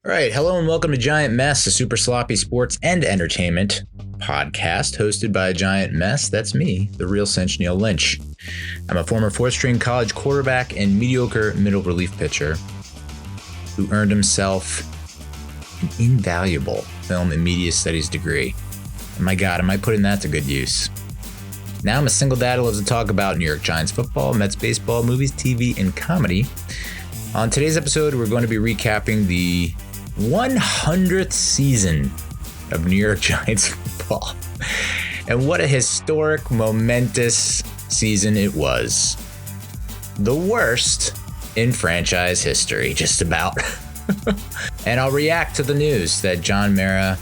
All right, hello and welcome to Giant Mess, a super sloppy sports and entertainment podcast hosted by a giant mess. That's me, the real cinch Neal Lynch. I'm a former fourth-string college quarterback and mediocre middle relief pitcher who earned himself an invaluable film and media studies degree. And my God, am I putting that to good use? Now I'm a single dad who loves to talk about New York Giants football, Mets baseball, movies, TV, and comedy. On today's episode, we're going to be recapping the 100th season of New York Giants football. And what a historic, momentous season it was. The worst in franchise history, just about. And I'll react to the news that John Mara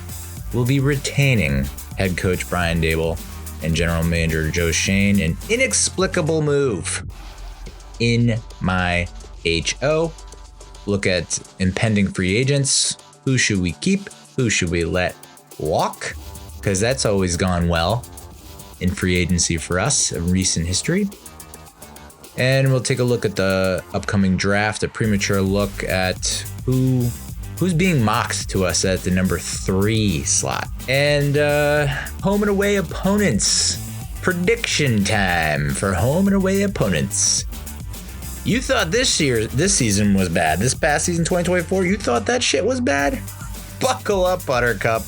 will be retaining head coach Brian Daboll and general manager Joe Schoen, an inexplicable move in my HO. Look at impending free agents. Who should we keep? Who should we let walk? Because that's always gone well in free agency for us in recent history. And we'll take a look at the upcoming draft, a premature look at who's being mocked to us at the number 3 slot. And home and away opponents. Prediction time for home and away opponents. You thought this season was bad. This past season, 2024, you thought that shit was bad? Buckle up, Buttercup.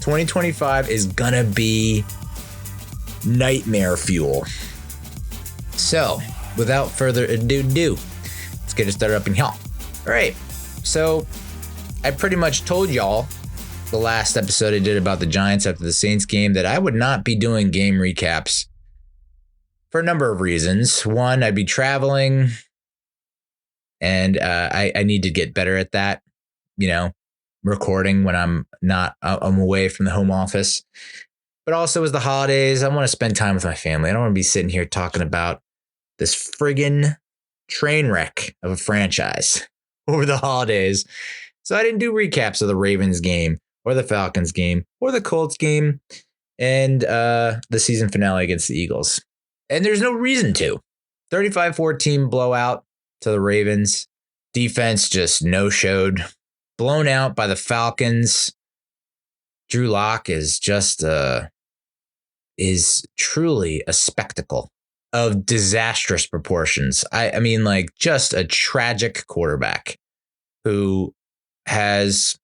2025 is gonna be nightmare fuel. So, without further ado, let's get it started up in here. All right, so I pretty much told y'all the last episode I did about the Giants after the Saints game that I would not be doing game recaps for a number of reasons. One, I'd be traveling, and I need to get better at that, recording when I'm away from the home office. But also, as the holidays, I want to spend time with my family. I don't want to be sitting here talking about this friggin' train wreck of a franchise over the holidays. So I didn't do recaps of the Ravens game or the Falcons game or the Colts game and the season finale against the Eagles. And there's no reason to. 35-14 blowout to the Ravens. Defense just no-showed. Blown out by the Falcons. Drew Lock is just is truly a spectacle of disastrous proportions. I mean, like, just a tragic quarterback who has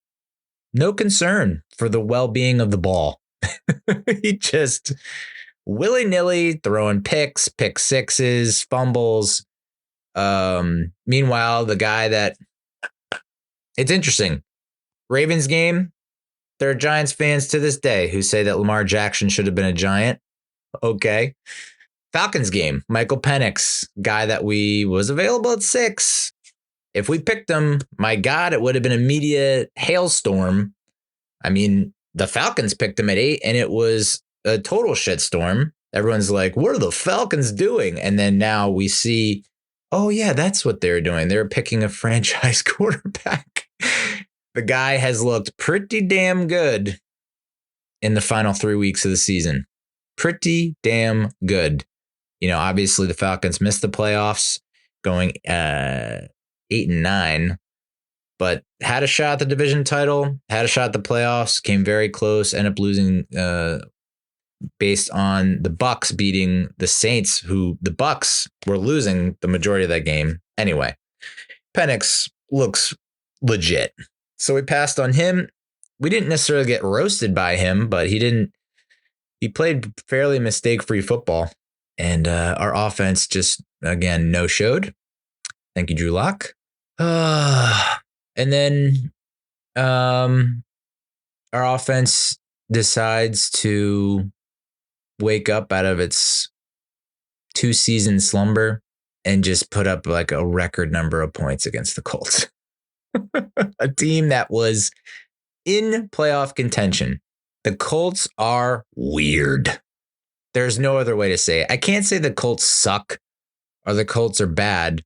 no concern for the well-being of the ball. He just willy-nilly throwing picks, pick sixes, fumbles. Meanwhile, the guy that it's interesting. Ravens game, there are Giants fans to this day who say that Lamar Jackson should have been a Giant. Okay. Falcons game, Michael Penix, guy that was available at 6. If we picked him, my God, it would have been a media hailstorm. I mean, the Falcons picked him at 8, and it was a total shitstorm. Everyone's like, what are the Falcons doing? And then now we see, oh yeah, that's what they're doing. They're picking a franchise quarterback. The guy has looked pretty damn good in the final 3 weeks of the season. Pretty damn good. Obviously the Falcons missed the playoffs going 8-9, but had a shot at the division title, had a shot at the playoffs, came very close, ended up losing based on the Bucs beating the Saints, who the Bucs were losing the majority of that game. Anyway, Penix looks legit. So we passed on him. We didn't necessarily get roasted by him, but he played fairly mistake-free football. And our offense just, again, no-showed. Thank you, Drew Lock. And then our offense decides to wake up out of its 2-season slumber and just put up like a record number of points against the Colts. A team that was in playoff contention. The Colts are weird. There's no other way to say it. I can't say the Colts suck or the Colts are bad,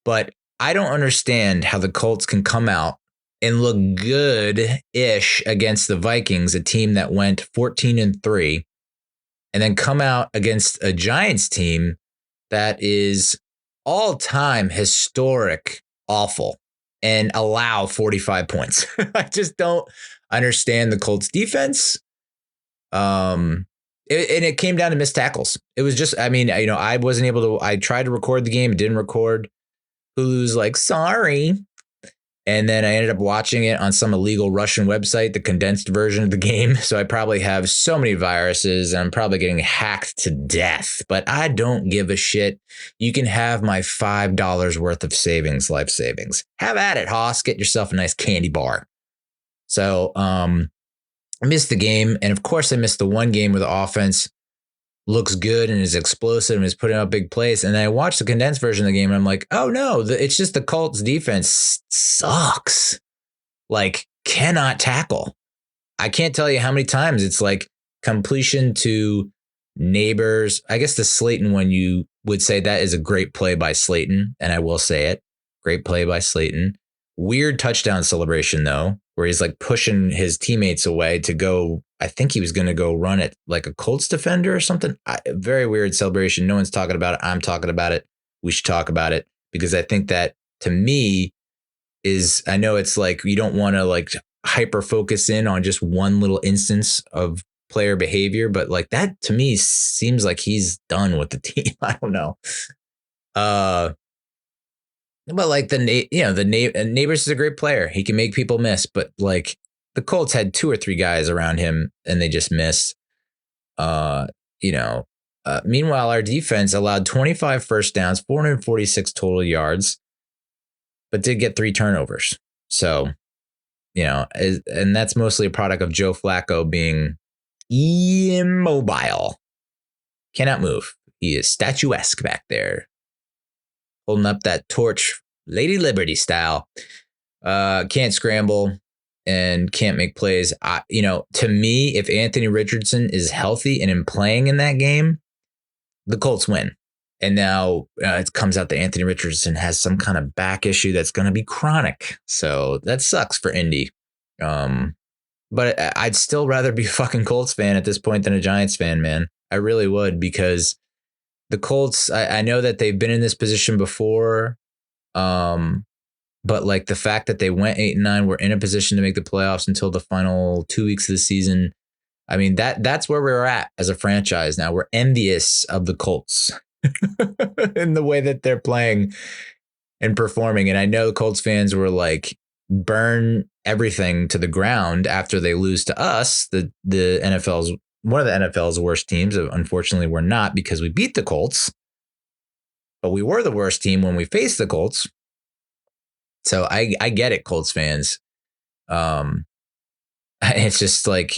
but I don't understand how the Colts can come out and look good-ish against the Vikings, a team that went 14-3, and then come out against a Giants team that is all-time historic awful. and allow 45 points. I just don't understand the Colts defense. And it came down to missed tackles. It was just, I mean, I wasn't able to, I tried to record the game, didn't record. Hulu's like, sorry. And then I ended up watching it on some illegal Russian website, the condensed version of the game. So I probably have so many viruses. And I'm probably getting hacked to death. But I don't give a shit. You can have my $5 worth of savings, life savings. Have at it, Hoss. Get yourself a nice candy bar. So I missed the game. And of course, I missed the one game where the offense looks good and is explosive and is putting up big plays. And then I watched the condensed version of the game and I'm like, oh no, it's just the Colts defense sucks. Like, cannot tackle. I can't tell you how many times it's like completion to Neighbors. I guess the Slayton one, you would say that is a great play by Slayton. And I will say it. Great play by Slayton. Weird touchdown celebration though, where he's like pushing his teammates away to go. I think he was going to go run it like a Colts defender or something. Very weird celebration. No one's talking about it. I'm talking about it. We should talk about it because I think that to me is, I know it's like you don't want to like hyper focus in on just one little instance of player behavior, but like that to me seems like he's done with the team. I don't know. But like Neighbors is a great player. He can make people miss, but like the Colts had 2 or 3 guys around him and they just missed. Meanwhile, our defense allowed 25 first downs, 446 total yards, but did get 3 turnovers. So, and that's mostly a product of Joe Flacco being immobile. Cannot move. He is statuesque back there, holding up that torch, Lady Liberty style. Can't scramble and can't make plays. To me, if Anthony Richardson is healthy and playing in that game, the Colts win. And now it comes out that Anthony Richardson has some kind of back issue that's going to be chronic. So that sucks for Indy. But I'd still rather be a fucking Colts fan at this point than a Giants fan, man. I really would, because the Colts, I know that they've been in this position before. But like the fact that they went 8-9, were in a position to make the playoffs until the final 2 weeks of the season. I mean, that's where we're at as a franchise now. We're envious of the Colts in the way that they're playing and performing. And I know Colts fans were like, burn everything to the ground after they lose to us. The NFL's one of the NFL's worst teams. Unfortunately, we're not, because we beat the Colts, but we were the worst team when we faced the Colts. So I get it, Colts fans. It's just like,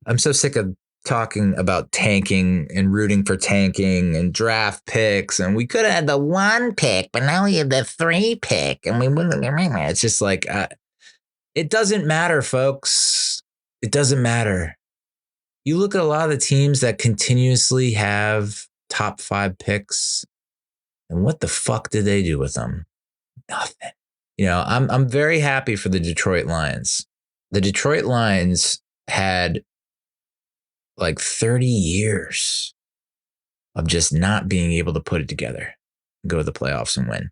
I'm so sick of talking about tanking and rooting for tanking and draft picks. And we could have had the 1 pick, but now we have the 3 pick. And it's just like, it doesn't matter, folks. It doesn't matter. You look at a lot of the teams that continuously have top 5 picks, and what the fuck did they do with them? Nothing. I'm very happy for the Detroit Lions. The Detroit Lions had like 30 years of just not being able to put it together, go to the playoffs and win.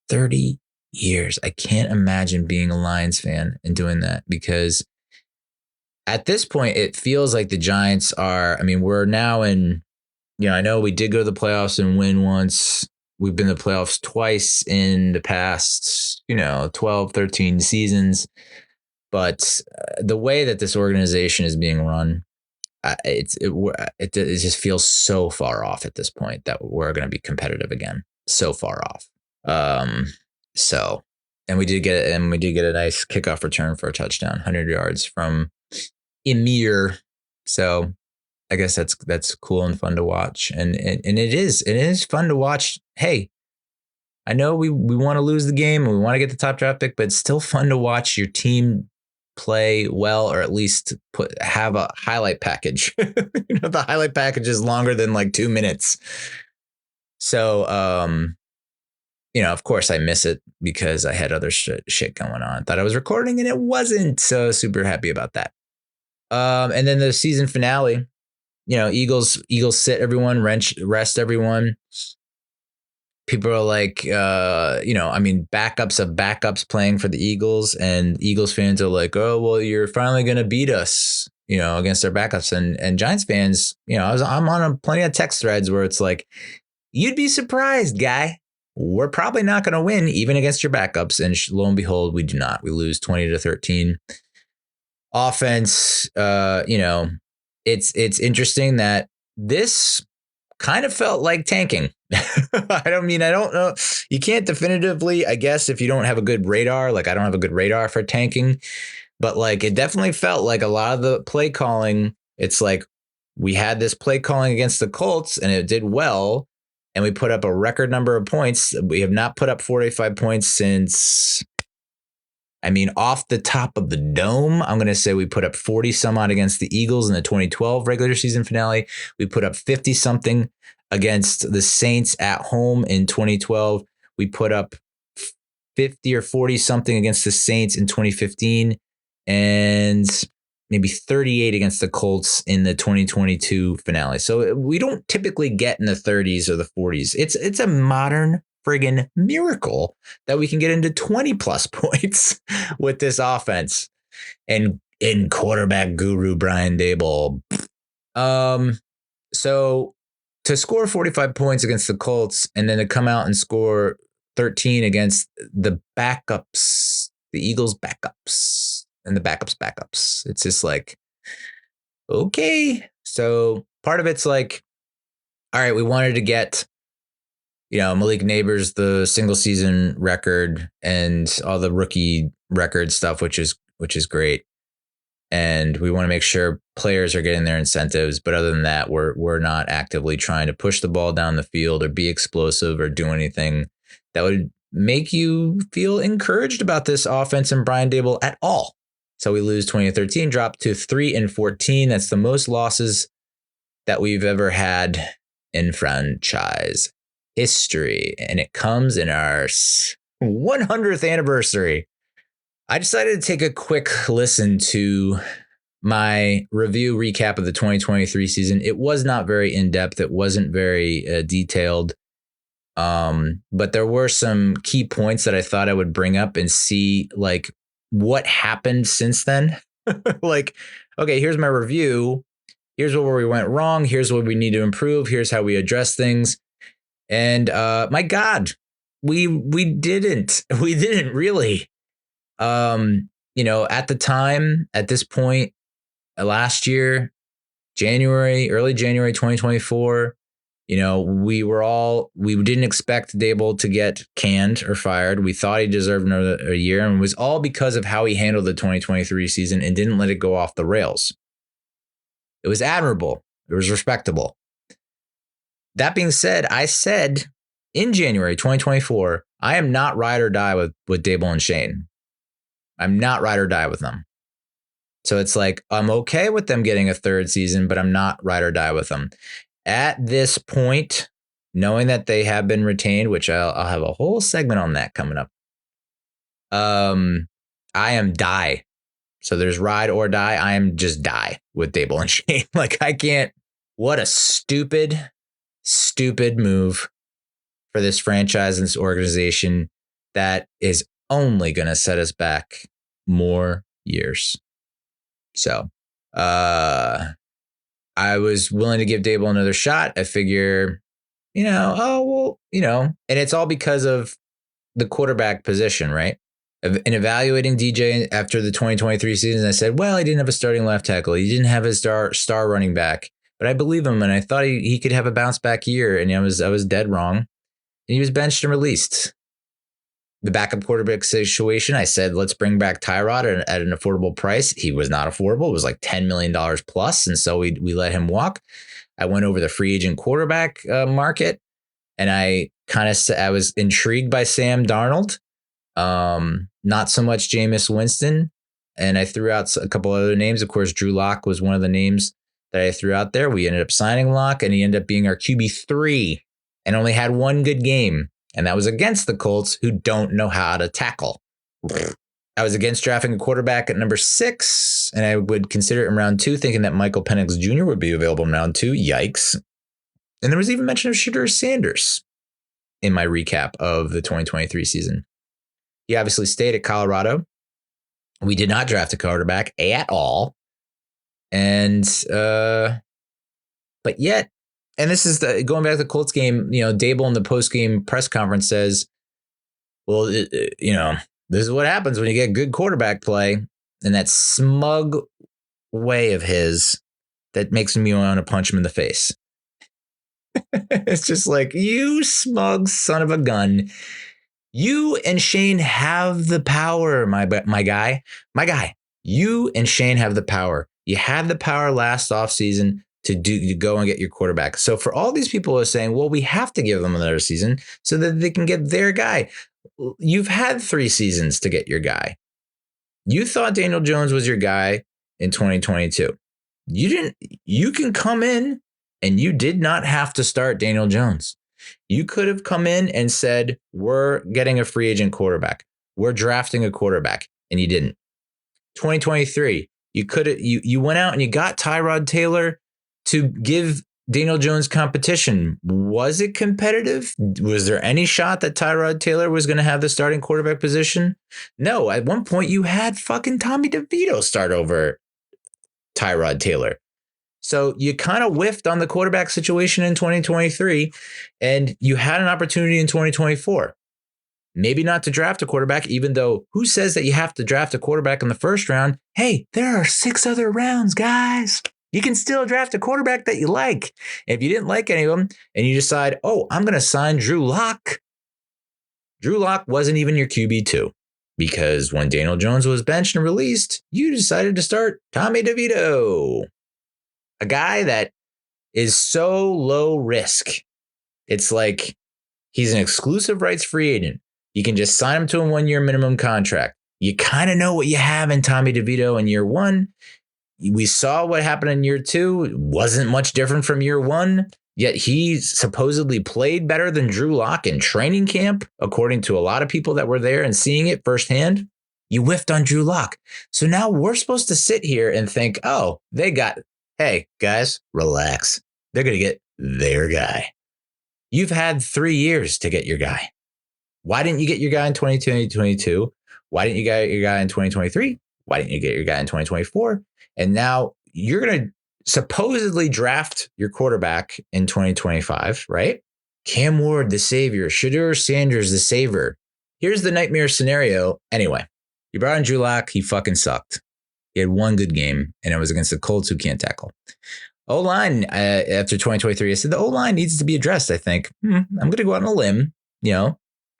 30 years. I can't imagine being a Lions fan and doing that, because at this point, it feels like the Giants are, we're now in, I know we did go to the playoffs and win once. We've been to the playoffs twice in the past, 12, 13 seasons. But the way that this organization is being run, it just feels so far off at this point that we're going to be competitive again. So far off. And we did get a nice kickoff return for a touchdown, 100 yards from Emir. So I guess that's cool and fun to watch. And it is fun to watch. Hey, I know we want to lose the game and we want to get the top draft pick, but it's still fun to watch your team play well, or at least have a highlight package. The highlight package is longer than like 2 minutes. So, of course I miss it because I had other shit going on. Thought I was recording and it wasn't. So super happy about that. And then the season finale, Eagles sit everyone, rest everyone. people are like, I mean, backups of backups playing for the Eagles, and Eagles fans are like, oh, well, you're finally going to beat us, against their backups. And Giants fans, I'm on plenty of text threads where it's like, you'd be surprised, guy. We're probably not going to win even against your backups. And lo and behold, we do not. We lose 20-13. Offense, it's interesting that this kind of felt like tanking. I don't know. You can't definitively, I guess, if you don't have a good radar, like I don't have a good radar for tanking, but like it definitely felt like a lot of the play calling. It's like we had this play calling against the Colts and it did well. And we put up a record number of points. We have not put up 45 points since, off the top of the dome, I'm going to say we put up 40 some odd against the Eagles in the 2012 regular season finale. We put up 50 something against the Saints at home in 2012. We put up 50 or 40 something against the Saints in 2015 and maybe 38 against the Colts in the 2022 finale. So we don't typically get in the 30s or the 40s. It's a modern friggin' miracle that we can get into 20 plus points with this offense and in quarterback guru Brian Daboll. So to score 45 points against the Colts and then to come out and score 13 against the backups, the Eagles backups and the backups. It's just like, okay. So part of it's like, all right, we wanted to get, Malik Neighbors, the single season record and all the rookie record stuff, which is great. And we want to make sure players are getting their incentives. But other than that, we're not actively trying to push the ball down the field or be explosive or do anything that would make you feel encouraged about this offense and Brian Daboll at all. So we lose 20-13, drop to 3-14. That's the most losses that we've ever had in franchise history. And it comes in our 100th anniversary. I decided to take a quick listen to my review recap of the 2023 season. It was not very in-depth. It wasn't very detailed. But there were some key points that I thought I would bring up and see like what happened since then. Like, okay, here's my review. Here's where we went wrong. Here's what we need to improve. Here's how we address things. And my God, we didn't really. At the time, at this point, last year, early January 2024, we didn't expect Daboll to get canned or fired. We thought he deserved another year, and it was all because of how he handled the 2023 season and didn't let it go off the rails. It was admirable. It was respectable. That being said, I said in January 2024, I am not ride or die with Daboll and Schoen. I'm not ride or die with them. So it's like, I'm okay with them getting a third season, but I'm not ride or die with them. At this point, knowing that they have been retained, which I'll have a whole segment on that coming up. I am die. So there's ride or die. I am just die with Daboll and Schoen. Like I can't, what a stupid move for this franchise and this organization that is only going to set us back more years. So I was willing to give Daboll another shot. I figure, and it's all because of the quarterback position, right? In evaluating DJ after the 2023 season, I said, well, he didn't have a starting left tackle. He didn't have his star running back, but I believe him. And I thought he could have a bounce back year. And I was dead wrong. And he was benched and released. The backup quarterback situation, I said, let's bring back Tyrod at an affordable price. He was not affordable. It was like $10 million plus. And so we let him walk. I went over the free agent quarterback market, and I was intrigued by Sam Darnold. Not so much Jameis Winston. And I threw out a couple other names. Of course, Drew Lock was one of the names that I threw out there. We ended up signing Lock, and he ended up being our QB3 and only had one good game. And that was against the Colts, who don't know how to tackle. I was against drafting a quarterback at number 6, and I would consider it in round 2, thinking that Michael Penix Jr. would be available in round 2. Yikes. And there was even mention of Shedeur Sanders. in my recap of the 2023 season. He obviously stayed at Colorado. We did not draft a quarterback at all. And, but yet, and this is going back to the Colts game, Daboll in the post-game press conference says, well, this is what happens when you get good quarterback play. And that smug way of his that makes me want to punch him in the face. It's just like, you smug son of a gun. You and Shane have the power, my guy. You and Shane have the power. You had the power last offseason to go and get your quarterback. So for all these people who are saying, well, we have to give them another season so that they can get their guy. You've had 3 seasons to get your guy. You thought Daniel Jones was your guy in 2022. You can come in and you did not have to start Daniel Jones. You could have come in and said, we're getting a free agent quarterback. We're drafting a quarterback. And you didn't. 2023, you went out and you got Tyrod Taylor to give Daniel Jones competition. Was it competitive? Was there any shot that Tyrod Taylor was going to have the starting quarterback position? No. At one point, you had fucking Tommy DeVito start over Tyrod Taylor. So you kind of whiffed on the quarterback situation in 2023, and you had an opportunity in 2024. Maybe not to draft a quarterback, even though who says that you have to draft a quarterback in the first round? Hey, there are 6 other rounds, guys. You can still draft a quarterback that you like. If you didn't like any of them and you decide, oh, I'm going to sign Drew Lock. Drew Lock wasn't even your QB2 because when Daniel Jones was benched and released, you decided to start Tommy DeVito. A guy that is so low risk. It's like he's an exclusive rights free agent. You can just sign him to a 1-year minimum contract. You kind of know what you have in Tommy DeVito in year 1. We saw what happened in year 2. It wasn't much different from year 1. Yet he supposedly played better than Drew Lock in training camp, according to a lot of people that were there and seeing it firsthand. You whiffed on Drew Lock. So now we're supposed to sit here and think, oh, hey, guys, relax. They're going to get their guy. You've had 3 years to get your guy. Why didn't you get your guy in 2022? Why didn't you get your guy in 2023? Why didn't you get your guy in 2024? And now you're going to supposedly draft your quarterback in 2025, right? Cam Ward, the savior. Shedeur Sanders, the savior. Here's the nightmare scenario. Anyway, you brought in Drew Lock. He fucking sucked. He had 1 good game, and it was against the Colts who can't tackle. O-line, after 2023, I said the O-line needs to be addressed, I think. I'm going to go out on a limb.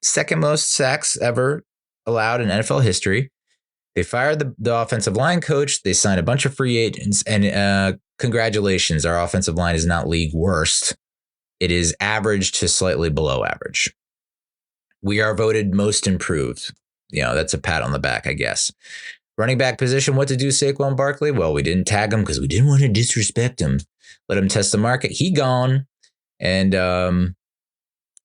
Second most sacks ever allowed in NFL history. They fired the offensive line coach. They signed a bunch of free agents. And congratulations, our offensive line is not league worst. It is average to slightly below average. We are voted most improved. That's a pat on the back, I guess. Running back position, what to do, Saquon Barkley? Well, we didn't tag him because we didn't want to disrespect him. Let him test the market. He gone. And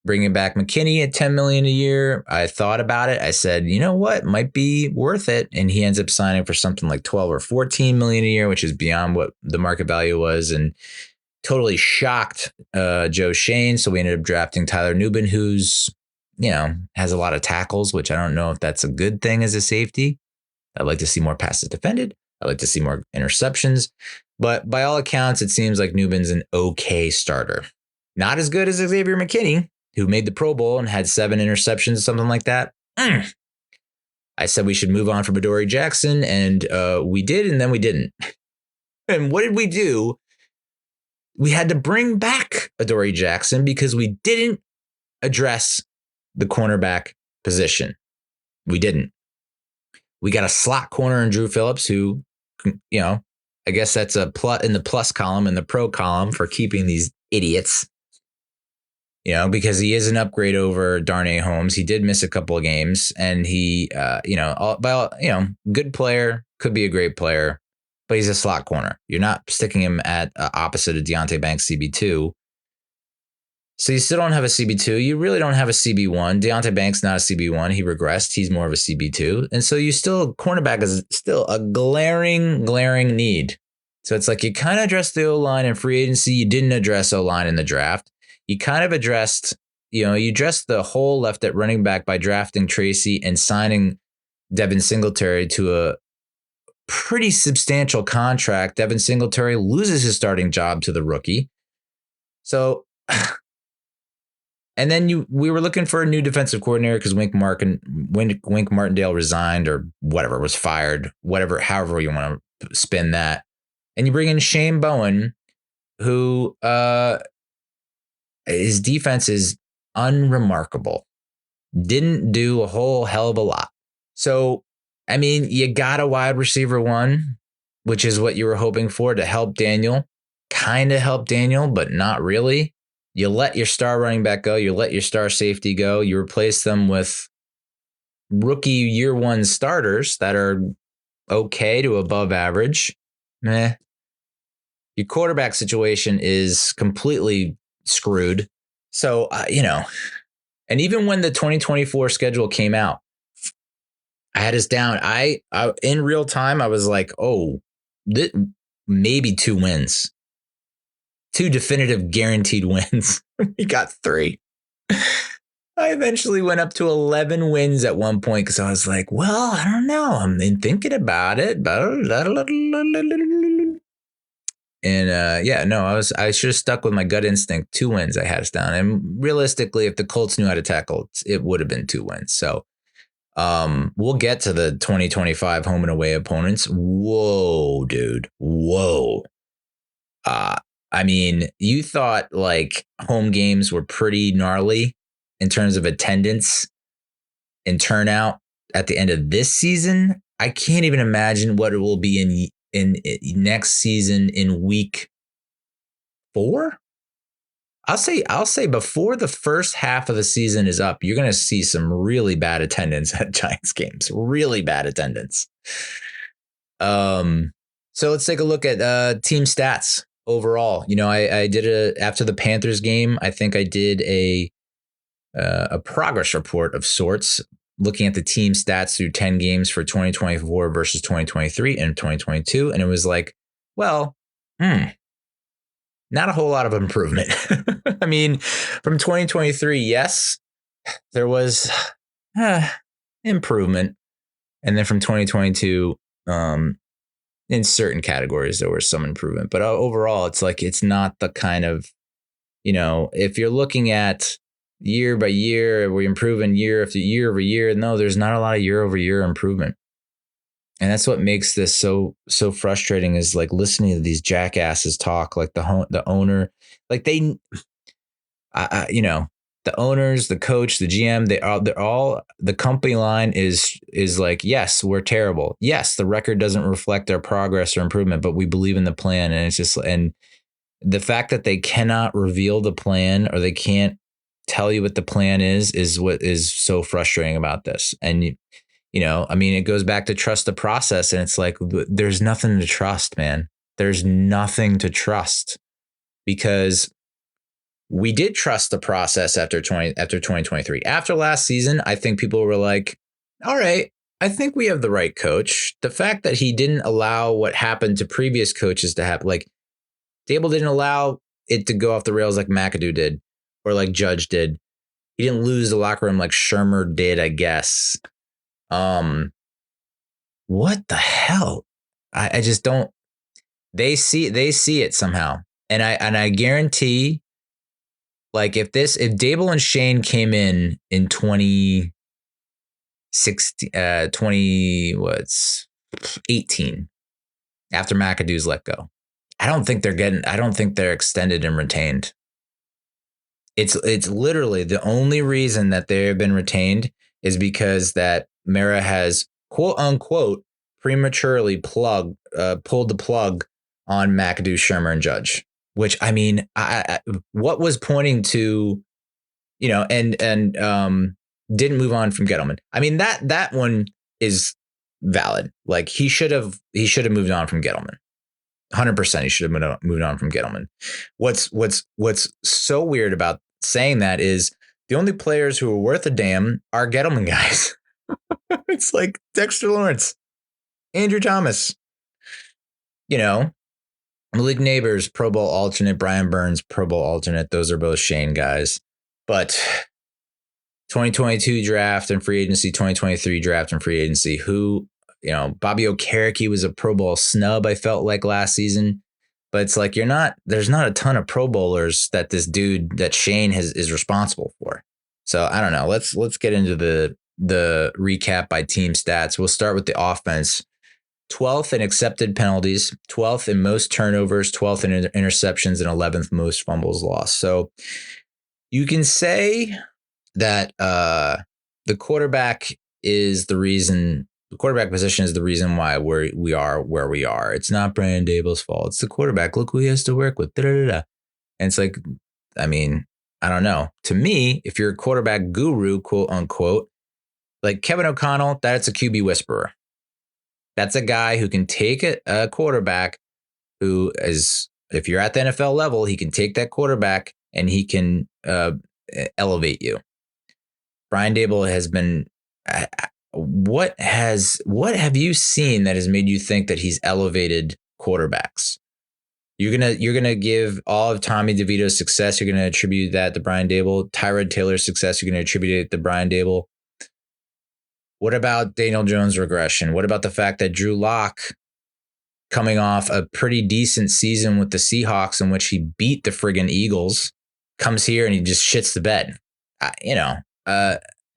bringing back McKinney at $10 million a year. I thought about it. I said, you know what? Might be worth it. And he ends up signing for something like $12 or $14 million a year, which is beyond what the market value was. And totally shocked Joe Schoen. So we ended up drafting Tyler Nubin, who's, has a lot of tackles, which I don't know if that's a good thing as a safety. I'd like to see more passes defended. I'd like to see more interceptions. But by all accounts, it seems like Nubin's an okay starter. Not as good as Xavier McKinney, who made the Pro Bowl and had 7 interceptions, something like that. I said we should move on from Adoree Jackson, and we did, and then we didn't. And what did we do? We had to bring back Adoree Jackson because we didn't address the cornerback position. We didn't. We got a slot corner in Drew Phillips, who, I guess that's a plus in the plus column and the pro column for keeping these idiots. Because he is an upgrade over Darnay Holmes. He did miss a couple of games, and he, good player, could be a great player, but he's a slot corner. You're not sticking him at opposite of Deonte Banks CB2. So you still don't have a CB2. You really don't have a CB1. Deonte Banks, not a CB1. He regressed. He's more of a CB2. And so cornerback is still a glaring need. So it's like you kind of addressed the O-line in free agency. You didn't address O-line in the draft. You kind of addressed, you addressed the hole left at running back by drafting Tracy and signing Devin Singletary to a pretty substantial contract. Devin Singletary loses his starting job to the rookie. So, and then we were looking for a new defensive coordinator because Wink Martindale resigned or whatever, was fired, however you want to spin that. And you bring in Shane Bowen, who his defense is unremarkable. Didn't do a whole hell of a lot. So, I mean, you got a wide receiver one, which is what you were hoping for to help Daniel. Kind of help Daniel, but not really. You let your star running back go. You let your star safety go. You replace them with rookie year one starters that are okay to above average. Meh. Your quarterback situation is completely screwed. So, and even when the 2024 schedule came out, I had us down. I in real time, I was like, maybe 2 wins. 2 definitive guaranteed wins. We got 3. I eventually went up to 11 wins at one point because I was like, well, I don't know. I'm thinking about it. And I should have stuck with my gut instinct. 2 wins, I had us down. And realistically, if the Colts knew how to tackle, it would have been 2 wins. So we'll get to the 2025 home and away opponents. Whoa, dude. Whoa. I mean, you thought like home games were pretty gnarly in terms of attendance and turnout at the end of this season. I can't even imagine what it will be in next season in week 4. I'll say before the first half of the season is up, you're going to see some really bad attendance at Giants games. Really bad attendance. So let's take a look at team stats overall. I did after the Panthers game. I think I did a progress report of sorts, looking at the team stats through 10 games for 2024 versus 2023 and 2022. And it was like, well, not a whole lot of improvement. I mean, from 2023, yes, there was improvement. And then from 2022, in certain categories, there was some improvement. But overall, it's like, it's not the kind of, if you're looking at year by year, we're improving year after year over year. No, there's not a lot of year over year improvement. And that's what makes this so frustrating, is like listening to these jackasses talk, like the owner, like the owners, the coach, the GM, they're all, the company line is like, yes, we're terrible. Yes, the record doesn't reflect our progress or improvement, but we believe in the plan. And it's just, and the fact that they cannot reveal the plan or they can't tell you what the plan is what is so frustrating about this. And it goes back to trust the process. And it's like, there's nothing to trust, man. There's nothing to trust, because we did trust the process after 2023. After last season, I think people were like, all right, I think we have the right coach. The fact that he didn't allow what happened to previous coaches to happen, like Daboll didn't allow it to go off the rails like McAdoo did or like Judge did. He didn't lose the locker room like Shermer did, I guess. What the hell? I just don't. They see it somehow, and I guarantee, like if Daboll and Shane came in 2018 after McAdoo's let go, I don't think they're extended and retained. It's literally the only reason that they've been retained is because that Mara has, quote unquote, prematurely pulled the plug on McAdoo, Shermer, and Judge. Which, I mean, what was pointing to, and didn't move on from Gettleman. I mean, that one is valid. Like he should have moved on from Gettleman. 100%, he should have moved on from Gettleman. What's so weird about saying that is the only players who are worth a damn are Gettleman guys. It's like Dexter Lawrence, Andrew Thomas, Malik Neighbors, Pro Bowl alternate, Brian Burns, Pro Bowl alternate. Those are both Shane guys. But 2022 draft and free agency, 2023 draft and free agency. Bobby Okereke was a Pro Bowl snub, I felt like last season. But it's like there's not a ton of Pro Bowlers that this dude that Shane is responsible for. So I don't know. Let's get into the recap by team stats. We'll start with the offense. 12th in accepted penalties, 12th in most turnovers, 12th in interceptions, and 11th most fumbles lost. So you can say that the quarterback is the reason. The quarterback position is the reason why we are where we are. It's not Brian Daboll's fault. It's the quarterback. Look who he has to work with. And it's like, I mean, I don't know. To me, if you're a quarterback guru, quote unquote, like Kevin O'Connell, that's a QB whisperer. That's a guy who can take a quarterback who is, if you're at the NFL level, he can take that quarterback and he can elevate you. Brian Daboll has been. What have you seen that has made you think that he's elevated quarterbacks? You're gonna give all of Tommy DeVito's success. You're gonna attribute that to Brian Daboll. Tyrod Taylor's success. You're gonna attribute it to Brian Daboll. What about Daniel Jones' regression? What about the fact that Drew Lock, coming off a pretty decent season with the Seahawks in which he beat the friggin' Eagles, comes here and he just shits the bed?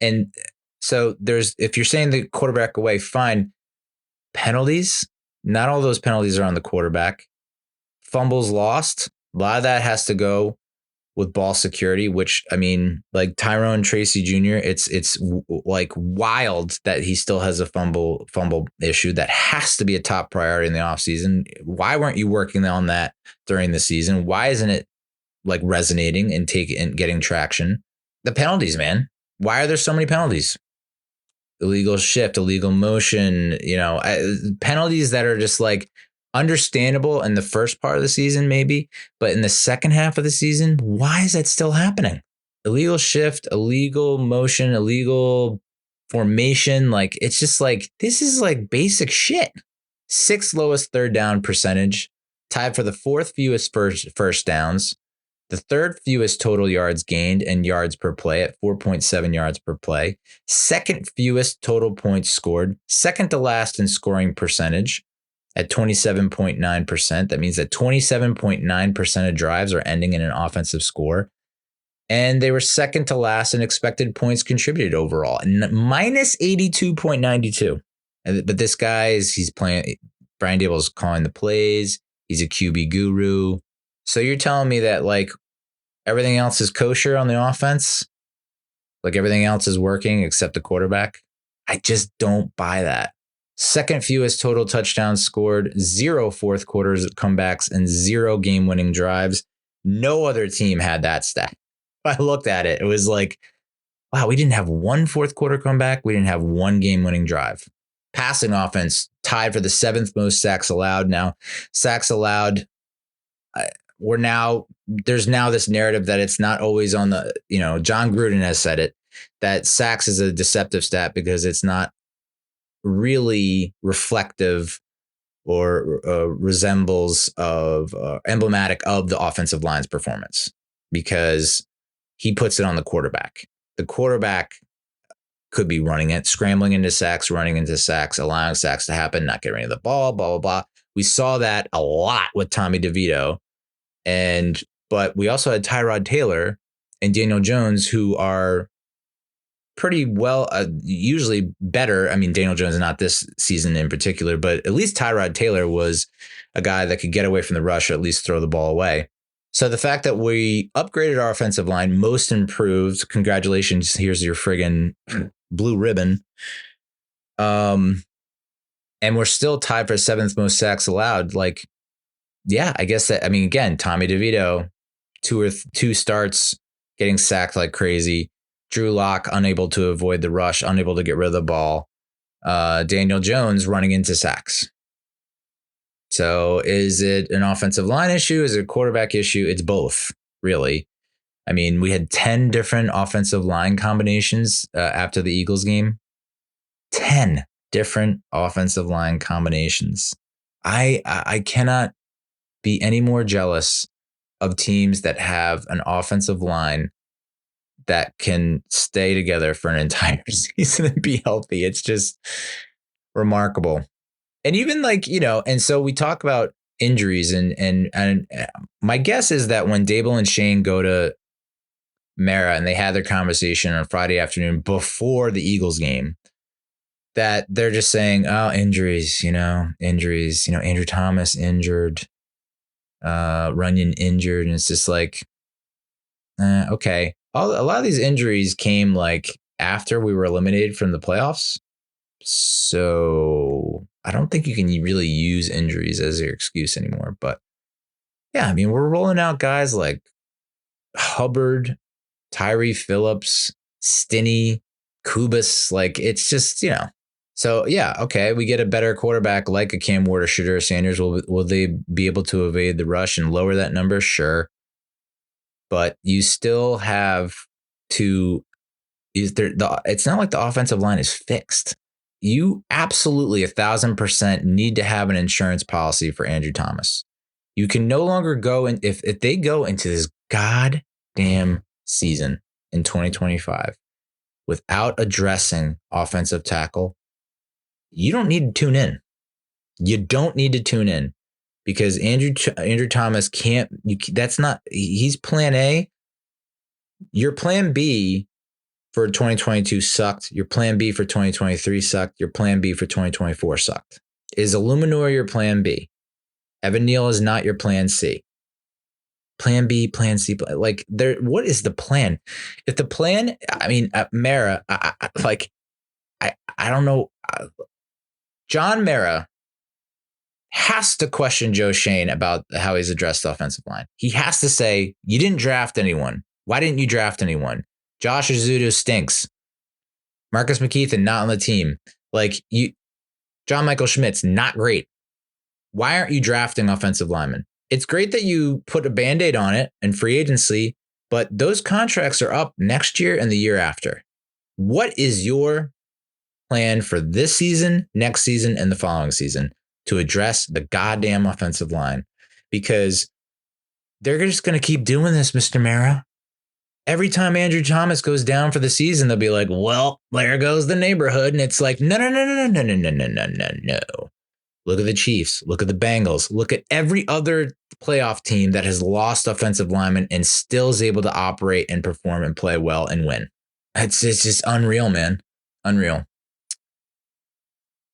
And so if you're saying the quarterback away, fine. Penalties, not all those penalties are on the quarterback. Fumbles lost, a lot of that has to go with ball security, which, I mean, like Tyrone Tracy Jr., it's like wild that he still has a fumble issue that has to be a top priority in the offseason. Why weren't you working on that during the season? Why isn't it like resonating and getting traction? The penalties, man. Why are there so many penalties? Illegal shift, illegal motion, penalties that are just like understandable in the first part of the season, maybe, but in the second half of the season, why is that still happening? Illegal shift, illegal motion, illegal formation. Like, it's just like, this is like basic shit. 6th lowest third down percentage, tied for the 4th fewest first downs, the 3rd fewest total yards gained and yards per play at 4.7 yards per play. 2nd fewest total points scored. 2nd to last in scoring percentage at 27.9%. That means that 27.9% of drives are ending in an offensive score. And they were 2nd to last in expected points contributed overall, minus 82.92. But this guy he's playing. Brian Daboll's calling the plays. He's a QB guru. So you're telling me that like everything else is kosher on the offense? Like everything else is working except the quarterback? I just don't buy that. 2nd fewest total touchdowns scored, 0 fourth quarters comebacks, and 0 game-winning drives. No other team had that stat. I looked at it. It was like, wow, we didn't have 1 fourth quarter comeback. We didn't have 1 game-winning drive. Passing offense tied for the 7th most sacks allowed. Now, sacks allowed, there's now this narrative that it's not always on the, John Gruden has said it, that sacks is a deceptive stat because it's not really reflective or resembles of emblematic of the offensive line's performance, because he puts it on the quarterback. The quarterback could be running it, scrambling into sacks, running into sacks, allowing sacks to happen, not getting rid of the ball, blah, blah, blah. We saw that a lot with Tommy DeVito. But we also had Tyrod Taylor and Daniel Jones, who are pretty well, usually better. I mean, Daniel Jones not this season in particular, but at least Tyrod Taylor was a guy that could get away from the rush or at least throw the ball away. So the fact that we upgraded our offensive line, most improved, congratulations, here's your friggin' blue ribbon. And we're still tied for 7th most sacks allowed. Like, yeah, I guess that, I mean, again, Tommy DeVito, 2 starts getting sacked like crazy. Drew Lock unable to avoid the rush, unable to get rid of the ball. Daniel Jones running into sacks. So is it an offensive line issue? Is it a quarterback issue? It's both, really. I mean, we had 10 different offensive line combinations after the Eagles game. 10 different offensive line combinations. I cannot be any more jealous of teams that have an offensive line that can stay together for an entire season and be healthy. It's just remarkable. And even and so we talk about injuries and my guess is that when Daboll and Schoen go to Mara and they had their conversation on Friday afternoon before the Eagles game, that they're just saying, oh, injuries, Andrew Thomas injured, Runyon injured. And it's just like, okay. A lot of these injuries came after we were eliminated from the playoffs. So I don't think you can really use injuries as your excuse anymore. But yeah, I mean, we're rolling out guys like Hubbard, Tyree Phillips, Stinney, Kubas. It's just, So yeah, okay, we get a better quarterback like a Cam Ward or Shedeur Sanders. Will they be able to evade the rush and lower that number? Sure. But you still have to it's not like the offensive line is fixed. You absolutely 1,000% need to have an insurance policy for Andrew Thomas. You can no longer go in if they go into this goddamn season in 2025 without addressing offensive tackle. You don't need to tune in. You don't need to tune in because Andrew Thomas can't. He's plan A. Your plan B for 2022 sucked. Your plan B for 2023 sucked. Your plan B for 2024 sucked. Is Illuminor your plan B? Evan Neal is not your plan C. Plan B, plan C, what is the plan? If the plan, Mara, I don't know. John Mara has to question Joe Schoen about how he's addressed the offensive line. He has to say, you didn't draft anyone. Why didn't you draft anyone? Josh Azudu stinks. Marcus McKeithen not on the team. John Michael Schmidt's not great. Why aren't you drafting offensive linemen? It's great that you put a Band-Aid on it and free agency, but those contracts are up next year and the year after. What is your plan for this season, next season, and the following season to address the goddamn offensive line? Because they're just going to keep doing this, Mr. Mara. Every time Andrew Thomas goes down for the season, they'll be like, well, there goes the neighborhood. And it's like, no. Look at the Chiefs. Look at the Bengals. Look at every other playoff team that has lost offensive linemen and still is able to operate and perform and play well and win. It's just unreal, man. Unreal.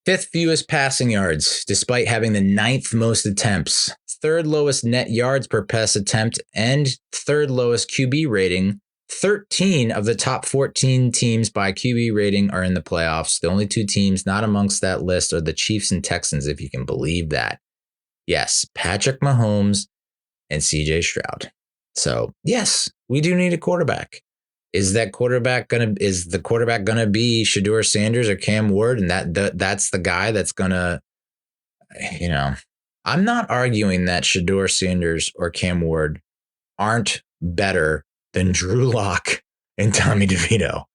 5th fewest passing yards, despite having the 9th most attempts. 3rd lowest net yards per pass attempt and 3rd lowest QB rating. 13 of the top 14 teams by QB rating are in the playoffs. The only 2 teams not amongst that list are the Chiefs and Texans, if you can believe that. Yes, Patrick Mahomes and CJ Stroud. So, yes, we do need a quarterback. Is the quarterback gonna be Shedeur Sanders or Cam Ward? And that's the guy that's gonna, I'm not arguing that Shedeur Sanders or Cam Ward aren't better than Drew Lock and Tommy DeVito.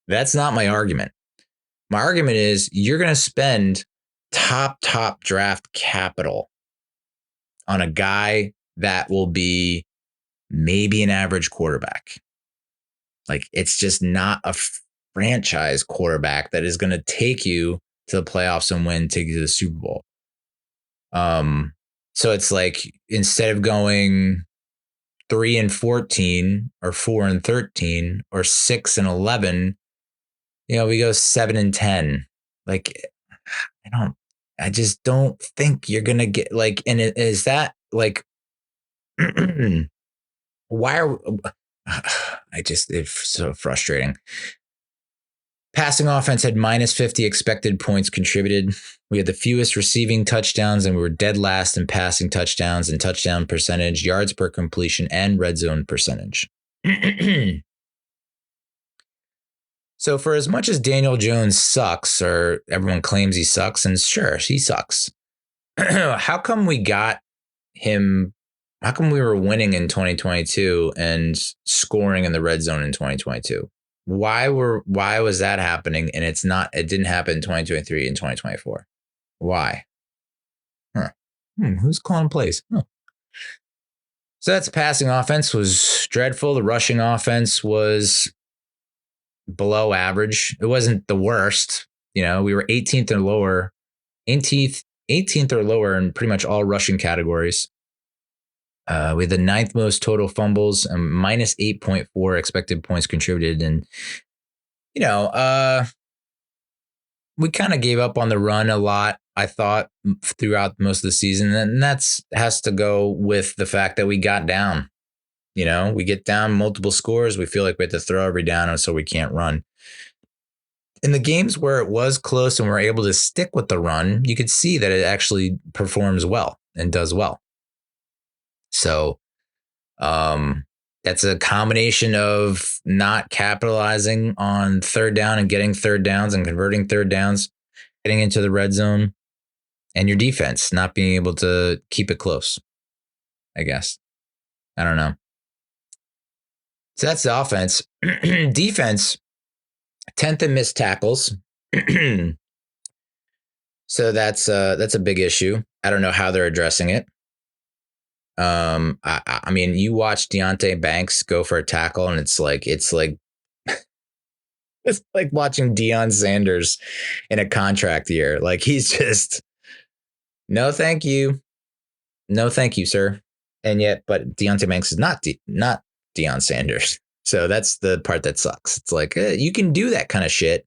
That's not my argument. My argument is you're going to spend top draft capital on a guy that will be maybe an average quarterback. It's just not a franchise quarterback that is going to take you to the playoffs and take you to the Super Bowl. So it's instead of going 3-14 or 4-13 or 6-11, we go 7-10. I just don't think you're gonna get and is that why are it's so frustrating. Passing offense had -50 expected points contributed. We had the fewest receiving touchdowns, and we were dead last in passing touchdowns and touchdown percentage, yards per completion, and red zone percentage. So for as much as Daniel Jones sucks, or everyone claims he sucks, and sure, he sucks, how come we got him? How come we were winning in 2022 and scoring in the red zone in 2022? Why was that happening? And it didn't happen in 2023 and 2024. Why? Who's calling plays? So that's passing offense was dreadful. The rushing offense was below average. It wasn't the worst. We were 18th or lower, 18th or lower in pretty much all rushing categories. We had the ninth most total fumbles, minus 8.4 expected points contributed. And, we kind of gave up on the run a lot, I thought, throughout most of the season. And has to go with the fact that we got down. We get down multiple scores. We feel like we have to throw every down, and so we can't run. In the games where it was close and we're able to stick with the run, you could see that it actually performs well and does well. So that's a combination of not capitalizing on third down and getting third downs and converting third downs, getting into the red zone, and your defense not being able to keep it close, I guess. I don't know. So that's the offense. Defense, 10th in missed tackles. So that's a big issue. I don't know how they're addressing it. I mean, you watch Deonte Banks go for a tackle, and it's like it's like watching Deion Sanders in a contract year. Like, he's just, no, thank you, sir. And yet, but Deonte Banks is not Deion Sanders. So that's the part that sucks. It's like, you can do that kind of shit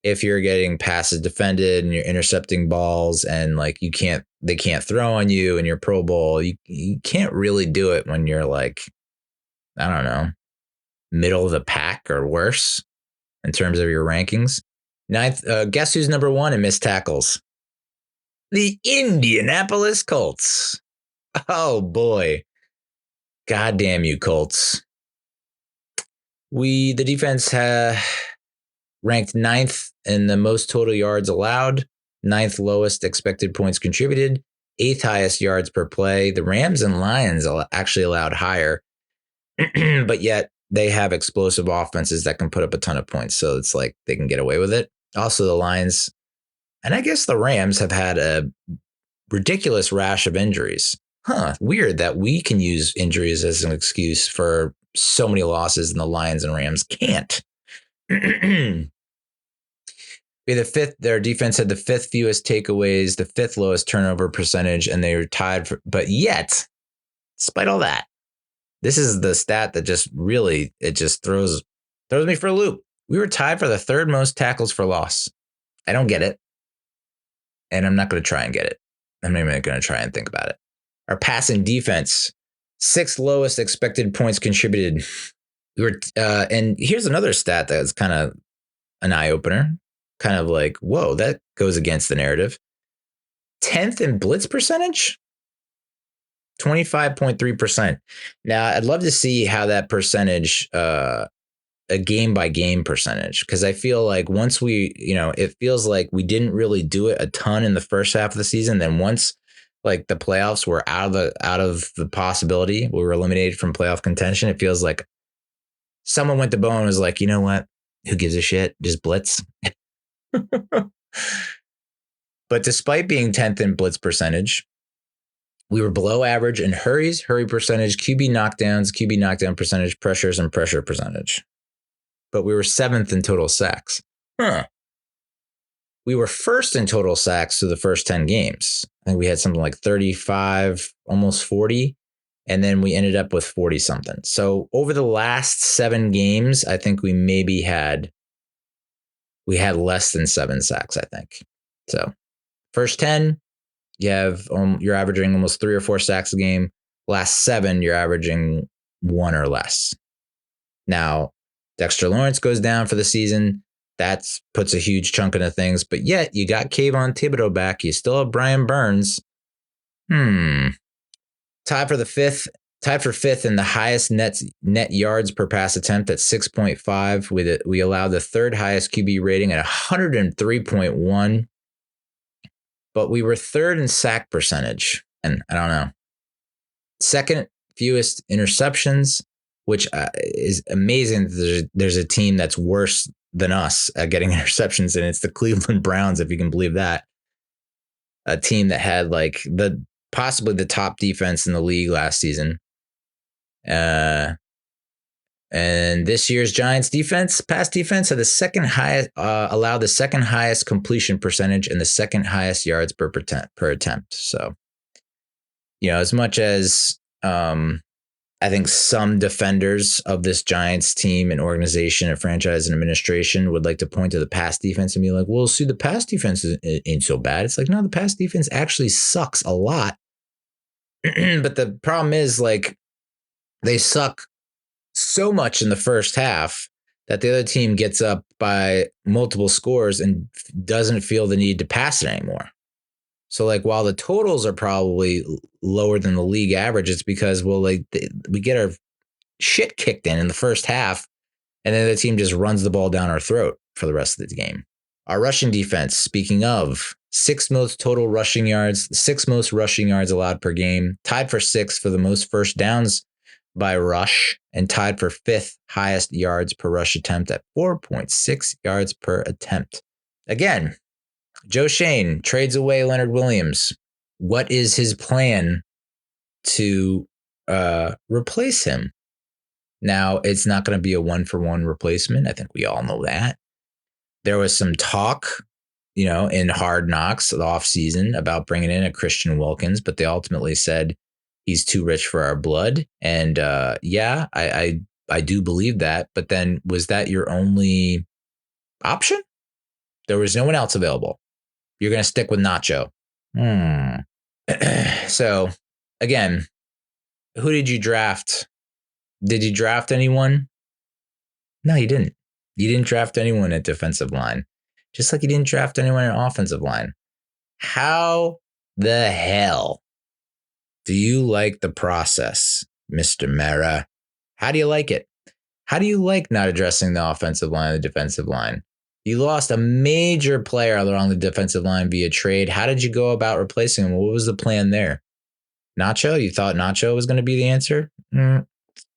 if you're getting passes defended and you're intercepting balls, and like they can't throw on you and you're Pro Bowl. You can't really do it when you're like, I don't know, middle of the pack or worse in terms of your rankings. Ninth, guess who's number one in missed tackles? The Indianapolis Colts. Oh boy. God damn you, Colts. The defense ranked ninth in the most total yards allowed, ninth lowest expected points contributed, eighth highest yards per play. The Rams and Lions actually allowed higher, but yet they have explosive offenses that can put up a ton of points. So it's like they can get away with it. Also, the Lions, and I guess the Rams, have had a ridiculous rash of injuries. Weird that we can use injuries as an excuse for so many losses and the Lions and Rams can't. Their defense had the fifth fewest takeaways, the fifth lowest turnover percentage, and they were tied for, but yet, despite all that, this is the stat that just really, it just throws me for a loop. We were tied for the third most tackles for loss. I don't get it. And I'm not going to try and get it. I'm not even going to try and think about it. Our passing defense, sixth lowest expected points contributed. And here's another stat that's kind of an eye opener. Kind of like, whoa, that goes against the narrative. 10th in blitz percentage, 25.3%. Now, I'd love to see how that percentage, a game by game percentage, because I feel like once it feels like we didn't really do it a ton in the first half of the season. Then once like the playoffs were out of the possibility, we were eliminated from playoff contention. It feels like someone went to Bo and was like, you know what? Who gives a shit? Just blitz. But despite being 10th in blitz percentage, we were below average in hurry percentage, QB knockdown percentage, pressures, and pressure percentage. But we were 7th in total sacks. We were first in total sacks through the first 10 games. I think we had something like 35, almost 40. And then we ended up with 40 something. So over the last 7 games, I think we had less than 7 sacks, I think. So first 10, you're averaging almost 3 or 4 sacks a game. Last 7, you're averaging 1 or less. Now, Dexter Lawrence goes down for the season. That puts a huge chunk into things. But yet, you got Kayvon Thibodeau back. You still have Brian Burns. Tied for fifth in the highest net yards per pass attempt at 6.5. We allowed the third highest QB rating at 103.1. But we were third in sack percentage. And I don't know. Second fewest interceptions, which is amazing. There's a team that's worse than us at getting interceptions, and it's the Cleveland Browns, if you can believe that. A team that had like possibly the top defense in the league last season. And this year's Giants defense, pass defense, had the second highest, allowed the second highest completion percentage and the second highest yards per attempt. So, as much as I think some defenders of this Giants team and organization and franchise and administration would like to point to the pass defense and be like, well, see, the pass defense ain't so bad. It's like, no, the pass defense actually sucks a lot. But the problem is, like, they suck so much in the first half that the other team gets up by multiple scores and doesn't feel the need to pass it anymore. So, like, while the totals are probably lower than the league average, it's because, well, like, we get our shit kicked in the first half, and then the team just runs the ball down our throat for the rest of the game. Our rushing defense, speaking of, 6th most total rushing yards, 6th most rushing yards allowed per game, tied for 6th for the most first downs by rush, and tied for 5th highest yards per rush attempt at 4.6 yards per attempt. Again, Joe Schoen trades away Leonard Williams. What is his plan to replace him? Now, it's not going to be a one-for-one replacement. I think we all know that. There was some talk, in Hard Knocks the offseason about bringing in a Christian Wilkins, but they ultimately said he's too rich for our blood. And I do believe that. But then, was that your only option? There was no one else available. You're going to stick with Nacho. So, again, who did you draft? Did you draft anyone? No, you didn't. You didn't draft anyone at defensive line, just like you didn't draft anyone at offensive line. How the hell do you like the process, Mr. Mara? How do you like it? How do you like not addressing the offensive line and the defensive line? You lost a major player along the defensive line via trade. How did you go about replacing him? What was the plan there? Nacho? You thought Nacho was going to be the answer?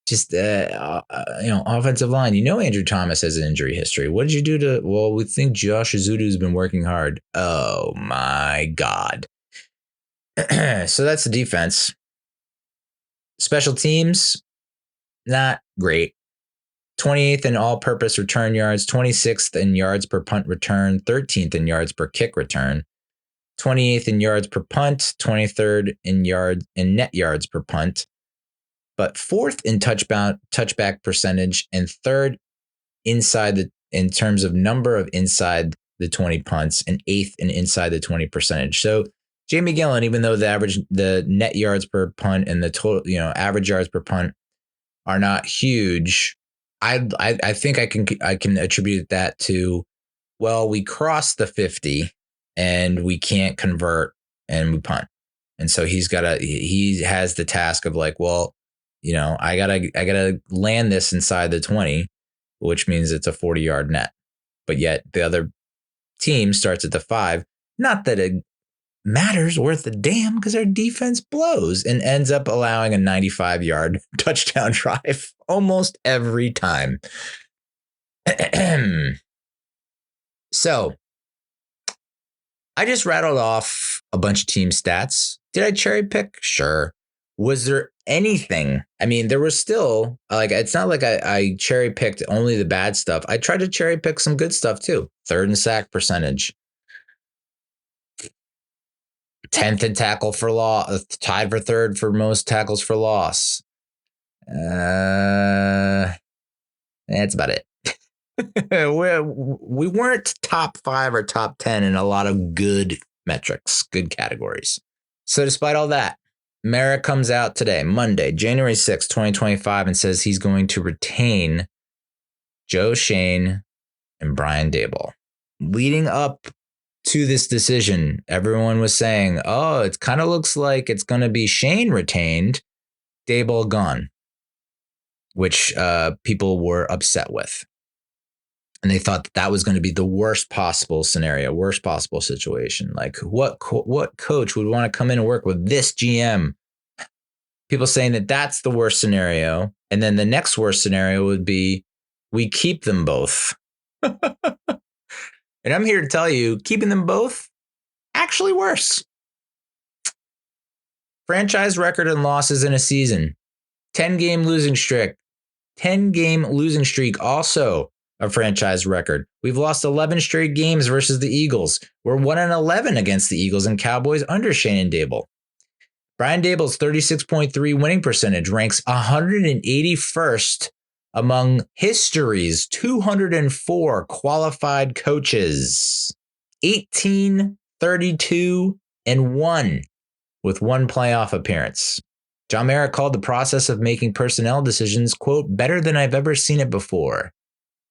Just, offensive line. Andrew Thomas has an injury history. What did you do to, well, we think Josh Azudu's been working hard. Oh, my God. So that's the defense. Special teams, not great. 28th in all-purpose return yards, 26th in yards per punt return, 13th in yards per kick return, 28th in yards per punt, 23rd in net yards per punt, but 4th in touchback percentage and 3rd in terms of number of inside the 20 punts and 8th in inside the 20 percentage. So Jamie Gillen, even though the net yards per punt and the total, average yards per punt are not huge, I think I can attribute that to, well, we crossed the 50 and we can't convert and we punt. And so he has the task of like, well, I gotta land this inside the 20, which means it's a 40-yard net. But yet the other team starts at the 5. Not that it matters worth a damn, because our defense blows and ends up allowing a 95-yard touchdown drive almost every time. So I just rattled off a bunch of team stats. Did I cherry pick? Sure. Was there anything? I mean, there was still, like, it's not like I cherry picked only the bad stuff. I tried to cherry pick some good stuff too. 3rd in sack percentage. 10th in tackle for loss, tied for 3rd for most tackles for loss. That's about it. We weren't top 5 or top 10 in a lot of good metrics, good categories. So despite all that, Mara comes out today, Monday, January 6th, 2025, and says he's going to retain Joe Schoen and Brian Daboll. Leading up to this decision, everyone was saying, oh, it kind of looks like it's going to be Schoen retained, Daboll gone, which people were upset with. And they thought that was going to be the worst possible scenario, worst possible situation. Like, what coach would want to come in and work with this GM? People saying that that's the worst scenario. And then the next worst scenario would be we keep them both. And I'm here to tell you, keeping them both, actually worse. Franchise record and losses in a season. 10-game losing streak. 10-game losing streak, also a franchise record. We've lost 11 straight games versus the Eagles. We're 1-11 against the Eagles and Cowboys under Shane Daboll. Brian Daboll's 36.3 winning percentage ranks 181st among history's 204 qualified coaches. 18, 32, and 1 with one playoff appearance. John Mara called the process of making personnel decisions, quote, better than I've ever seen it before.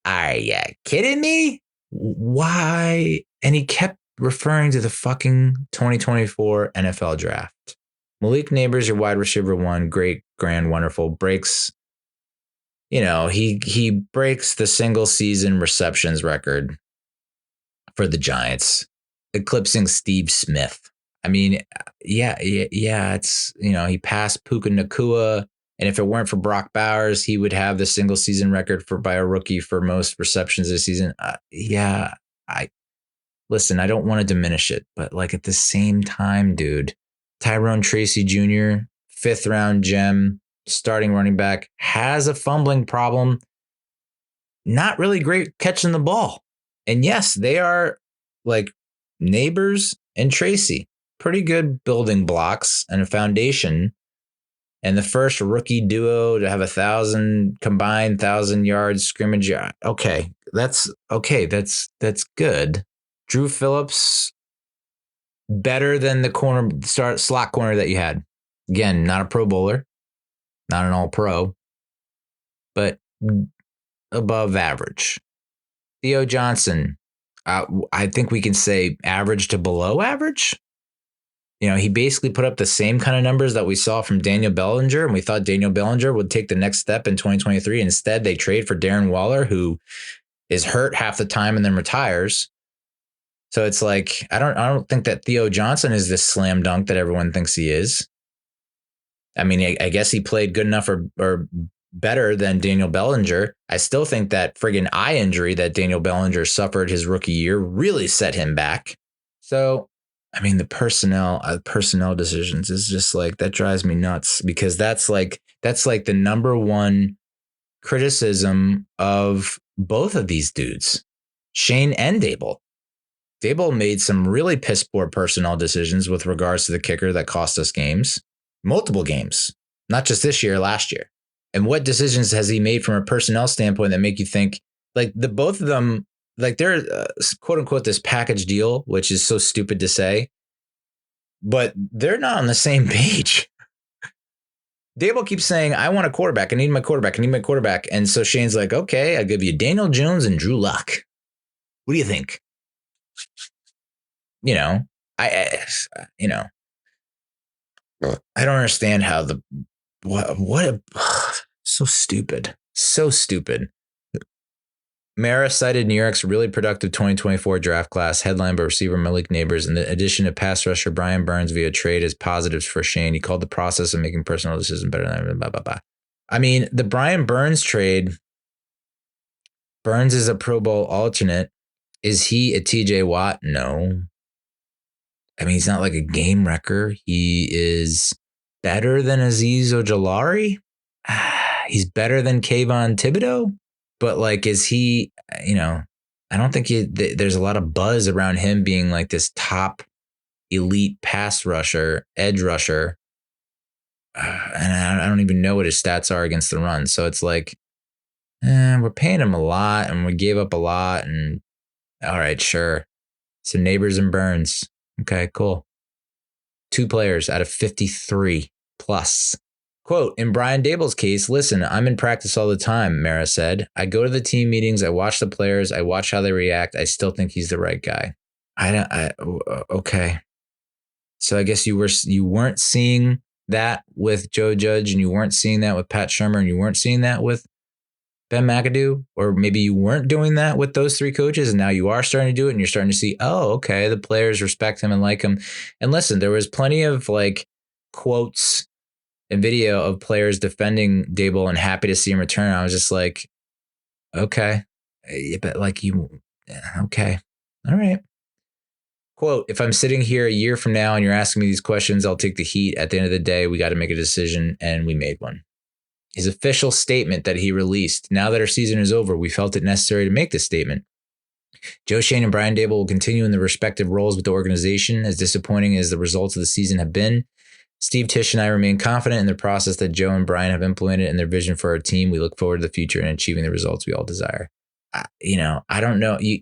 Are you kidding me? Why? And he kept referring to the fucking 2024 NFL draft. Malik Neighbors, your wide receiver one, great, grand, wonderful, breaks, he breaks the single season receptions record for the Giants, eclipsing Steve Smith. I mean, yeah, it's, he passed Puka Nacua, and if it weren't for Brock Bowers, he would have the single season record by a rookie for most receptions this season. Listen, I don't want to diminish it, but like at the same time, dude, Tyrone Tracy Jr., 5th round gem, starting running back, has a fumbling problem. Not really great catching the ball. And yes, they are like Neighbors and Tracy. Pretty good building blocks and a foundation. And the first rookie duo to have 1,000 yards scrimmage. Okay, that's good. Drew Phillips, better than the slot corner that you had. Again, not a Pro Bowler, not an All-Pro, but above average. Theo Johnson, I think we can say average to below average. He basically put up the same kind of numbers that we saw from Daniel Bellinger, and we thought Daniel Bellinger would take the next step in 2023. Instead, they trade for Darren Waller, who is hurt half the time and then retires. So it's like, I don't think that Theo Johnson is this slam dunk that everyone thinks he is. I mean, I guess he played good enough or better than Daniel Bellinger. I still think that friggin' eye injury that Daniel Bellinger suffered his rookie year really set him back. So, I mean, the personnel decisions is just like, that drives me nuts, because that's like the number one criticism of both of these dudes, Shane and Daboll. Daboll made some really piss poor personnel decisions with regards to the kicker that cost us games, multiple games, not just this year, last year. And what decisions has he made from a personnel standpoint that make you think like the both of them, like they're quote unquote this package deal, which is so stupid to say, but they're not on the same page. Daboll keeps saying, I want a quarterback. I need my quarterback. And so Shane's like, okay, I'll give you Daniel Jones and Drew Luck. What do you think? I don't understand how so stupid. Mara cited New York's really productive 2024 draft class, headlined by receiver Malik Neighbors, and the addition of pass rusher Brian Burns via trade as positives for Shane. He called the process of making personal decisions better than blah, blah, blah. I mean, the Brian Burns trade, Burns is a Pro Bowl alternate. Is he a TJ Watt? No. I mean, he's not like a game wrecker. He is better than Azeez Ojulari. He's better than Kayvon Thibodeau. But like, is he, I don't think there's a lot of buzz around him being like this top elite pass rusher, edge rusher. And I don't even know what his stats are against the run. So it's like, we're paying him a lot and we gave up a lot. And all right, sure. So Neighbors and Burns. Okay, cool. 2 players out of 53 plus. Quote, in Brian Daboll's case, listen, I'm in practice all the time, Mara said. I go to the team meetings. I watch the players. I watch how they react. I still think he's the right guy. Okay. So I guess you weren't seeing that with Joe Judge, and you weren't seeing that with Pat Shurmur, and you weren't seeing that with Ben McAdoo, or maybe you weren't doing that with those 3 coaches, and now you are starting to do it, and you're starting to see, oh, okay, the players respect him and like him. And listen, there was plenty of like quotes and video of players defending Daboll and happy to see him return. I was just like, okay, but like okay, all right. Quote, if I'm sitting here a year from now and you're asking me these questions, I'll take the heat. At the end of the day, we got to make a decision, and we made one. his official statement that he released. Now that our season is over, we felt it necessary to make this statement. Joe Schoen and Brian Daboll will continue in their respective roles with the organization. As disappointing as the results of the season have been, Steve Tisch and I remain confident in the process that Joe and Brian have implemented and their vision for our team. We look forward to the future and achieving the results we all desire. I don't know. You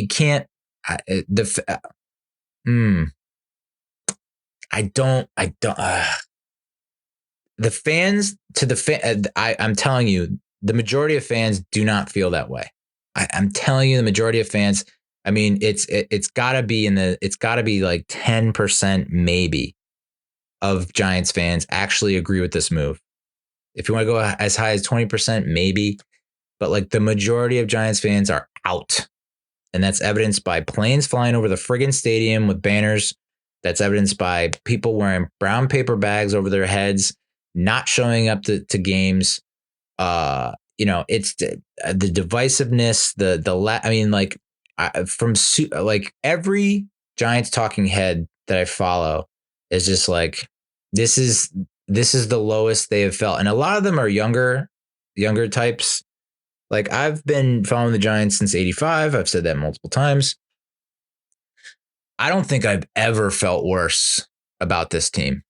can't. The fans I'm telling you, the majority of fans do not feel that way. I'm telling you, the majority of fans. I mean, it's gotta be like 10% maybe of Giants fans actually agree with this move. If you want to go as high as 20%, maybe, but like the majority of Giants fans are out. And that's evidenced by planes flying over the friggin' stadium with banners. That's evidenced by people wearing brown paper bags over their heads, not showing up to games. It's the divisiveness, from every Giants talking head that I follow is just like, this is the lowest they have felt. And a lot of them are younger types. Like, I've been following the Giants since 85. I've said that multiple times. I don't think I've ever felt worse about this team.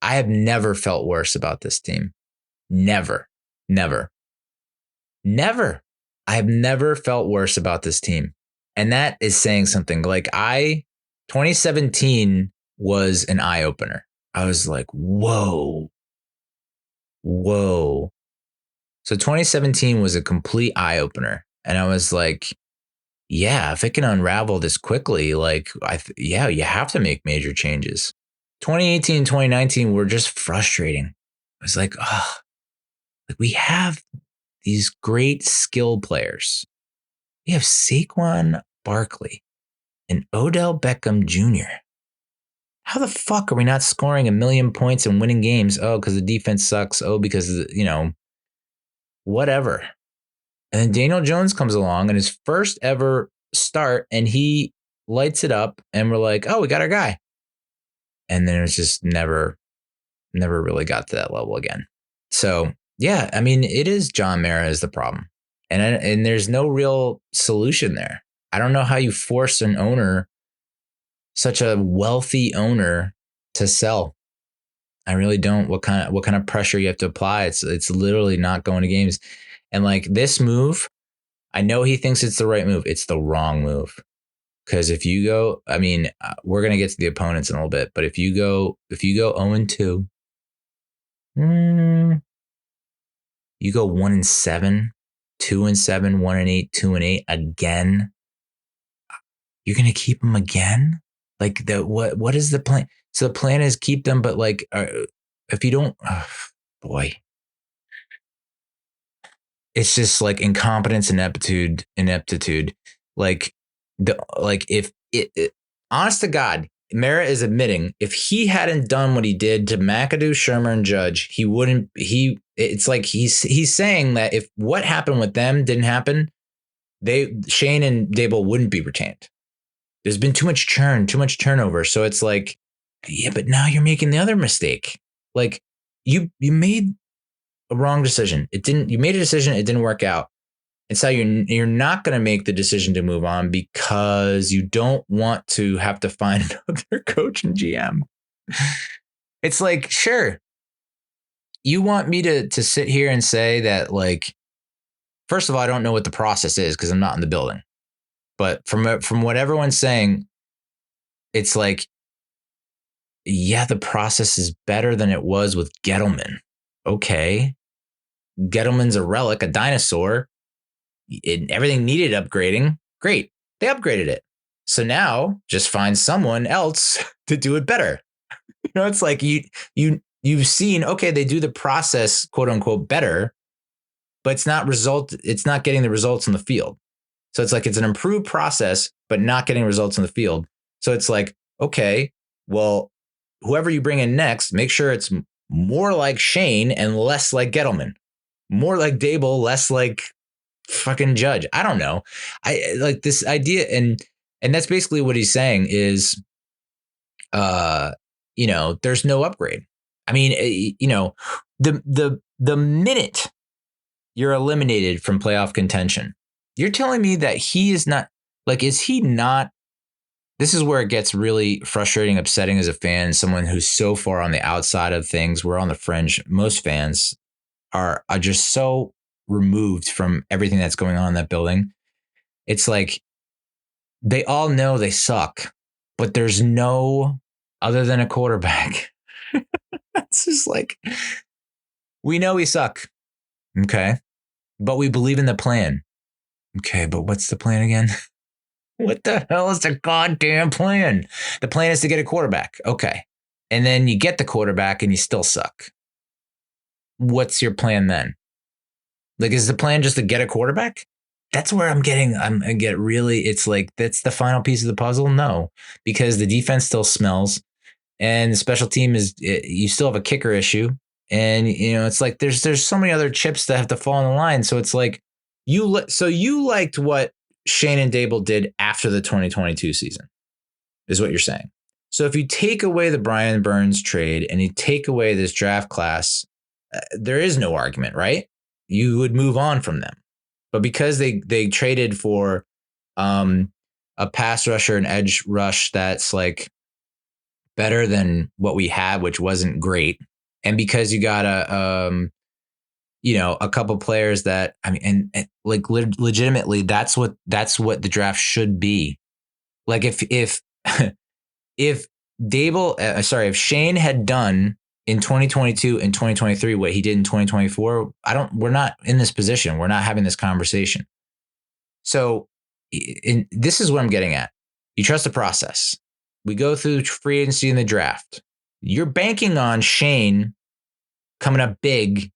I have never felt worse about this team. Never. I have never felt worse about this team. And that is saying something. Like, 2017 was an eye opener. I was like, whoa. So 2017 was a complete eye opener. And I was like, yeah, if it can unravel this quickly, like, you have to make major changes. 2018 and 2019 were just frustrating. I was like, we have these great skill players. We have Saquon Barkley and Odell Beckham Jr. How the fuck are we not scoring 1 million points and winning games? Oh, because the defense sucks. Oh, because, whatever. And then Daniel Jones comes along in his first ever start and he lights it up and we're like, oh, we got our guy. And then it's just never really got to that level again. So, yeah, I mean, it is John Mara is the problem. And there's no real solution there. I don't know how you force an owner, such a wealthy owner, to sell. I really don't. What kind of pressure you have to apply? It's literally not going to games. And like this move, I know he thinks it's the right move. It's the wrong move. Because if you go, I mean, we're going to get to the opponents in a little bit, but if you go 0-2, you go 1-7, 2-7, 1-8, 2-8 again, you're going to keep them again? Like, what is the plan? So the plan is keep them, but like, if you don't, boy, it's just like incompetence, ineptitude. Honest to God, Mara is admitting if he hadn't done what he did to McAdoo, Shermer, and Judge, he wouldn't. It's like he's saying that if what happened with them didn't happen, Shane and Daboll wouldn't be retained. There's been too much churn, too much turnover. So it's like, yeah, but now you're making the other mistake. Like you made a wrong decision. You made a decision. It didn't work out. And so you're not going to make the decision to move on because you don't want to have to find another coach and GM. It's like, sure, you want me to sit here and say that, like, first of all, I don't know what the process is because I'm not in the building. But from what everyone's saying, it's like, yeah, the process is better than it was with Gettleman. Okay. Gettleman's a relic, a dinosaur. Everything needed upgrading. Great. They upgraded it. So now just find someone else to do it better. It's like you've seen, okay, they do the process, quote unquote, better, but it's not getting the results in the field. So it's like it's an improved process, but not getting results in the field. So it's like, okay, well, whoever you bring in next, make sure it's more like Shane and less like Gettleman, more like Daboll, less like fucking Judge. I don't know. I like this idea. And that's basically what he's saying is, there's no upgrade. I mean, the minute you're eliminated from playoff contention, you're telling me that he is not, like, is he not? This is where it gets really frustrating, upsetting as a fan, someone who's so far on the outside of things. We're on the fringe. Most fans are just so removed from everything that's going on in that building. It's like they all know they suck, but there's no other than a quarterback. It's just like, we know we suck. Okay. But we believe in the plan. Okay. But what's the plan again? What the hell is the goddamn plan? The plan is to get a quarterback. Okay. And then you get the quarterback and you still suck. What's your plan then? Like, is the plan just to get a quarterback? That's where I get really, it's like, that's the final piece of the puzzle. No, because the defense still smells and the special team you still have a kicker issue. And, it's like, there's so many other chips that have to fall in the line. So it's like, you liked what Schoen and Daboll did after the 2022 season, is what you're saying. So if you take away the Brian Burns trade and you take away this draft class, there is no argument, right? You would move on from them. But because they traded for a pass rusher and edge rush that's like better than what we had, which wasn't great, and because you got a couple players that, I mean, and like legitimately, that's what the draft should be. Like if Daboll, if Schoen had done in 2022 and 2023 what he did in 2024, we're not in this position. We're not having this conversation. So this is what I'm getting at. You trust the process. We go through free agency and the draft. You're banking on Schoen coming up big,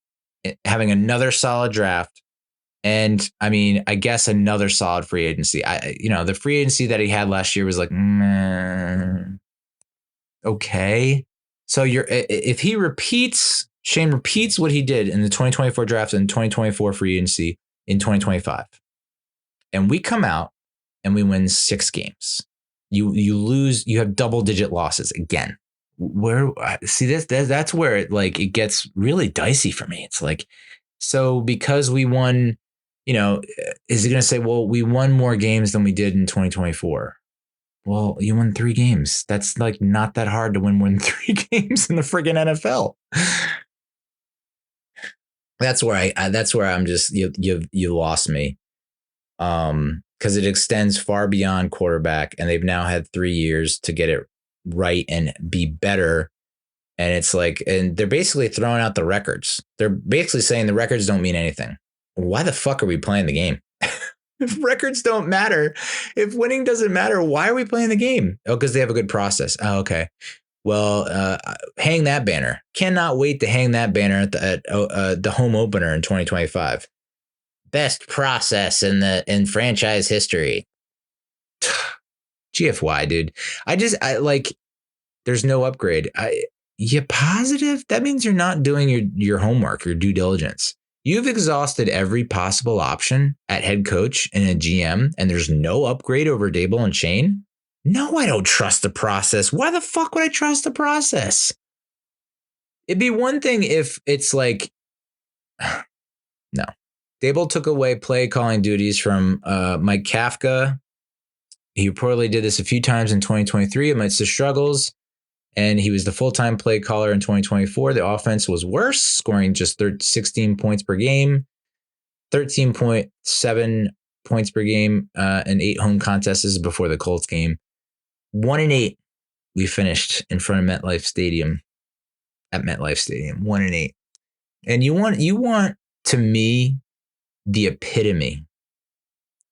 having another solid draft. And I mean, I guess another solid free agency. The free agency that he had last year was like, okay. So if Schoen repeats what he did in the 2024 draft and 2024 free agency in 2025, and we come out and we win 6 games, you lose, you have double-digit losses again. That's where it gets really dicey for me. It's like, so because we won, is it going to say, well, we won more games than we did in 2024? Well, you won 3 games. That's like not that hard to win more than 3 games in the friggin' NFL. That's where I'm just, you lost me. Because it extends far beyond quarterback, and they've now had 3 years to get it right and be better. And it's like, and they're basically throwing out the records. They're basically saying the records don't mean anything. Why the fuck are we playing the game? If records don't matter, if winning doesn't matter, why are we playing the game? Oh, because they have a good process. Oh, okay. Well, hang that banner. Cannot wait to hang that banner at the home opener in 2025. Best process in franchise history. GFY, dude. There's no upgrade. You positive? That means you're not doing your homework, your due diligence. You've exhausted every possible option at head coach and a GM, and there's no upgrade over Daboll and Schoen? No, I don't trust the process. Why the fuck would I trust the process? It'd be one thing if it's like, no. Daboll took away play calling duties from Mike Kafka. He reportedly did this a few times in 2023 amidst the struggles, and he was the full-time play caller in 2024. The offense was worse, scoring just 16 points per game, 13.7 points per game, and 8 home contests. This is before the Colts game. 1-8, we finished in front of MetLife Stadium. At MetLife Stadium, 1-8. And you want to me the epitome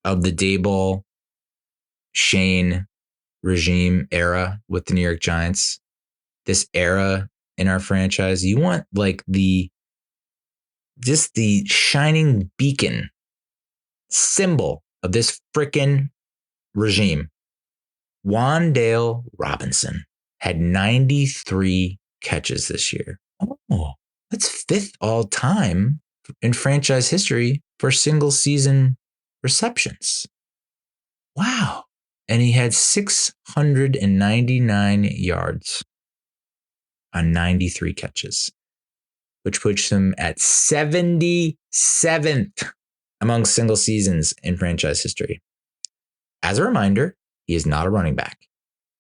of the Daboll Schoen regime era with the New York Giants. This era in our franchise, you want like the shining beacon symbol of this frickin' regime. Wan'Dale Robinson had 93 catches this year. Oh, that's 5th all time in franchise history for single season receptions. Wow. And he had 699 yards. on 93 catches, which puts him at 77th among single seasons in franchise history. As a reminder, he is not a running back.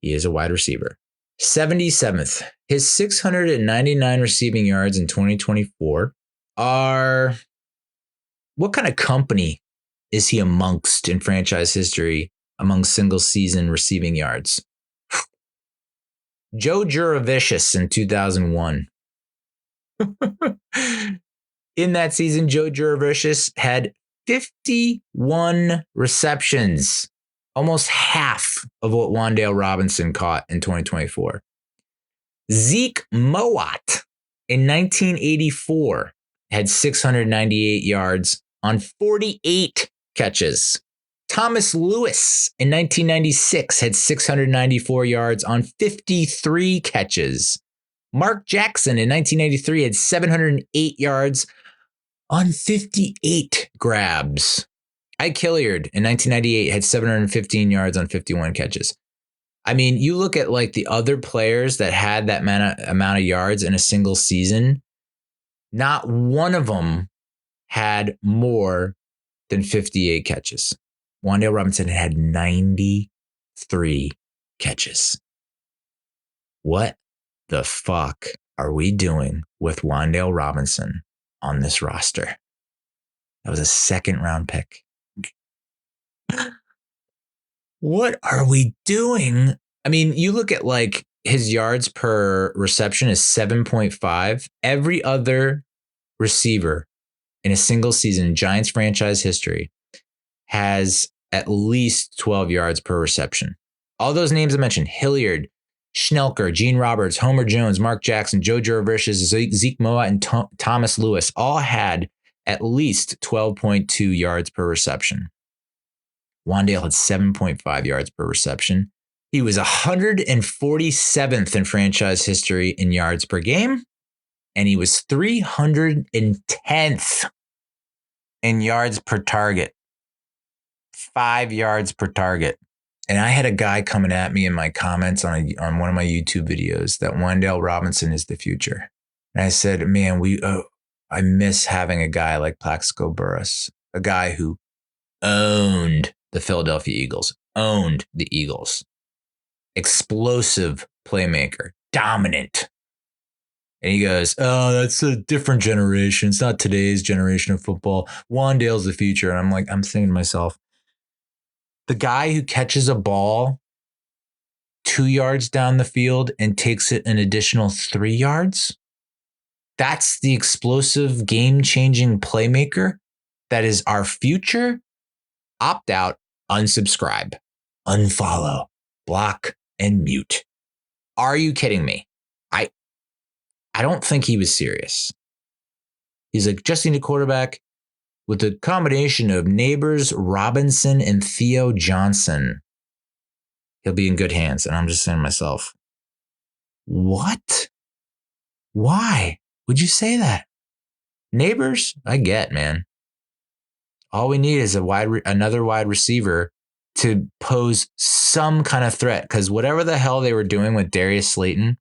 He is a wide receiver. 77th. His 699 receiving yards in 2024 are... What kind of company is he amongst in franchise history among single season receiving yards? Joe Juravicius in 2001. In that season, Joe Juravicius had 51 receptions, almost half of what Wan'Dale Robinson caught in 2024. Zeke Mowat in 1984 had 698 yards on 48 catches. Thomas Lewis in 1996 had 694 yards on 53 catches. Mark Jackson in 1993 had 708 yards on 58 grabs. Ike Hilliard in 1998 had 715 yards on 51 catches. I mean, you look at like the other players that had that amount of yards in a single season, not one of them had more than 58 catches. Wan'Dale Robinson had 93 catches. What the fuck are we doing with Wan'Dale Robinson on this roster? That was a second round pick. What are we doing? I mean, you look at like his yards per reception is 7.5. Every other receiver in a single season in Giants franchise history has at least 12 yards per reception. All those names I mentioned, Hilliard, Schnelker, Gene Roberts, Homer Jones, Mark Jackson, Joe Juravicius, Zeke Mowat, and Thomas Lewis all had at least 12.2 yards per reception. Wan'Dale had 7.5 yards per reception. He was 147th in franchise history in yards per game, and he was 310th in yards per target. 5 yards per target. And I had a guy coming at me in my comments on one of my YouTube videos that Wan'Dale Robinson is the future. And I said, man, I miss having a guy like Plaxico Burress, a guy who owned the Philadelphia Eagles, owned the Eagles. Explosive playmaker, dominant. And he goes, oh, that's a different generation. It's not today's generation of football. Wan'Dale's the future. And I'm thinking to myself, the guy who catches a ball 2 yards down the field and takes it an additional 3 yards, that's the explosive, game-changing playmaker that is our future. Opt out, unsubscribe, unfollow, block, and mute. Are you kidding me? I don't think he was serious. He's like, just need a quarterback with a combination of Neighbors, Robinson, and Theo Johnson. He'll be in good hands. And I'm just saying to myself, what? Why would you say that? Neighbors, I get, man. All we need is another wide receiver to pose some kind of threat. Because whatever the hell they were doing with Darius Slayton,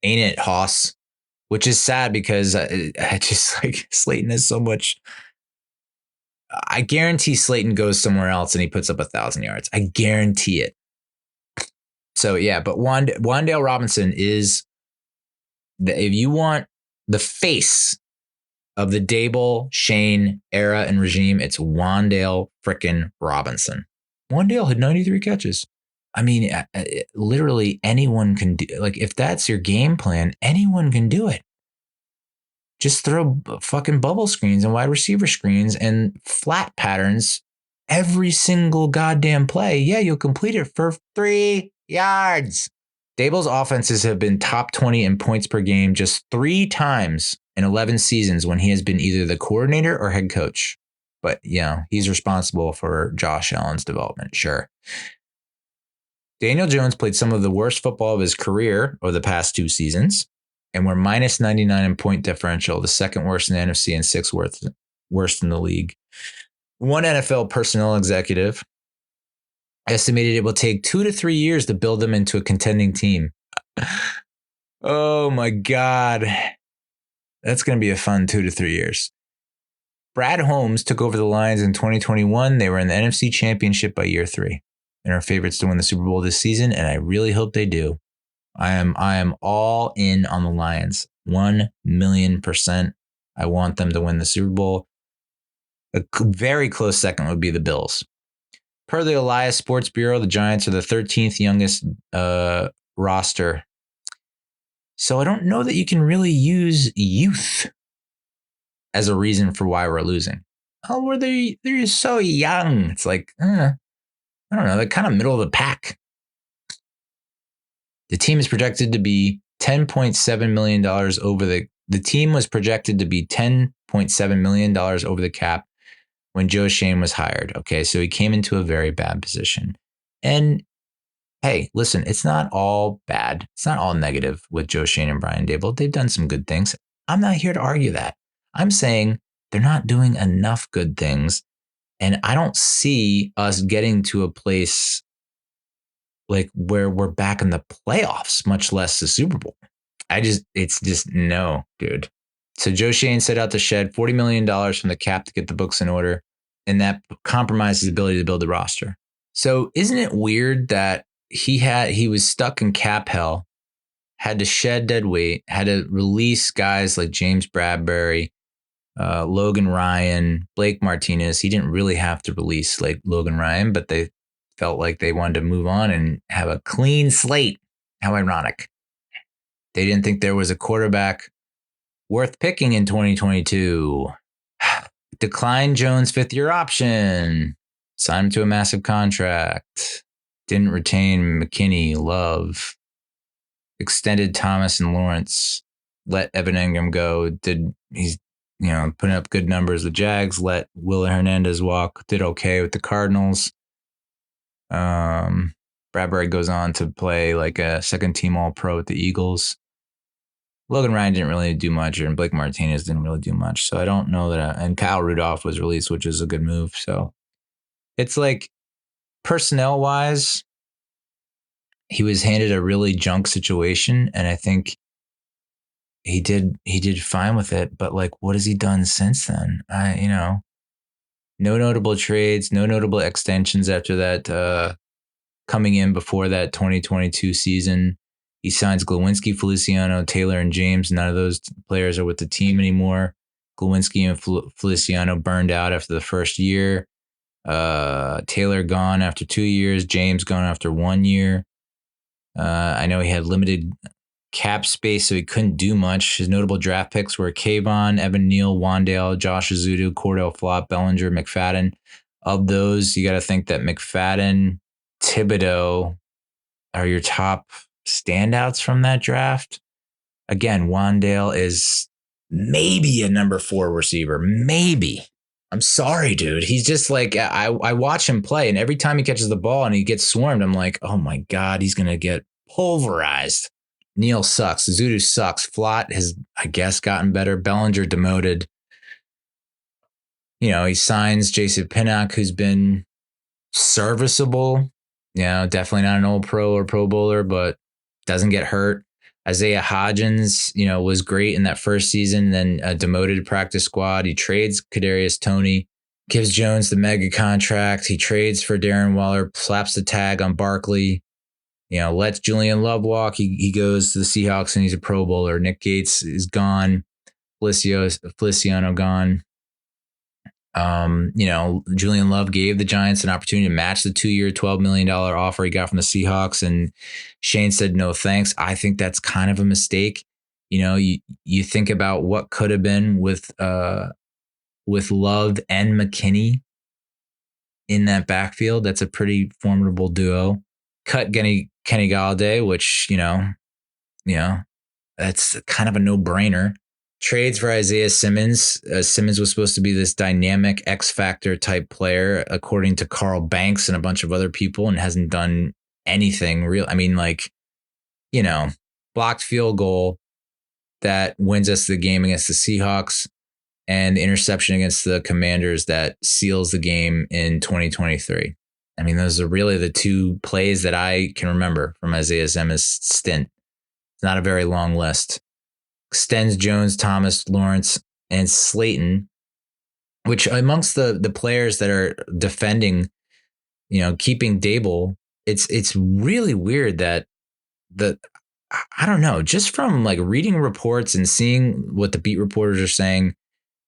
ain't it, Hoss? Which is sad because I just like Slayton has so much. I guarantee Slayton goes somewhere else and he puts up 1,000 yards. I guarantee it. So yeah, but Wan'Dale Robinson is if you want the face of the Daboll, Schoen era and regime, it's Wan'Dale frickin' Robinson. Wan'Dale had 93 catches. I mean, literally anyone can do. Like, if that's your game plan, anyone can do it. Just throw fucking bubble screens and wide receiver screens and flat patterns every single goddamn play. Yeah, you'll complete it for 3 yards. Daboll's offenses have been top 20 in points per game just 3 times in 11 seasons when he has been either the coordinator or head coach. But, he's responsible for Josh Allen's development, sure. Daniel Jones played some of the worst football of his career over the past 2 seasons, and we're minus 99 in point differential, the second worst in the NFC and 6th worst in the league. One NFL personnel executive estimated it will take 2 to 3 years to build them into a contending team. Oh my God. That's going to be a fun 2 to 3 years. Brad Holmes took over the Lions in 2021. They were in the NFC Championship by year 3 and are favorites to win the Super Bowl this season. And I really hope they do. I am all in on the Lions. 1,000,000%. I want them to win the Super Bowl. A very close second would be the Bills. Per the Elias Sports Bureau, the Giants are the 13th youngest roster. So I don't know that you can really use youth as a reason for why we're losing. Oh, they're so young. It's like, I don't know. They're kind of middle of the pack. The team is projected to be $10.7 million over the team was projected to be $10.7 million over the cap when Joe Schoen was hired. Okay, so he came into a very bad position. And hey, listen, it's not all bad. It's not all negative with Joe Schoen and Brian Daboll. They've done some good things. I'm not here to argue that. I'm saying they're not doing enough good things. And I don't see us getting to a place like where we're back in the playoffs, much less the Super Bowl. It's just no, dude. So Joe Schoen set out to shed $40 million from the cap to get the books in order, and that compromised his ability to build the roster. So isn't it weird that he was stuck in cap hell, had to shed dead weight, had to release guys like James Bradbury, Logan Ryan, Blake Martinez. He didn't really have to release like Logan Ryan, but they felt like they wanted to move on and have a clean slate. How ironic. They didn't think there was a quarterback worth picking in 2022. Declined Jones' 5th-year option. Signed him to a massive contract. Didn't retain McKinney, Love. Extended Thomas and Lawrence. Let Evan Engram go. He's putting up good numbers with Jags. Let Will Hernandez walk. Did okay with the Cardinals. Bradbury goes on to play like a second-team All-Pro with the Eagles. Logan Ryan didn't really do much, and Blake Martinez didn't really do much. So I don't know that. And Kyle Rudolph was released, which is a good move. So it's like personnel-wise, he was handed a really junk situation, and I think he did fine with it. But like, what has he done since then? No notable trades, no notable extensions after that. Coming in before that 2022 season, he signs Glowinski, Feliciano, Taylor, and James. None of those players are with the team anymore. Glowinski and Feliciano burned out after the first year. Taylor gone after 2 years. James gone after 1 year. I know he had limited cap space, so he couldn't do much. His notable draft picks were Kayvon, Evan Neal, Wandale, Josh Azudu, Cordell Flott, Bellinger, McFadden. Of those, you got to think that McFadden, Thibodeau are your top standouts from that draft. Again, Wandale is maybe a number 4 receiver. Maybe. I'm sorry, dude. He's just like, I watch him play, and every time he catches the ball and he gets swarmed, I'm like, oh my God, he's going to get pulverized. Neal sucks. Zudu sucks. Flott has, I guess, gotten better. Bellinger demoted. He signs Jason Pinnock, who's been serviceable. Definitely not an old pro or pro bowler, but doesn't get hurt. Isaiah Hodgins, was great in that first season, then demoted practice squad. He trades Kadarius Toney, gives Jones the mega contract. He trades for Darren Waller, slaps the tag on Barkley. Lets Julian Love walk. He goes to the Seahawks and he's a pro bowler. Nick Gates is gone. Feliciano gone. Julian Love gave the Giants an opportunity to match the 2-year, $12 million offer he got from the Seahawks, and Shane said no thanks. I think that's kind of a mistake. You think about what could have been with Love and McKinney in that backfield. That's a pretty formidable duo. Cut Kenny Galladay, which that's kind of a no-brainer. Trades for Isaiah Simmons. Simmons was supposed to be this dynamic X Factor type player, according to Carl Banks and a bunch of other people, and hasn't done anything real. I mean, blocked field goal that wins us the game against the Seahawks, and the interception against the Commanders that seals the game in 2023. I mean, those are really the 2 plays that I can remember from Isaiah Simmons' stint. not a very long list. Extends Jones, Thomas, Lawrence, and Slayton, which amongst the players that are defending, keeping Daboll, it's really weird that I don't know, just from like reading reports and seeing what the beat reporters are saying,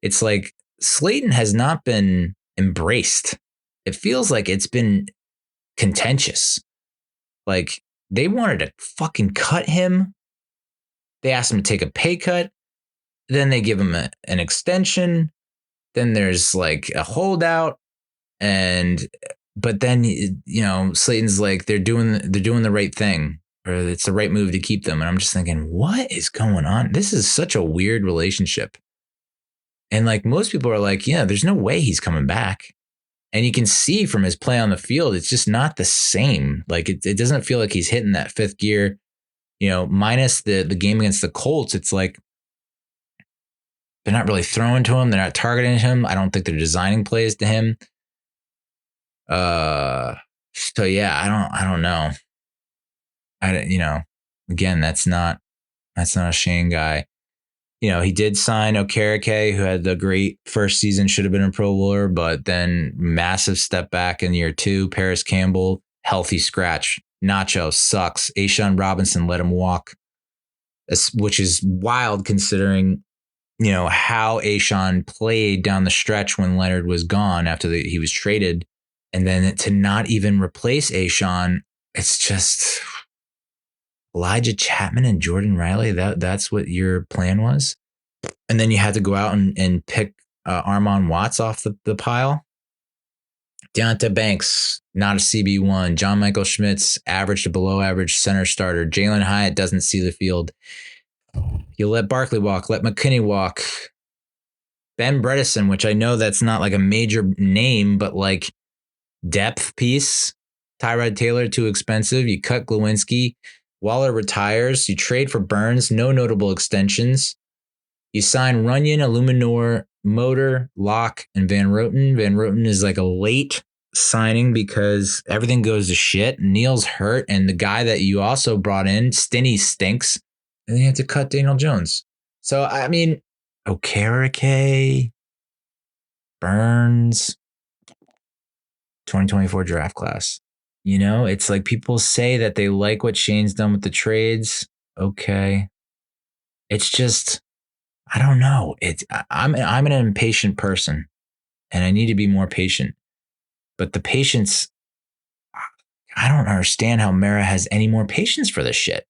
it's like Slayton has not been embraced. It feels like it's been contentious. Like they wanted to fucking cut him. They asked him to take a pay cut. Then they give him an extension. Then there's like a holdout. But then, Slayton's like, they're doing the right thing, or it's the right move to keep them. And I'm just thinking, what is going on? This is such a weird relationship. And like most people are like, yeah, there's no way he's coming back. And you can see from his play on the field, it's just not the same. Like it doesn't feel like he's hitting that fifth gear, minus the game against the Colts. It's like they're not really throwing to him. They're not targeting him. I don't think they're designing plays to him. So yeah, I don't know. Again, that's not a Shane guy. He did sign Okereke, who had the great first season, should have been a Pro Bowler, but then massive step back in year 2. Paris Campbell, healthy scratch. Nacho sucks. A'Shawn Robinson let him walk, which is wild considering, how A'Shawn played down the stretch when Leonard was gone after he was traded. And then to not even replace A'Shawn, it's just Elijah Chapman and Jordan Riley. That's what your plan was. And then you had to go out and pick Armon Watts off the pile. Deonta Banks, not a CB1. John Michael Schmitz, average to below average center starter. Jalen Hyatt doesn't see the field. You let Barkley walk, let McKinney walk. Ben Bredesen, which I know that's not like a major name, but like depth piece. Tyrod Taylor, too expensive. You cut Glowinski. Waller retires. You trade for Burns. No notable extensions. You sign Runyon, Illuminor, Motor, Locke, and Van Roten. Van Roten is like a late signing because everything goes to shit. Neal's hurt, and the guy that you also brought in, Stinney, stinks. And then you have to cut Daniel Jones. So, I mean, Okereke, Burns, 2024 draft class. It's like people say that they like what Shane's done with the trades. Okay. It's just, I don't know. I'm an impatient person and I need to be more patient. But the patience, I don't understand how Mara has any more patience for this shit.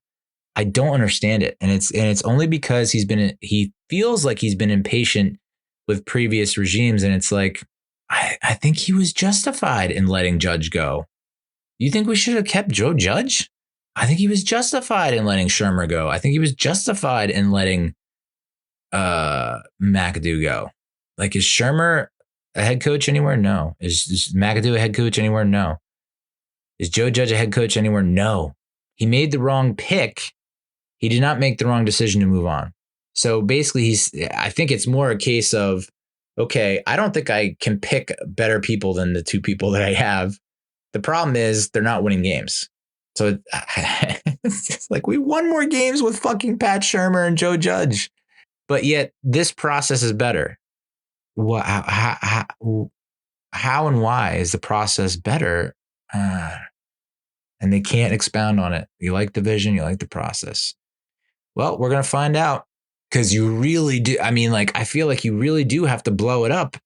I don't understand it. And it's only because he feels like he's been impatient with previous regimes. And it's like, I think he was justified in letting Judge go. You think we should have kept Joe Judge? I think he was justified in letting Shermer go. I think he was justified in letting McAdoo go. Like, is Shermer a head coach anywhere? No. Is McAdoo a head coach anywhere? No. Is Joe Judge a head coach anywhere? No. He made the wrong pick. He did not make the wrong decision to move on. So basically, I think it's more a case of, okay, I don't think I can pick better people than the two people that I have. The problem is they're not winning games. So it's like we won more games with fucking Pat Shermer and Joe Judge. But yet this process is better. How and why is the process better? And they can't expound on it. You like the vision, you like the process. Well, we're going to find out because you really do. I mean, like, I feel like you really do have to blow it up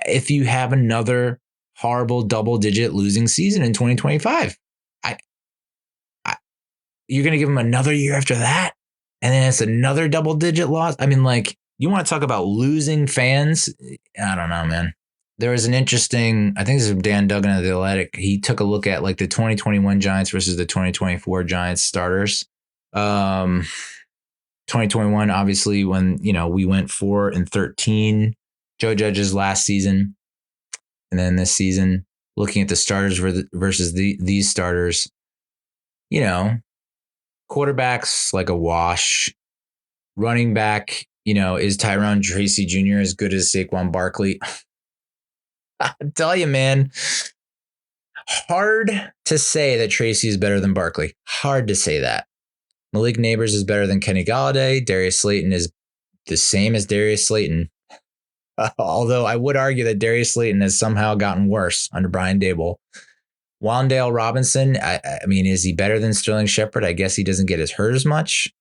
if you have another horrible double-digit losing season in 2025. You're going to give them another year after that? And then it's another double-digit loss? I mean, like, you want to talk about losing fans? I don't know, man. There was an interesting, I think this is Dan Duggan of The Athletic. He took a look at like the 2021 Giants versus the 2024 Giants starters. 2021, obviously, when, we went 4-13, Joe Judge's last season. And then this season, looking at the starters versus these starters, quarterbacks like a wash. Running back, is Tyrone Tracy Jr. as good as Saquon Barkley? I tell you, man, hard to say that Tracy is better than Barkley. Hard to say that. Malik Neighbors is better than Kenny Galladay. Darius Slayton is the same as Darius Slayton. Although I would argue that Darius Slayton has somehow gotten worse under Brian Daboll. Wan'Dale Robinson, I mean, is he better than Sterling Shepard? I guess he doesn't get as hurt as much.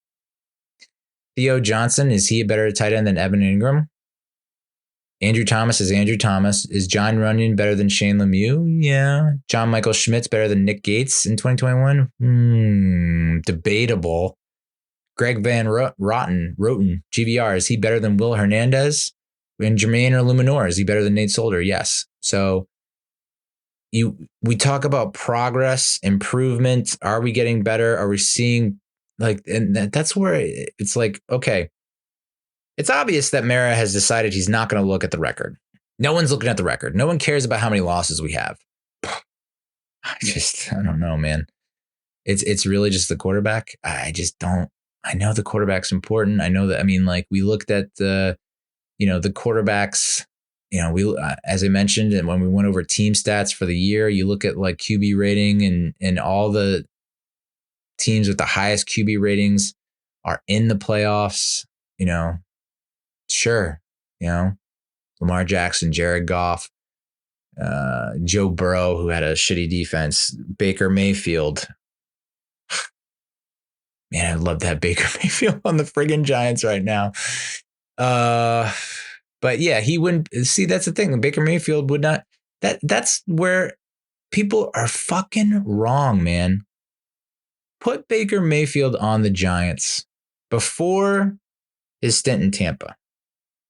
Theo Johnson, is he a better tight end than Evan Ingram? Andrew Thomas is Andrew Thomas. Is John Runyon better than Shane Lemieux? Yeah. John Michael Schmidt's better than Nick Gates in 2021? Debatable. Greg Van Roten, GVR, is he better than Will Hernandez? And Jermaine or Luminor, is he better than Nate Solder? Yes. So we talk about progress, improvement. Are we getting better? Are we seeing and that's where it's like, okay, it's obvious that Mara has decided he's not going to look at the record. No one's looking at the record. No one cares about how many losses we have. I don't know, man. It's really just the quarterback. I just don't. I know the quarterback's important. I know that. I mean, like we looked at the quarterbacks. We as I mentioned, and when we went over team stats for the year, you look at like QB rating and all the teams with the highest QB ratings are in the playoffs. Sure, Lamar Jackson, Jared Goff, Joe Burrow, who had a shitty defense, Baker Mayfield. Man, I'd love to have Baker Mayfield on the friggin' Giants right now. But yeah, he wouldn't. See, that's the thing. Baker Mayfield would not. That's where people are fucking wrong, man. Put Baker Mayfield on the Giants before his stint in Tampa.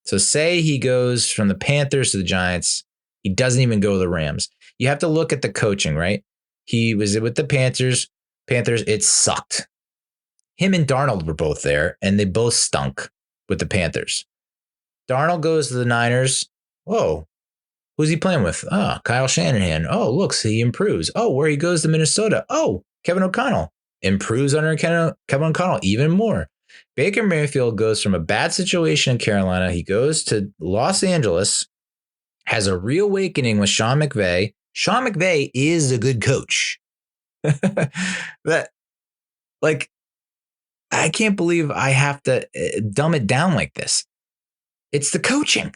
So say he goes from the Panthers to the Giants. He doesn't even go to the Rams. You have to look at the coaching, right? He was with the Panthers. It sucked. Him and Darnold were both there, and they both stunk with the Panthers. Darnold goes to the Niners. Whoa, who's he playing with? Oh, Kyle Shanahan. Oh, looks, he improves. Oh, where he goes to Minnesota. Oh, Kevin O'Connell improves under Kevin O'Connell even more. Baker Mayfield goes from a bad situation in Carolina. He goes to Los Angeles, has a reawakening with Sean McVay. Sean McVay is a good coach. I can't believe I have to dumb it down like this. It's the coaching.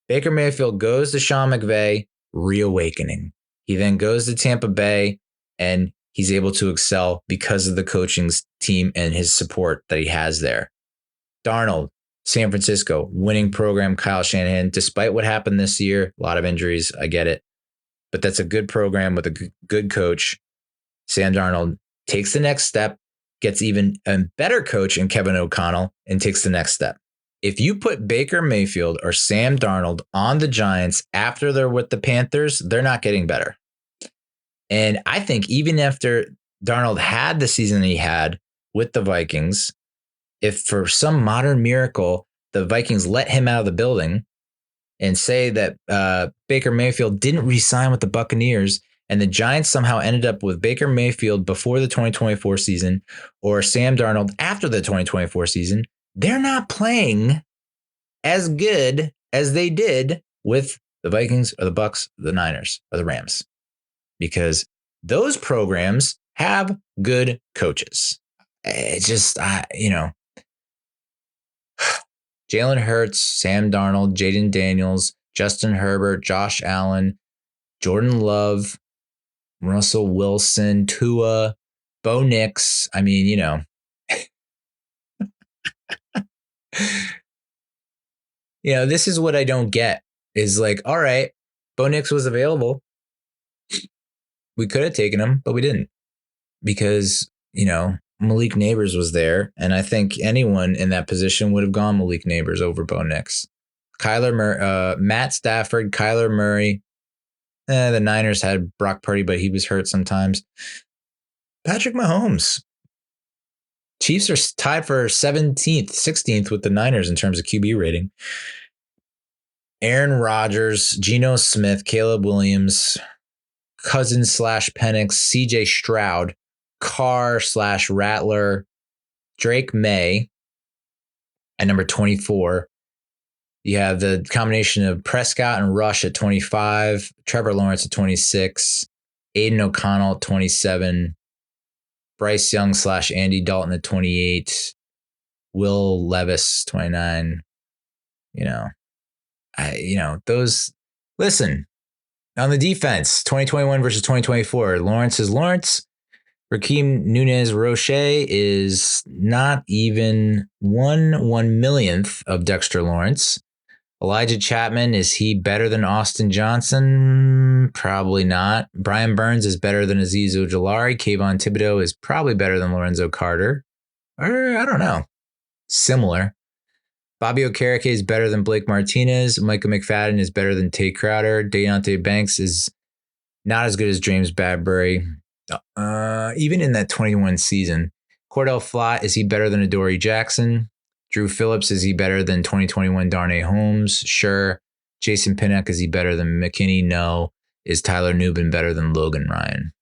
Baker Mayfield goes to Sean McVay, reawakening. He then goes to Tampa Bay, and he's able to excel because of the coaching team and his support that he has there. Darnold, San Francisco, winning program, Kyle Shanahan, despite what happened this year, a lot of injuries, I get it. But that's a good program with a good coach. Sam Darnold takes the next step, gets even a better coach in Kevin O'Connell, and takes the next step. If you put Baker Mayfield or Sam Darnold on the Giants after they're with the Panthers, they're not getting better. And I think even after Darnold had the season he had with the Vikings, if for some modern miracle, the Vikings let him out of the building and say that Baker Mayfield didn't re-sign with the Buccaneers and the Giants somehow ended up with Baker Mayfield before the 2024 season or Sam Darnold after the 2024 season, they're not playing as good as they did with the Vikings or the Bucs, the Niners or the Rams, because those programs have good coaches. It's just, Jalen Hurts, Sam Darnold, Jaden Daniels, Justin Herbert, Josh Allen, Jordan Love, Russell Wilson, Tua, Bo Nix. I mean, this is what I don't get is like, all right, Bo Nix was available. We could have taken him, but we didn't because, Malik Neighbors was there. And I think anyone in that position would have gone Malik Neighbors over Bo Nix. Matt Stafford, Kyler Murray. The Niners had Brock Purdy, but he was hurt sometimes. Patrick Mahomes. Chiefs are tied for 17th, 16th with the Niners in terms of QB rating. Aaron Rodgers, Geno Smith, Caleb Williams, Cousins / Penix, CJ Stroud, Carr / Rattler, Drake May at number 24. You have the combination of Prescott and Rush at 25, Trevor Lawrence at 26, Aiden O'Connell at 27, Bryce Young / Andy Dalton at 28. Will Levis, 29. Those. Listen, on the defense, 2021 versus 2024. Lawrence is Lawrence. Rakeem Nunez Roche is not even 1/1,000,000th of Dexter Lawrence. Elijah Chapman, is he better than Austin Johnson? Probably not. Brian Burns is better than Azeez Ojulari. Kayvon Thibodeau is probably better than Lorenzo Carter. Or I don't know. Similar. Bobby Okereke is better than Blake Martinez. Micah McFadden is better than Tate Crowder. Deontay Banks is not as good as James Bradbury. Even in that 21 season. Cordell Flott, is he better than Adoree Jackson? Drew Phillips, is he better than 2021 Darnay Holmes? Sure. Jason Pinnock, is he better than McKinney? No. Is Tyler Nubin better than Logan Ryan?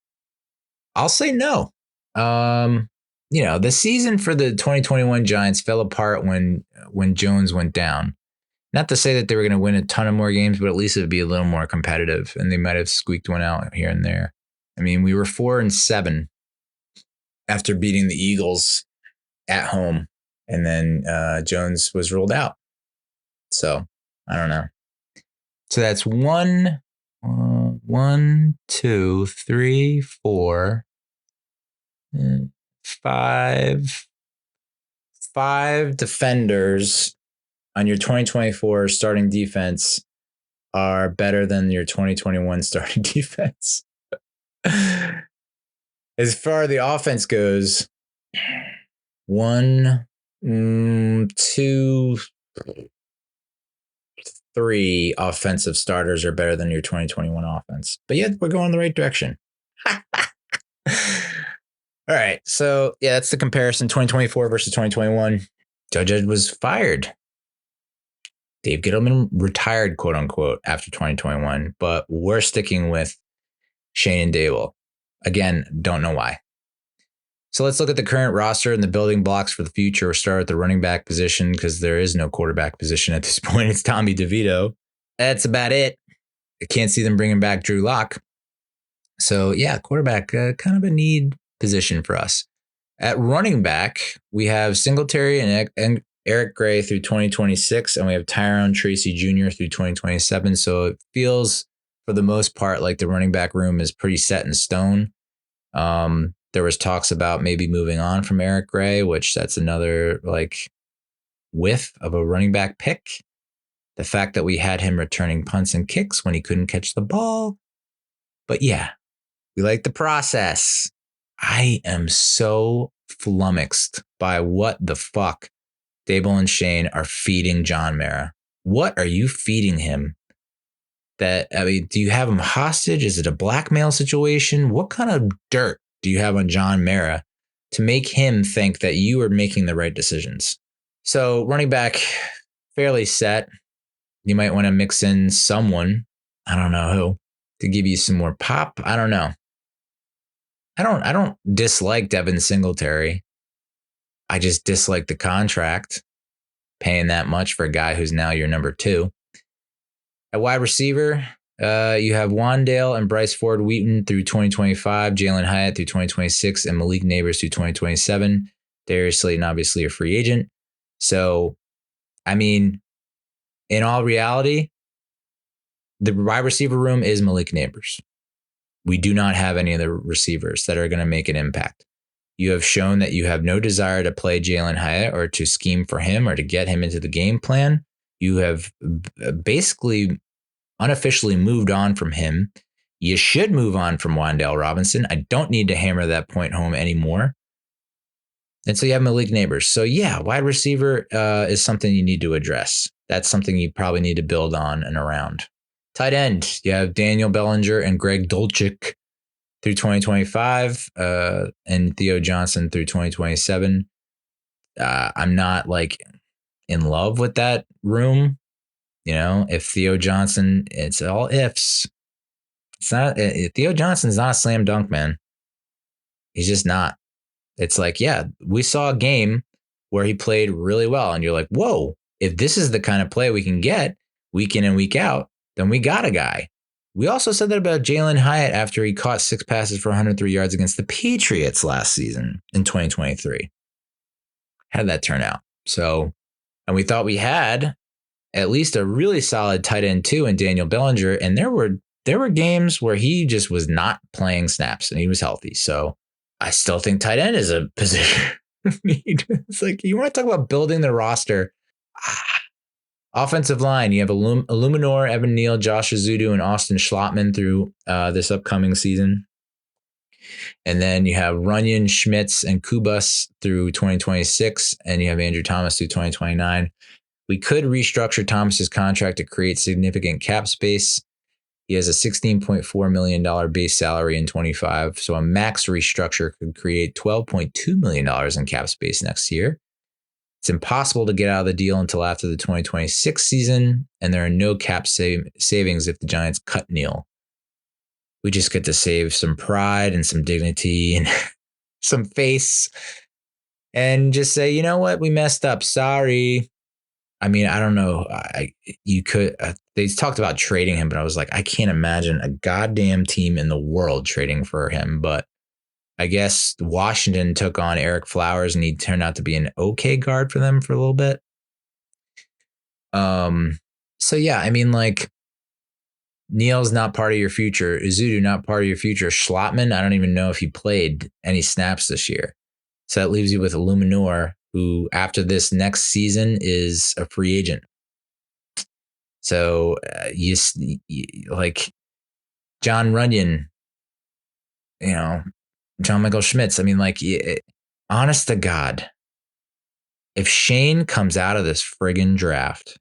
I'll say no. The season for the 2021 Giants fell apart when Jones went down. Not to say that they were going to win a ton of more games, but at least it would be a little more competitive, and they might have squeaked one out here and there. I mean, we were 4-7 after beating the Eagles at home, and then Jones was ruled out. So I don't know. So that's 1, 2, 3, 4, 5 defenders on your 2024 starting defense are better than your 2021 starting defense. As far as the offense goes, 1, 2, 3 offensive starters are better than your 2021 offense. But yeah, we're going in the right direction. All right. So yeah, that's the comparison. 2024 versus 2021. Joe Judge was fired. Dave Gettleman retired, quote unquote, after 2021. But we're sticking with Schoen and Daboll. Again, don't know why. So let's look at the current roster and the building blocks for the future. We'll start at the running back position because there is no quarterback position at this point. It's Tommy DeVito. That's about it. I can't see them bringing back Drew Lock. So yeah, quarterback, kind of a need position for us. At running back, we have Singletary and Eric Gray through 2026, and we have Tyrone Tracy Jr. through 2027. So it feels, for the most part, like the running back room is pretty set in stone. There was talks about maybe moving on from Eric Gray, which that's another whiff of a running back pick. The fact that we had him returning punts and kicks when he couldn't catch the ball. But yeah, we like the process. I am so flummoxed by what the fuck Daboll and Schoen are feeding John Mara. What are you feeding him? Do you have him hostage? Is it a blackmail situation? What kind of dirt do you have on John Mara to make him think that you are making the right decisions? So running back, fairly set. You might want to mix in someone, I don't know who, to give you some more pop. I don't know. I don't dislike Devin Singletary. I just dislike the contract, paying that much for a guy who's now your number 2. At wide receiver, you have Wandale and Bryce Ford Wheaton through 2025, Jalen Hyatt through 2026, and Malik Neighbors through 2027. Darius Slayton, obviously a free agent. So, I mean, in all reality, the wide receiver room is Malik Neighbors. We do not have any of the receivers that are going to make an impact. You have shown that you have no desire to play Jalen Hyatt or to scheme for him or to get him into the game plan. You have basically unofficially moved on from him. You should move on from Wandale Robinson. I don't need to hammer that point home anymore. And so you have Malik Neighbors. So yeah, wide receiver is something you need to address. That's something you probably need to build on and around. Tight end, you have Daniel Bellinger and Greg Dulcich through 2025 and Theo Johnson through 2027. I'm not in love with that room. If Theo Johnson, it's all ifs. It's not, Theo Johnson's not a slam dunk, man. He's just not. It's we saw a game where he played really well and you're like, whoa, if this is the kind of play we can get week in and week out, then we got a guy. We also said that about Jalen Hyatt after he caught 6 passes for 103 yards against the Patriots last season in 2023. How did that turn out? So, and we thought we had at least a really solid tight end too in Daniel Bellinger, and there were games where he just was not playing snaps and he was healthy. So I still think tight end is a position. It's like, you want to talk about building the roster. Offensive line, you have Illuminor, Evan Neal, Josh Azudu, and Austin Schlottman through this upcoming season. And then you have Runyon, Schmitz, and Kubas through 2026, and you have Andrew Thomas through 2029. We could restructure Thomas's contract to create significant cap space. He has a $16.4 million base salary in 25, so a max restructure could create $12.2 million in cap space next year. It's impossible to get out of the deal until after the 2026 season, and there are no cap savings if the Giants cut Neal. We just get to save some pride and some dignity and some face and just say, you know what, we messed up. Sorry. I mean, I don't know. You could. They talked about trading him, but I was like, I can't imagine a goddamn team in the world trading for him. But I guess Washington took on Eric Flowers, and he turned out to be an okay guard for them for a little bit. So yeah, I mean, like, Neal's not part of your future. Azudu not part of your future. Schlottman, I don't even know if he played any snaps this year. So that leaves you with Illuminor, who after this next season is a free agent. So you like John Runyon, John Michael Schmitz. I mean, like, honest to God, if Shane comes out of this friggin' draft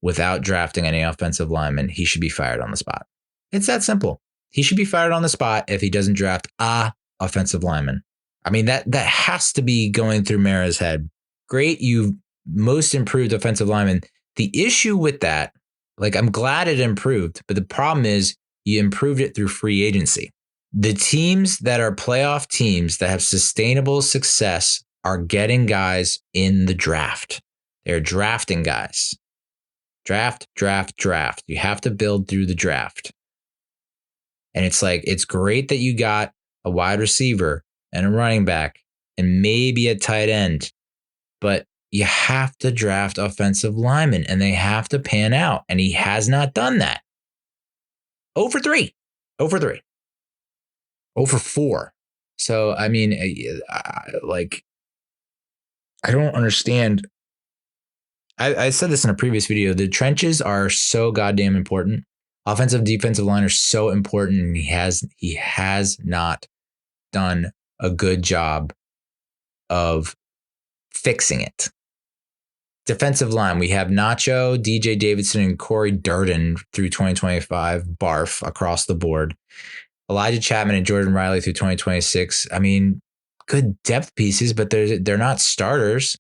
without drafting any offensive linemen, he should be fired on the spot. It's that simple. He should be fired on the spot if he doesn't draft a offensive lineman. I mean, that has to be going through Mara's head. Great, you most improved offensive lineman. The issue with that, like, I'm glad it improved, but the problem is you improved it through free agency. The teams that are playoff teams that have sustainable success are getting guys in the draft. They're drafting guys. Draft. You have to build through the draft. And it's like, it's great that you got a wide receiver and a running back and maybe a tight end, but you have to draft offensive linemen and they have to pan out. And he has not done that. 0 for 3. 0 for 3. 0 for 4. So, I mean, I don't understand. I said this in a previous video. The trenches are so goddamn important. Offensive, defensive line are so important. And he has not done a good job of fixing it. Defensive line, we have Nacho, DJ Davidson, and Corey Durden through 2025, barf across the board. Elijah Chapman and Jordan Riley through 2026. I mean, good depth pieces, but they're not starters.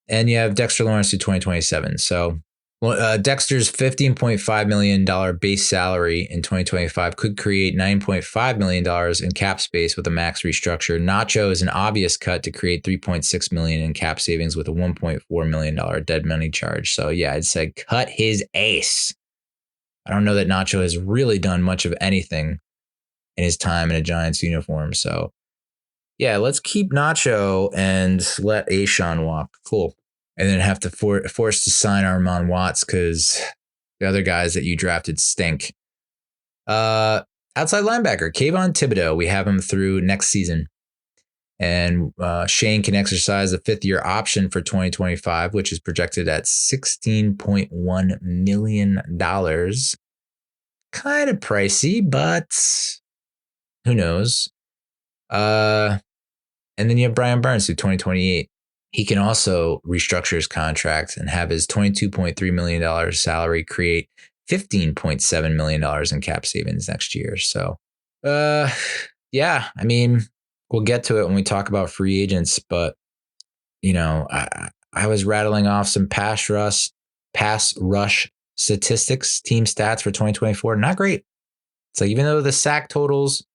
And you have Dexter Lawrence through 2027. So Dexter's $15.5 million base salary in 2025 could create $9.5 million in cap space with a max restructure. Nacho is an obvious cut to create $3.6 million in cap savings with a $1.4 million dead money charge. So yeah, I'd say cut his ace. I don't know that Nacho has really done much of anything in his time in a Giants uniform. So yeah, let's keep Nacho and let Ashawn walk. Cool. And then have to force to sign Armon Watts because the other guys that you drafted stink. Outside linebacker, Kayvon Thibodeau, we have him through next season. And Shane can exercise a 5th-year option for 2025, which is projected at $16.1 million. Kind of pricey, but who knows? And then you have Brian Burns through 2028. He can also restructure his contract and have his $22.3 million salary create $15.7 million in cap savings next year. So, yeah, I mean, we'll get to it when we talk about free agents, but, I was rattling off some pass rush statistics, team stats for 2024. Not great. So even though the sack totals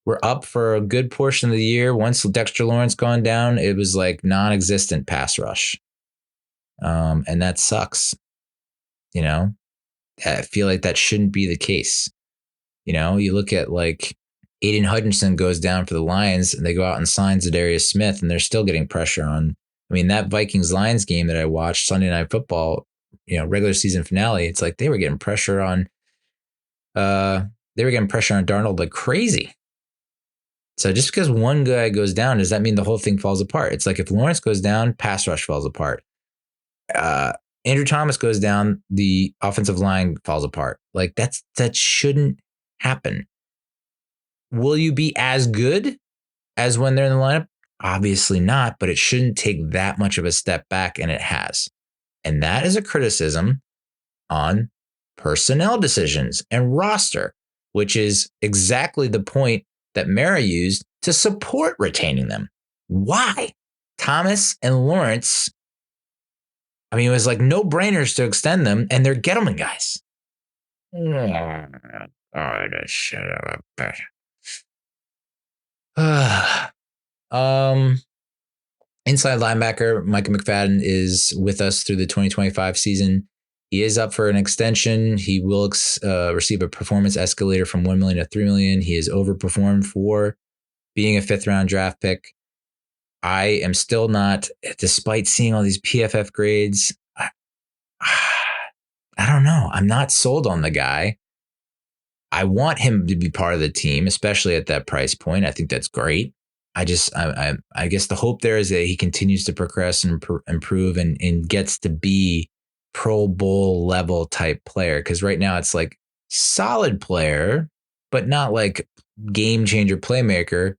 were up for a good portion of the year, once Dexter Lawrence gone down, it was like non-existent pass rush. And that sucks, I feel like that shouldn't be the case. You look at like Aiden Hutchinson goes down for the Lions and they go out and sign Zadarius Smith and they're still getting pressure on. I mean, that Vikings-Lions game that I watched, Sunday Night Football, regular season finale, it's like they were getting pressure on Darnold like crazy. So just because one guy goes down, does that mean the whole thing falls apart? It's like if Lawrence goes down, pass rush falls apart. Andrew Thomas goes down, the offensive line falls apart. Like that shouldn't happen. Will you be as good as when they're in the lineup? Obviously not, but it shouldn't take that much of a step back, and it has. And that is a criticism on personnel decisions and roster, which is exactly the point that Mara used to support retaining them. Why? Thomas and Lawrence, I mean, it was like no-brainers to extend them, and they're Gettleman guys. Shut up. Inside linebacker Micah McFadden is with us through the 2025 season. He is up for an extension. He will receive a performance escalator from $1 million to $3 million. He has overperformed for being a 5th-round draft pick. I am still not, despite seeing all these PFF grades, I don't know. I'm not sold on the guy. I want him to be part of the team, especially at that price point. I think that's great. I guess the hope there is that he continues to progress and improve and gets to be Pro Bowl level type player. Because right now it's like solid player, but not like game changer playmaker.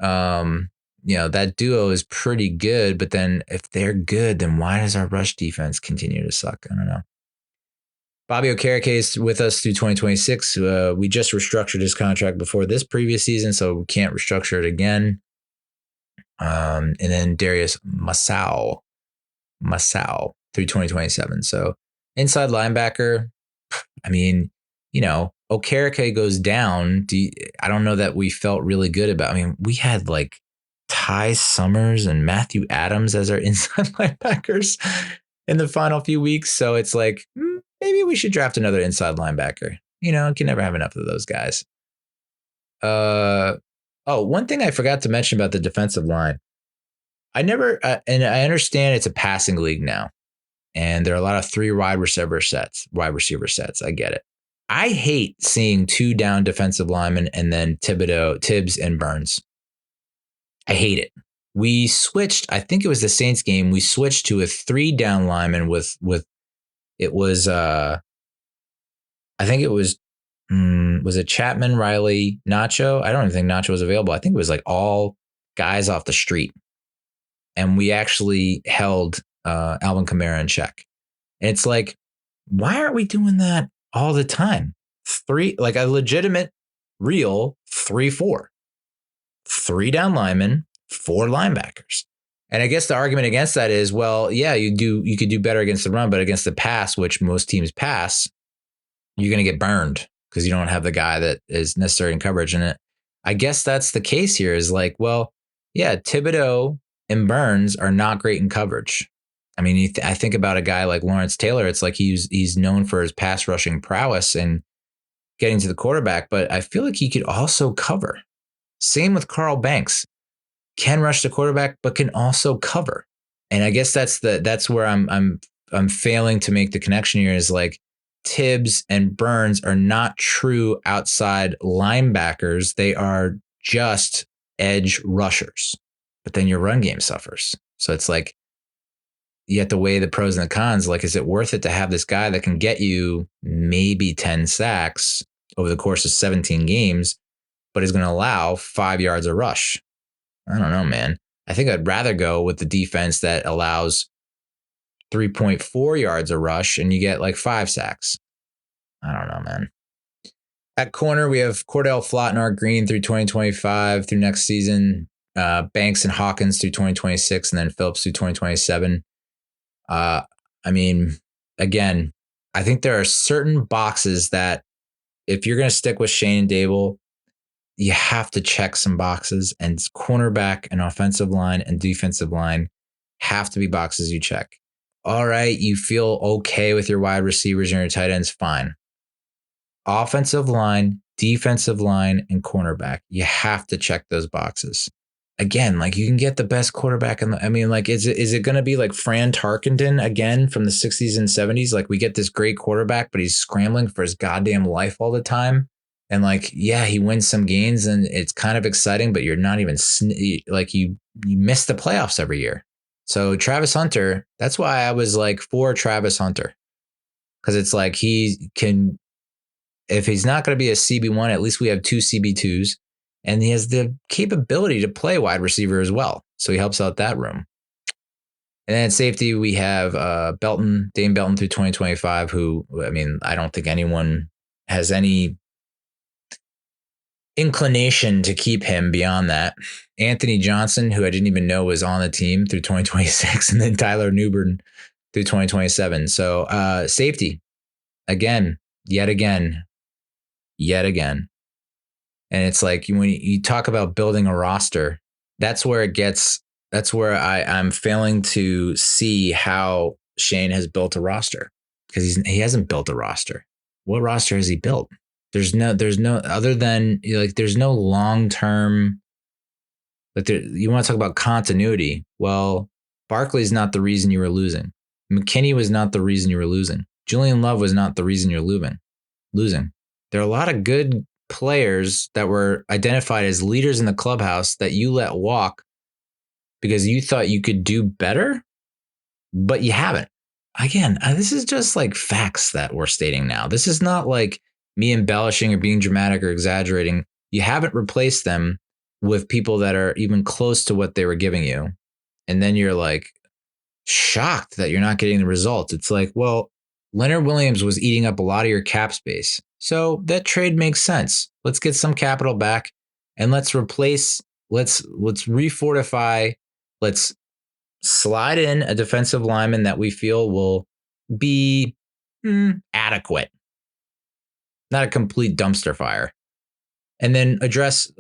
That duo is pretty good. But then if they're good, then why does our rush defense continue to suck? I don't know. Bobby Okereke is with us through 2026. We just restructured his contract before this previous season, so we can't restructure it again. And then Darius Masao through 2027. So inside linebacker, I mean, Okereke goes down. I don't know that we felt really good about. I mean, we had like Ty Summers and Matthew Adams as our inside linebackers in the final few weeks. So it's like, maybe we should draft another inside linebacker. Can never have enough of those guys. One thing I forgot to mention about the defensive line. And I understand it's a passing league now, and there are a lot of 3 wide receiver sets. I get it. I hate seeing 2 down defensive linemen and then Tibbs and Burns. I hate it. We switched, I think it was the Saints game, we switched to a 3 down lineman with it was, I think it was it Chapman, Riley, Nacho? I don't even think Nacho was available. I think it was like all guys off the street. And we actually held Alvin Kamara in check. And it's like, why aren't we doing that all the time? 3, like a legitimate, real 3-4. 3 down linemen, 4 linebackers. And I guess the argument against that is, well, yeah, you could do better against the run, but against the pass, which most teams pass, you're going to get burned because you don't have the guy that is necessary in coverage. And I guess that's the case here is like, well, yeah, Thibodeau and Burns are not great in coverage. I mean, I think about a guy like Lawrence Taylor. It's like he's known for his pass rushing prowess and getting to the quarterback, but I feel like he could also cover. Same with Carl Banks. Can rush the quarterback, but can also cover. And I guess that's where I'm failing to make the connection here is like Tibbs and Burns are not true outside linebackers. They are just edge rushers, but then your run game suffers. So it's like, you have to weigh the pros and the cons. Like, is it worth it to have this guy that can get you maybe 10 sacks over the course of 17 games, but is going to allow 5 yards a rush? I don't know, man. I think I'd rather go with the defense that allows 3.4 yards a rush and you get like 5 sacks. I don't know, man. At corner, we have Cordell Flottenart Green through 2025 through next season, Banks and Hawkins through 2026, and then Phillips through 2027. I mean, again, I think there are certain boxes that if you're going to stick with Schoen and Daboll, you have to check some boxes, and cornerback and offensive line and defensive line have to be boxes you check. all right, you feel okay with your wide receivers and your tight ends, fine. Offensive line, defensive line, and cornerback. You have to check those boxes. Again, like you can get the best quarterback is it going to be like Fran Tarkenton again from the 60s and 70s? Like we get this great quarterback, but he's scrambling for his goddamn life all the time. And like, yeah, he wins some games and it's kind of exciting, but you're not even you miss the playoffs every year. So Travis Hunter, that's why I was like for Travis Hunter. Because it's like he can, if he's not going to be a CB1, at least we have 2 CB2s. And he has the capability to play wide receiver as well. So he helps out that room. And then at safety, we have Dane Belton through 2025, who, I mean, I don't think anyone has any inclination to keep him beyond that. Anthony Johnson, who I didn't even know was on the team through 2026, and then Tyler Newbern through 2027. So safety, yet again. And it's like when you talk about building a roster, that's where I'm failing to see how Shane has built a roster, because he hasn't built a roster. What roster has he built? There's no other than like there's no long-term. Like you want to talk about continuity? Well, Barkley's not the reason you were losing. McKinney was not the reason you were losing. Julian Love was not the reason you're losing. There are a lot of good players that were identified as leaders in the clubhouse that you let walk because you thought you could do better, but you haven't. Again, this is just like facts that we're stating now. This is not like me embellishing or being dramatic or exaggerating. You haven't replaced them with people that are even close to what they were giving you. And then you're like shocked that you're not getting the results. It's like, well, Leonard Williams was eating up a lot of your cap space. So that trade makes sense. Let's get some capital back and let's refortify. Let's slide in a defensive lineman that we feel will be adequate, not a complete dumpster fire, and then address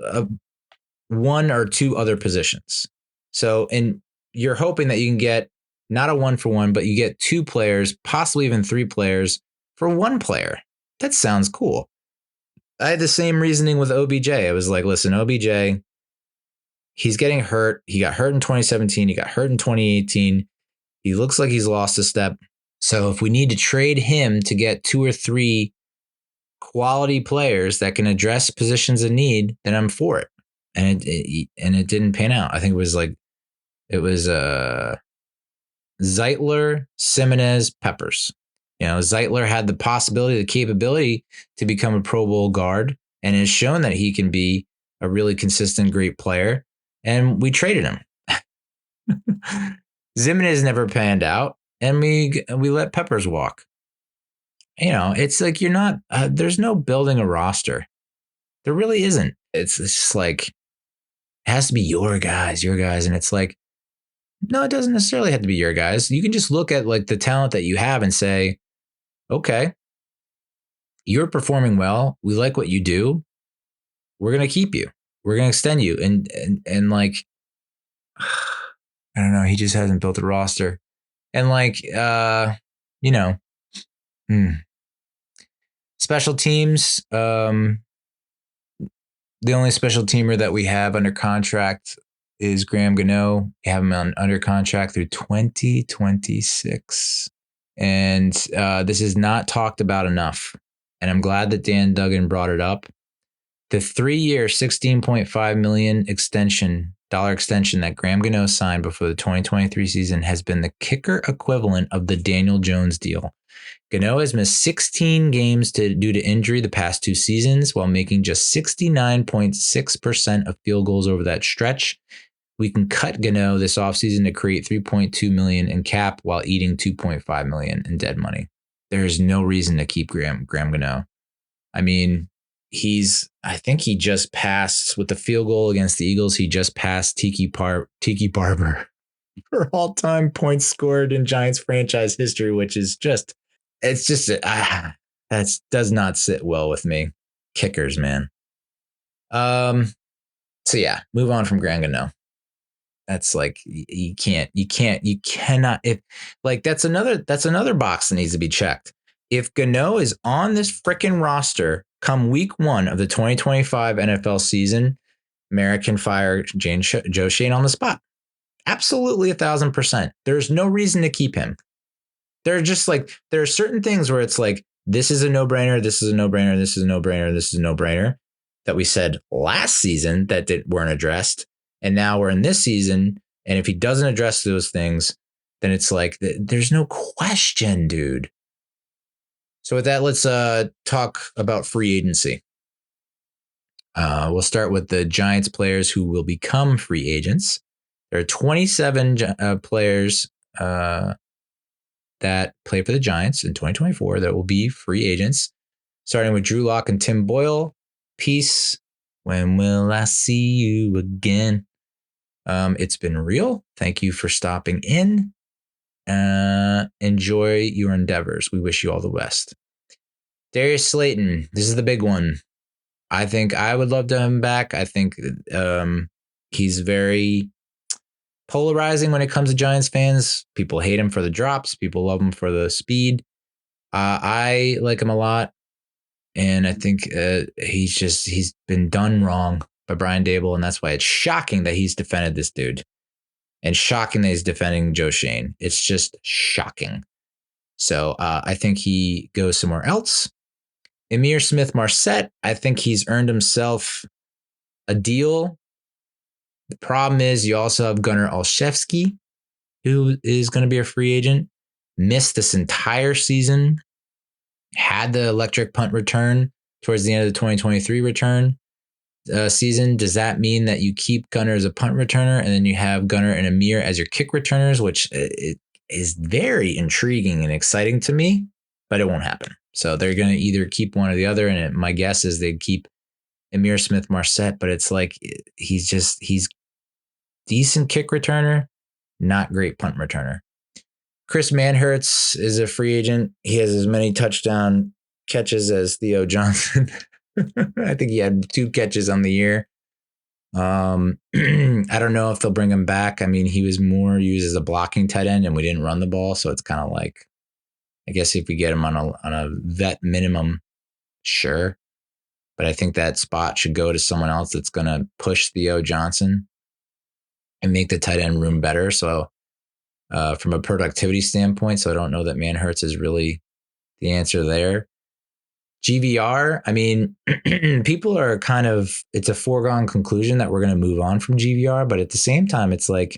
one or two other positions. So, and you're hoping that you can get not a 1-for-1, but you get 2 players, possibly even 3 players for 1 player. That sounds cool. I had the same reasoning with OBJ. I was like, listen, OBJ, he's getting hurt. He got hurt in 2017. He got hurt in 2018. He looks like he's lost a step. So if we need to trade him to get 2 or 3 quality players that can address positions of need, then I'm for it. And it didn't pan out. I think it was Zeitler, Simonez, Peppers. Zeitler had the possibility, the capability to become a Pro Bowl guard and has shown that he can be a really consistent, great player. And we traded him. Zimenez never panned out, and we let Peppers walk. It's like you're not. There's no building a roster. There really isn't. It's just like it has to be your guys, and it's like, no, it doesn't necessarily have to be your guys. You can just look at like the talent that you have and say, okay, you're performing well. We like what you do. We're going to keep you. We're going to extend you. And like, I don't know. He just hasn't built a roster. And like, special teams. The only special teamer that we have under contract is Graham Gano. We have him under contract through 2026. And this is not talked about enough. And I'm glad that Dan Duggan brought it up. The 3-year, $16.5 million extension that Graham Gano signed before the 2023 season has been the kicker equivalent of the Daniel Jones deal. Gano has missed 16 games due to injury the past 2 seasons, while making just 69.6% of field goals over that stretch. We can cut Gano this offseason to create $3.2 million in cap while eating $2.5 million in dead money. There's no reason to keep Graham Gano. I mean, I think he just passed with the field goal against the Eagles. He just passed Tiki Barber for all-time points scored in Giants franchise history, which is that does not sit well with me. Kickers, man. So yeah, move on from Graham Gano. That's like you cannot. If like that's another box that needs to be checked. If Gano is on this freaking roster come week 1 of the 2025 NFL season, Merrick can fire Joe Schoen on the spot. Absolutely 1,000%. There's no reason to keep him. There are certain things where it's like, this is a no-brainer, this is a no-brainer, this is a no-brainer, this is a no-brainer that we said last season that weren't addressed. And now we're in this season. And if he doesn't address those things, then it's like, there's no question, dude. So with that, let's talk about free agency. We'll start with the Giants players who will become free agents. There are 27 players that play for the Giants in 2024 that will be free agents, starting with Drew Lock and Tim Boyle. Peace. When will I see you again? It's been real. Thank you for stopping in. Enjoy your endeavors. We wish you all the best. Darius Slayton. This is the big one. I think I would love to have him back. I think he's very polarizing when it comes to Giants fans. People hate him for the drops. People love him for the speed. I like him a lot. And I think he's been done wrong by Brian Daboll. And that's why it's shocking that he's defended this dude. And shocking that he's defending Joe Schoen. It's just shocking. So I think he goes somewhere else. Emir Smith-Marset, I think he's earned himself a deal. The problem is you also have Gunnar Olszewski, who is going to be a free agent, missed this entire season, had the electric punt return towards the end of the 2023 return season. Does that mean that you keep Gunnar as a punt returner and then you have Gunnar and Emir as your kick returners, which is very intriguing and exciting to me, but it won't happen. So they're going to either keep one or the other. And my guess is they'd keep Emir Smith-Marset, but it's like he's decent kick returner, not great punt returner. Chris Manhertz is a free agent. He has as many touchdown catches as Theo Johnson. I think he had 2 catches on the year. I don't know if they'll bring him back. I mean, he was more used as a blocking tight end and we didn't run the ball. So it's kind of like, I guess if we get him on a vet minimum, sure. But I think that spot should go to someone else that's going to push Theo Johnson and make the tight end room better. So from a productivity standpoint, so I don't know that Manhertz is really the answer there. GVR, I mean, people are it's a foregone conclusion that we're going to move on from GVR, but at the same time, it's like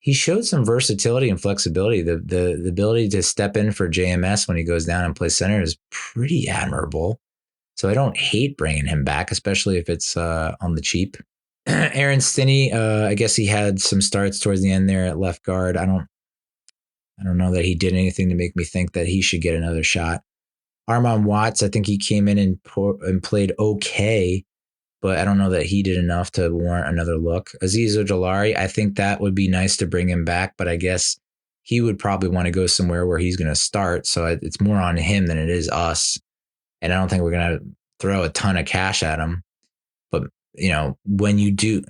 he showed some versatility and flexibility. The ability to step in for JMS when he goes down and play center is pretty admirable. So I don't hate bringing him back, especially if it's on the cheap. Aaron Stinney, I guess he had some starts towards the end there at left guard. I don't know that he did anything to make me think that he should get another shot. Armon Watts, I think he came in and played okay, but I don't know that he did enough to warrant another look. Azeez Ojulari, I think that would be nice to bring him back, but I guess he would probably want to go somewhere where he's going to start. So it's more on him than it is us. And I don't think we're going to throw a ton of cash at him. But, when you do,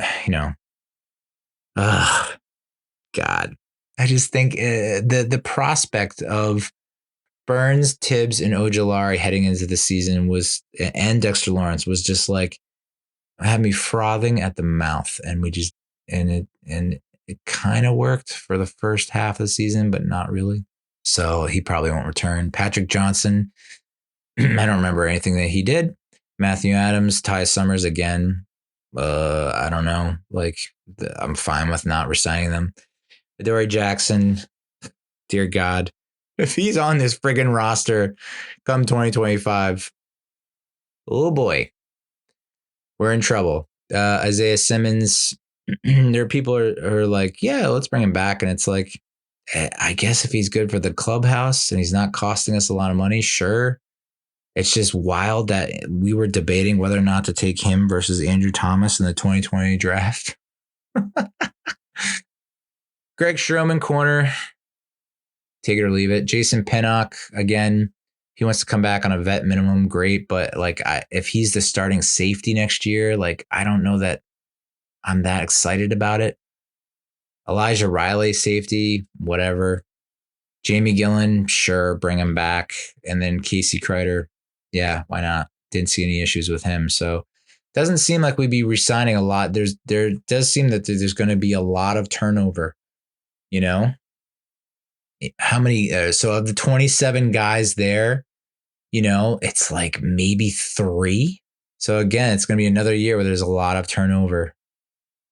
God, I just think the prospect of Burns, Tibbs, and Ojulari heading into the season and Dexter Lawrence was just like, had me frothing at the mouth. And it kind of worked for the first half of the season, but not really. So he probably won't return. Patrick Johnson, I don't remember anything that he did. Matthew Adams, Ty Summers again. I don't know. I'm fine with not resigning them. Adoree Jackson, dear God, if he's on this friggin' roster come 2025, oh boy, we're in trouble. Isaiah Simmons, there are people who are like, yeah, let's bring him back. And it's like, I guess if he's good for the clubhouse and he's not costing us a lot of money, sure. It's just wild that we were debating whether or not to take him versus Andrew Thomas in the 2020 draft. Greg Stroman, corner. Take it or leave it. Jason Pinnock, again, he wants to come back on a vet minimum. Great. But if he's the starting safety next year, I don't know that I'm that excited about it. Elijah Riley, safety, whatever. Jamie Gillen, sure, bring him back. And then Casey Kreider, yeah, why not? Didn't see any issues with him. So doesn't seem like we'd be re-signing a lot. There does seem that there's going to be a lot of turnover, you know? How many? So of the 27 guys there, it's like maybe 3. So again, it's going to be another year where there's a lot of turnover.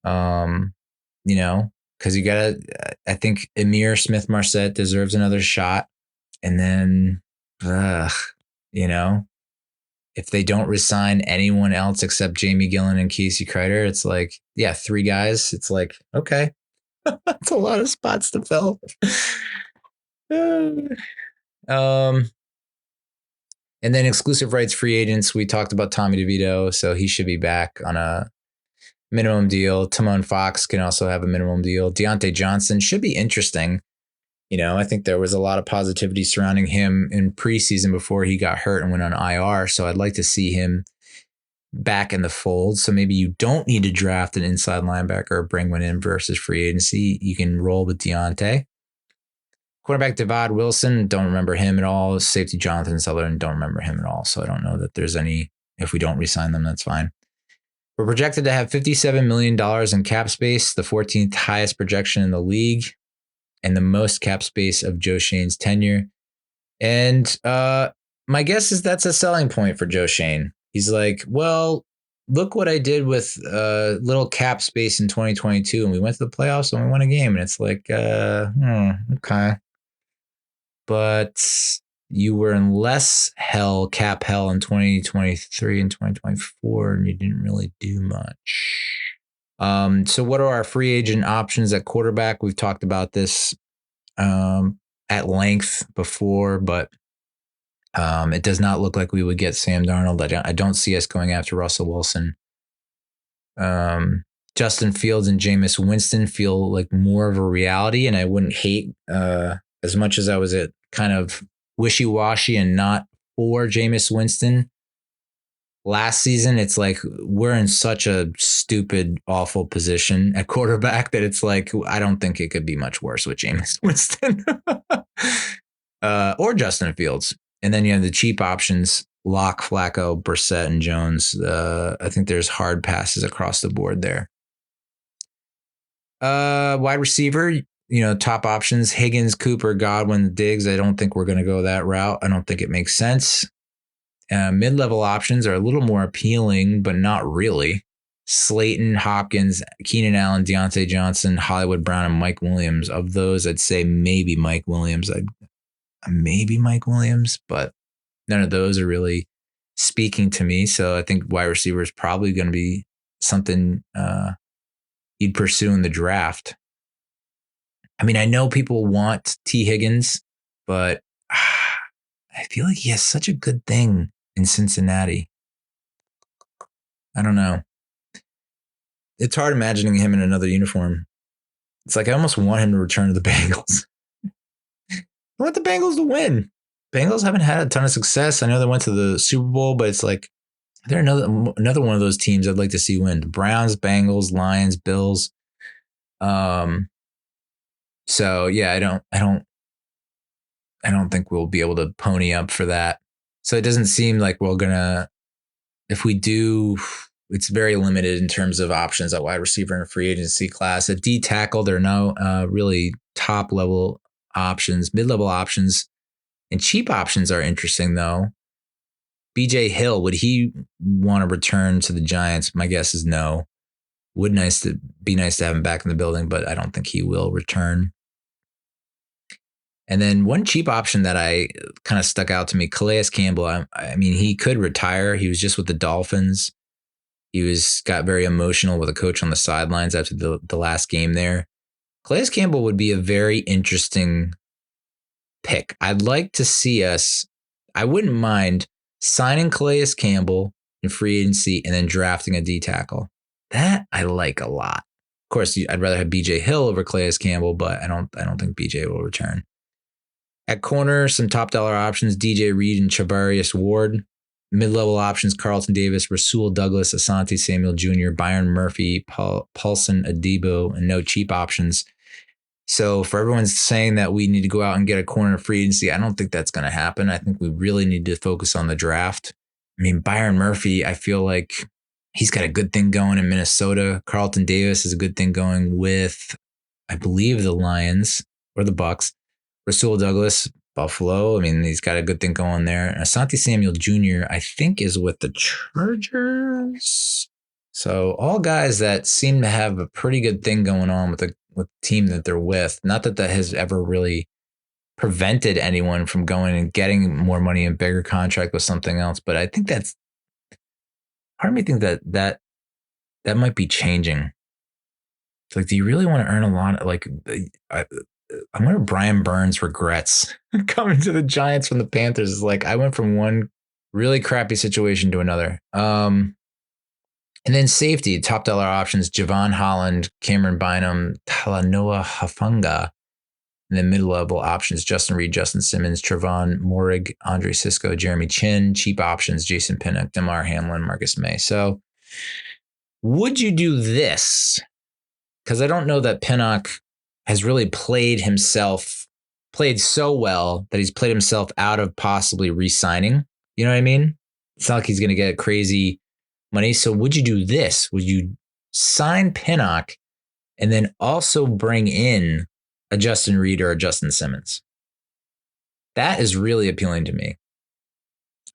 Because you got to, I think Emir Smith-Marset deserves another shot. And then, if they don't resign anyone else except Jamie Gillen and Casey Kreider, it's like, 3 guys. It's like, okay, that's a lot of spots to fill. And then exclusive rights free agents. We talked about Tommy DeVito, so he should be back on a minimum deal. Timon Fox can also have a minimum deal. Deontay Johnson should be interesting. I think there was a lot of positivity surrounding him in preseason before he got hurt and went on IR. So I'd like to see him back in the fold. So maybe you don't need to draft an inside linebacker or bring one in versus free agency. You can roll with Deontay. Quarterback Devad Wilson, don't remember him at all. Safety Jonathan Sutherland, don't remember him at all. So I don't know that there's any, if we don't re-sign them, that's fine. We're projected to have $57 million in cap space, the 14th highest projection in the league, and the most cap space of Joe Schoen's tenure. And my guess is that's a selling point for Joe Schoen. He's like, well, look what I did with little cap space in 2022, and we went to the playoffs and we won a game. And it's like, okay. But you were in less cap hell in 2023 and 2024, and you didn't really do much. So what are our free agent options at quarterback? We've talked about this at length before, but it does not look like we would get Sam Darnold. I don't see us going after Russell Wilson. Justin Fields and Jameis Winston feel like more of a reality, and I wouldn't hate as much as I was at kind of wishy-washy and not for Jameis Winston last season. It's like we're in such a stupid, awful position at quarterback that it's like I don't think it could be much worse with Jameis Winston or Justin Fields. And then you have the cheap options: Locke, Flacco, Brissett, and Jones. I think there's hard passes across the board there. Wide receiver, top options: Higgins, Cooper, Godwin, Diggs. I don't think we're going to go that route. I don't think it makes sense. Mid-level options are a little more appealing, but not really. Slayton, Hopkins, Keenan Allen, Deontay Johnson, Hollywood Brown, and Mike Williams. Of those, I'd say maybe Mike Williams. But none of those are really speaking to me. So I think wide receiver is probably going to be something you'd pursue in the draft. I mean, I know people want T. Higgins, but I feel like he has such a good thing in Cincinnati. I don't know. It's hard imagining him in another uniform. It's like I almost want him to return to the Bengals. I want the Bengals to win. Bengals haven't had a ton of success. I know they went to the Super Bowl, but it's like they're another one of those teams I'd like to see win. The Browns, Bengals, Lions, Bills. So yeah, I don't think we'll be able to pony up for that. So it doesn't seem like we're gonna. If we do, it's very limited in terms of options at wide receiver in a free agency class. At D tackle, there are no really top level options. Mid level options and cheap options are interesting though. BJ Hill, would he want to return to the Giants? My guess is no. Would be nice to have him back in the building, but I don't think he will return. And then one cheap option that I kind of stuck out to me, Calais Campbell. I mean, he could retire. He was just with the Dolphins. He got very emotional with a coach on the sidelines after the last game there. Calais Campbell would be a very interesting pick. I'd like to see us. I wouldn't mind signing Calais Campbell in free agency and then drafting a D tackle. That I like a lot. Of course, I'd rather have BJ Hill over Calais Campbell, but I don't think BJ will return. At corner, some top dollar options: DJ Reed and Chavarius Ward. Mid-level options: Carlton Davis, Rasul Douglas, Asante Samuel Jr., Byron Murphy, Paulson Adebo, and no cheap options: So for everyone's saying that we need to go out and get a corner free agency, I don't think that's going to happen. I think we really need to focus on the draft. I mean, Byron Murphy, I feel like he's got a good thing going in Minnesota. Carlton Davis has a good thing going with, I believe, the Lions or the Bucks. Rasul Douglas, Buffalo. I mean, he's got a good thing going there. Asante Samuel Jr., I think, is with the Chargers. So all guys that seem to have a pretty good thing going on with the team that they're with. Not that has ever really prevented anyone from going and getting more money and bigger contract with something else. But I think that's part of me think that might be changing. It's like, do you really want to earn a lot? Like, I wonder if Brian Burns regrets coming to the Giants from the Panthers. It's like, I went from one really crappy situation to another. And then safety, top dollar options, Javon Holland, Cameron Bynum, Talanoa Hufanga. And then mid-level options, Justin Reed, Justin Simmons, Trevon Morig, Andre Sisco, Jeremy Chin. Cheap options, Jason Pinnock, DeMar Hamlin, Marcus May. So would you do this? Because I don't know that Pinnock has really played so well that he's played himself out of possibly re-signing. You know what I mean? It's not like he's going to get crazy money. So would you do this? Would you sign Pinnock and then also bring in a Justin Reed or a Justin Simmons? That is really appealing to me.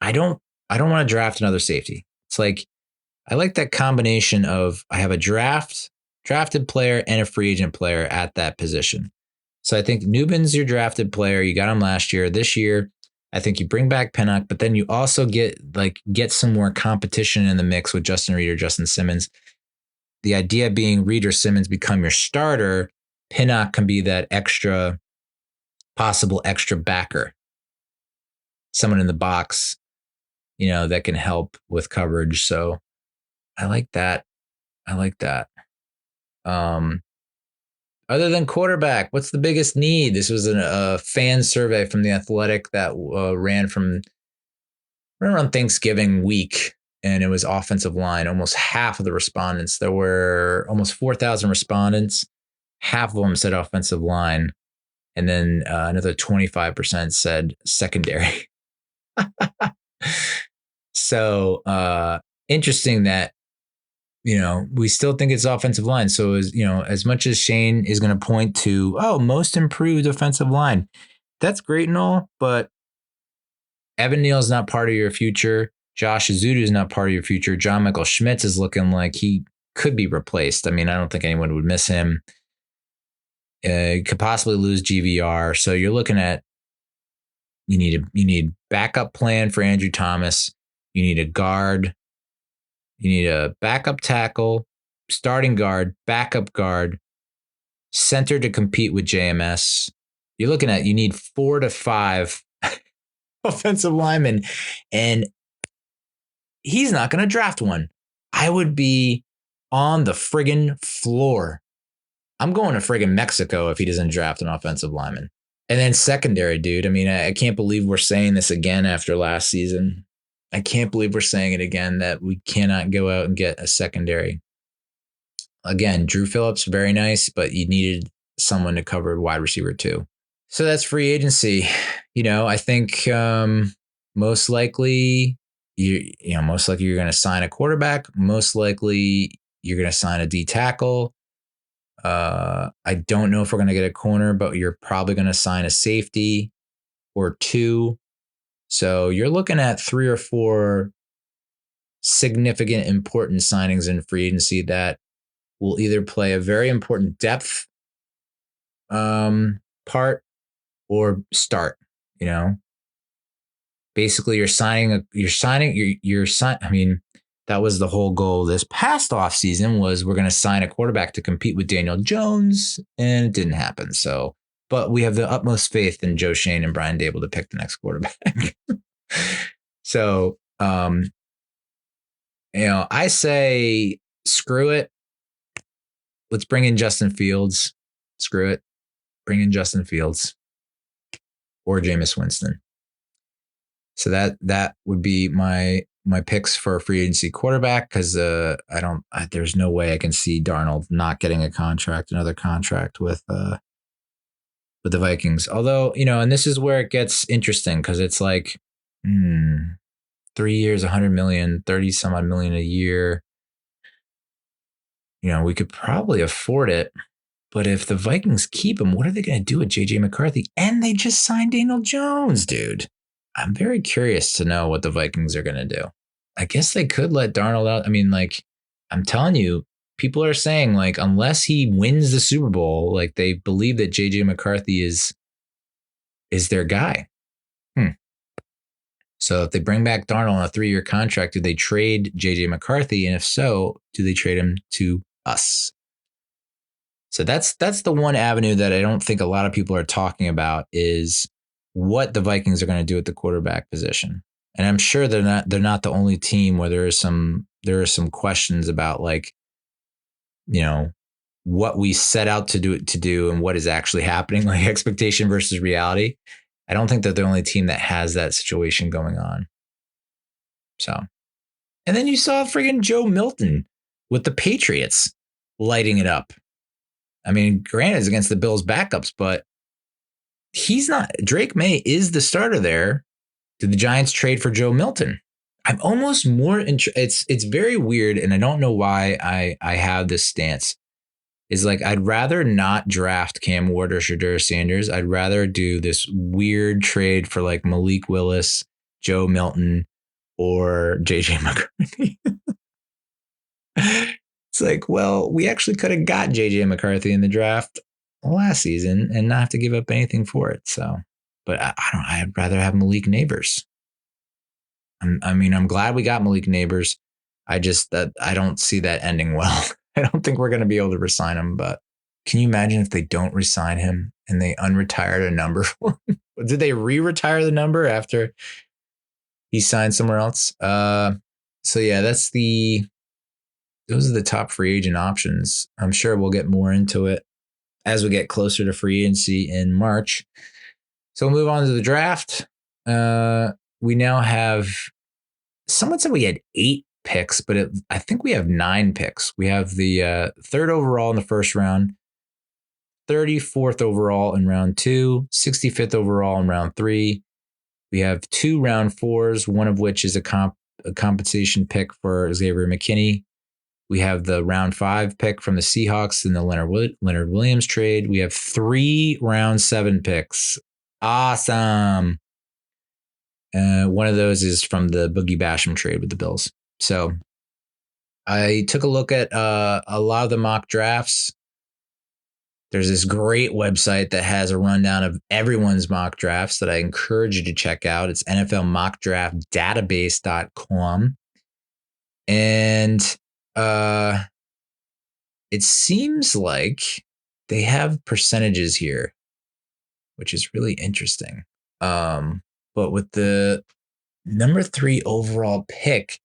I don't want to draft another safety. It's like, I like that combination of, I have a drafted player and a free agent player at that position. So I think Newbin's your drafted player. You got him last year. This year, I think you bring back Pinnock, but then you also get some more competition in the mix with Justin Reed or Justin Simmons. The idea being Reed or Simmons become your starter. Pinnock can be that possible extra backer. Someone in the box, that can help with coverage. So I like that. Other than quarterback, what's the biggest need? This was a fan survey from The Athletic that ran around Thanksgiving week, and it was offensive line. Almost half of the respondents, there were almost 4,000 respondents. Half of them said offensive line, and then another 25% said secondary. So interesting that we still think it's offensive line. So as much as Shane is going to point to, most improved offensive line, that's great and all, but Evan Neal is not part of your future. Josh Azudu is not part of your future. John Michael Schmitz is looking like he could be replaced. I mean, I don't think anyone would miss him. You could possibly lose GVR. So you're looking at, you need backup plan for Andrew Thomas. You need a guard. You need a backup tackle, starting guard, backup guard, center to compete with JMS. You're looking at, you need 4 to 5 offensive linemen, and he's not going to draft one. I would be on the friggin' floor. I'm going to friggin' Mexico if he doesn't draft an offensive lineman. And then secondary, dude. I mean, I can't believe we're saying this again after last season. I can't believe we're saying it again, that we cannot go out and get a secondary. Again, Drew Phillips, very nice, but you needed someone to cover wide receiver too. So that's free agency. I think most likely you're going to sign a quarterback. Most likely you're going to sign a D tackle. I don't know if we're going to get a corner, but you're probably going to sign a safety or two. So you're looking at 3 or 4 significant, important signings in free agency that will either play a very important depth part or start. Basically you're signing. I mean, that was the whole goal this past offseason, was we're going to sign a quarterback to compete with Daniel Jones, and it didn't happen. So, but we have the utmost faith in Joe Schoen and Brian Daboll to pick the next quarterback. So, I say, screw it. Let's bring in Justin Fields. Screw it. Bring in Justin Fields or Jameis Winston. So that would be my picks for a free agency quarterback, because there's no way I can see Darnold not getting another contract with with the Vikings. Although, and this is where it gets interesting because it's like 3 years, 100 million, 30 some odd million a year. We could probably afford it. But if the Vikings keep him, what are they going to do with JJ McCarthy? And they just signed Daniel Jones, dude. I'm very curious to know what the Vikings are going to do. I guess they could let Darnold out. I mean, I'm telling you, people are saying, unless he wins the Super Bowl, they believe that JJ McCarthy is their guy. So if they bring back Darnold on a 3-year contract, do they trade JJ McCarthy? And if so, do they trade him to us? So that's the one avenue that I don't think a lot of people are talking about is what the Vikings are going to do at the quarterback position. And I'm sure they're not the only team where there are some questions about what we set out to do and what is actually happening, like expectation versus reality. I don't think they're the only team that has that situation going on. So, and then you saw friggin' Joe Milton with the Patriots lighting it up. I mean, granted, it's against the Bills' backups, but he's not. Drake May is the starter there. Did the Giants trade for Joe Milton? I'm almost more. It's very weird, and I don't know why I have this stance. Is I'd rather not draft Cam Ward or Shedeur Sanders. I'd rather do this weird trade for Malik Willis, Joe Milton, or JJ McCarthy. It's well, we actually could have got JJ McCarthy in the draft last season and not have to give up anything for it. So, but I'd rather have Malik Neighbors. I'm glad we got Malik Neighbors. I don't see that ending well. I don't think we're going to be able to resign him, but can you imagine if they don't resign him and they unretired a number for him? Did they re-retire the number after he signed somewhere else? So yeah, those are the top free agent options. I'm sure we'll get more into it as we get closer to free agency in March. So we'll move on to the draft. We now have, someone said we had 8 picks, but I think we have 9 picks. We have the 3rd overall in the first round, 34th overall in round 2, 65th overall in round 3. We have 2 round 4s, one of which is a compensation pick for Xavier McKinney. We have the round 5 pick from the Seahawks in the Leonard Williams trade. We have 3 round 7 picks. Awesome. One of those is from the Boogie Basham trade with the Bills. So I took a look at a lot of the mock drafts. There's this great website that has a rundown of everyone's mock drafts that I encourage you to check out. It's NFLmockdraftdatabase.com. And it seems like they have percentages here, which is really interesting. But with the number 3 overall pick,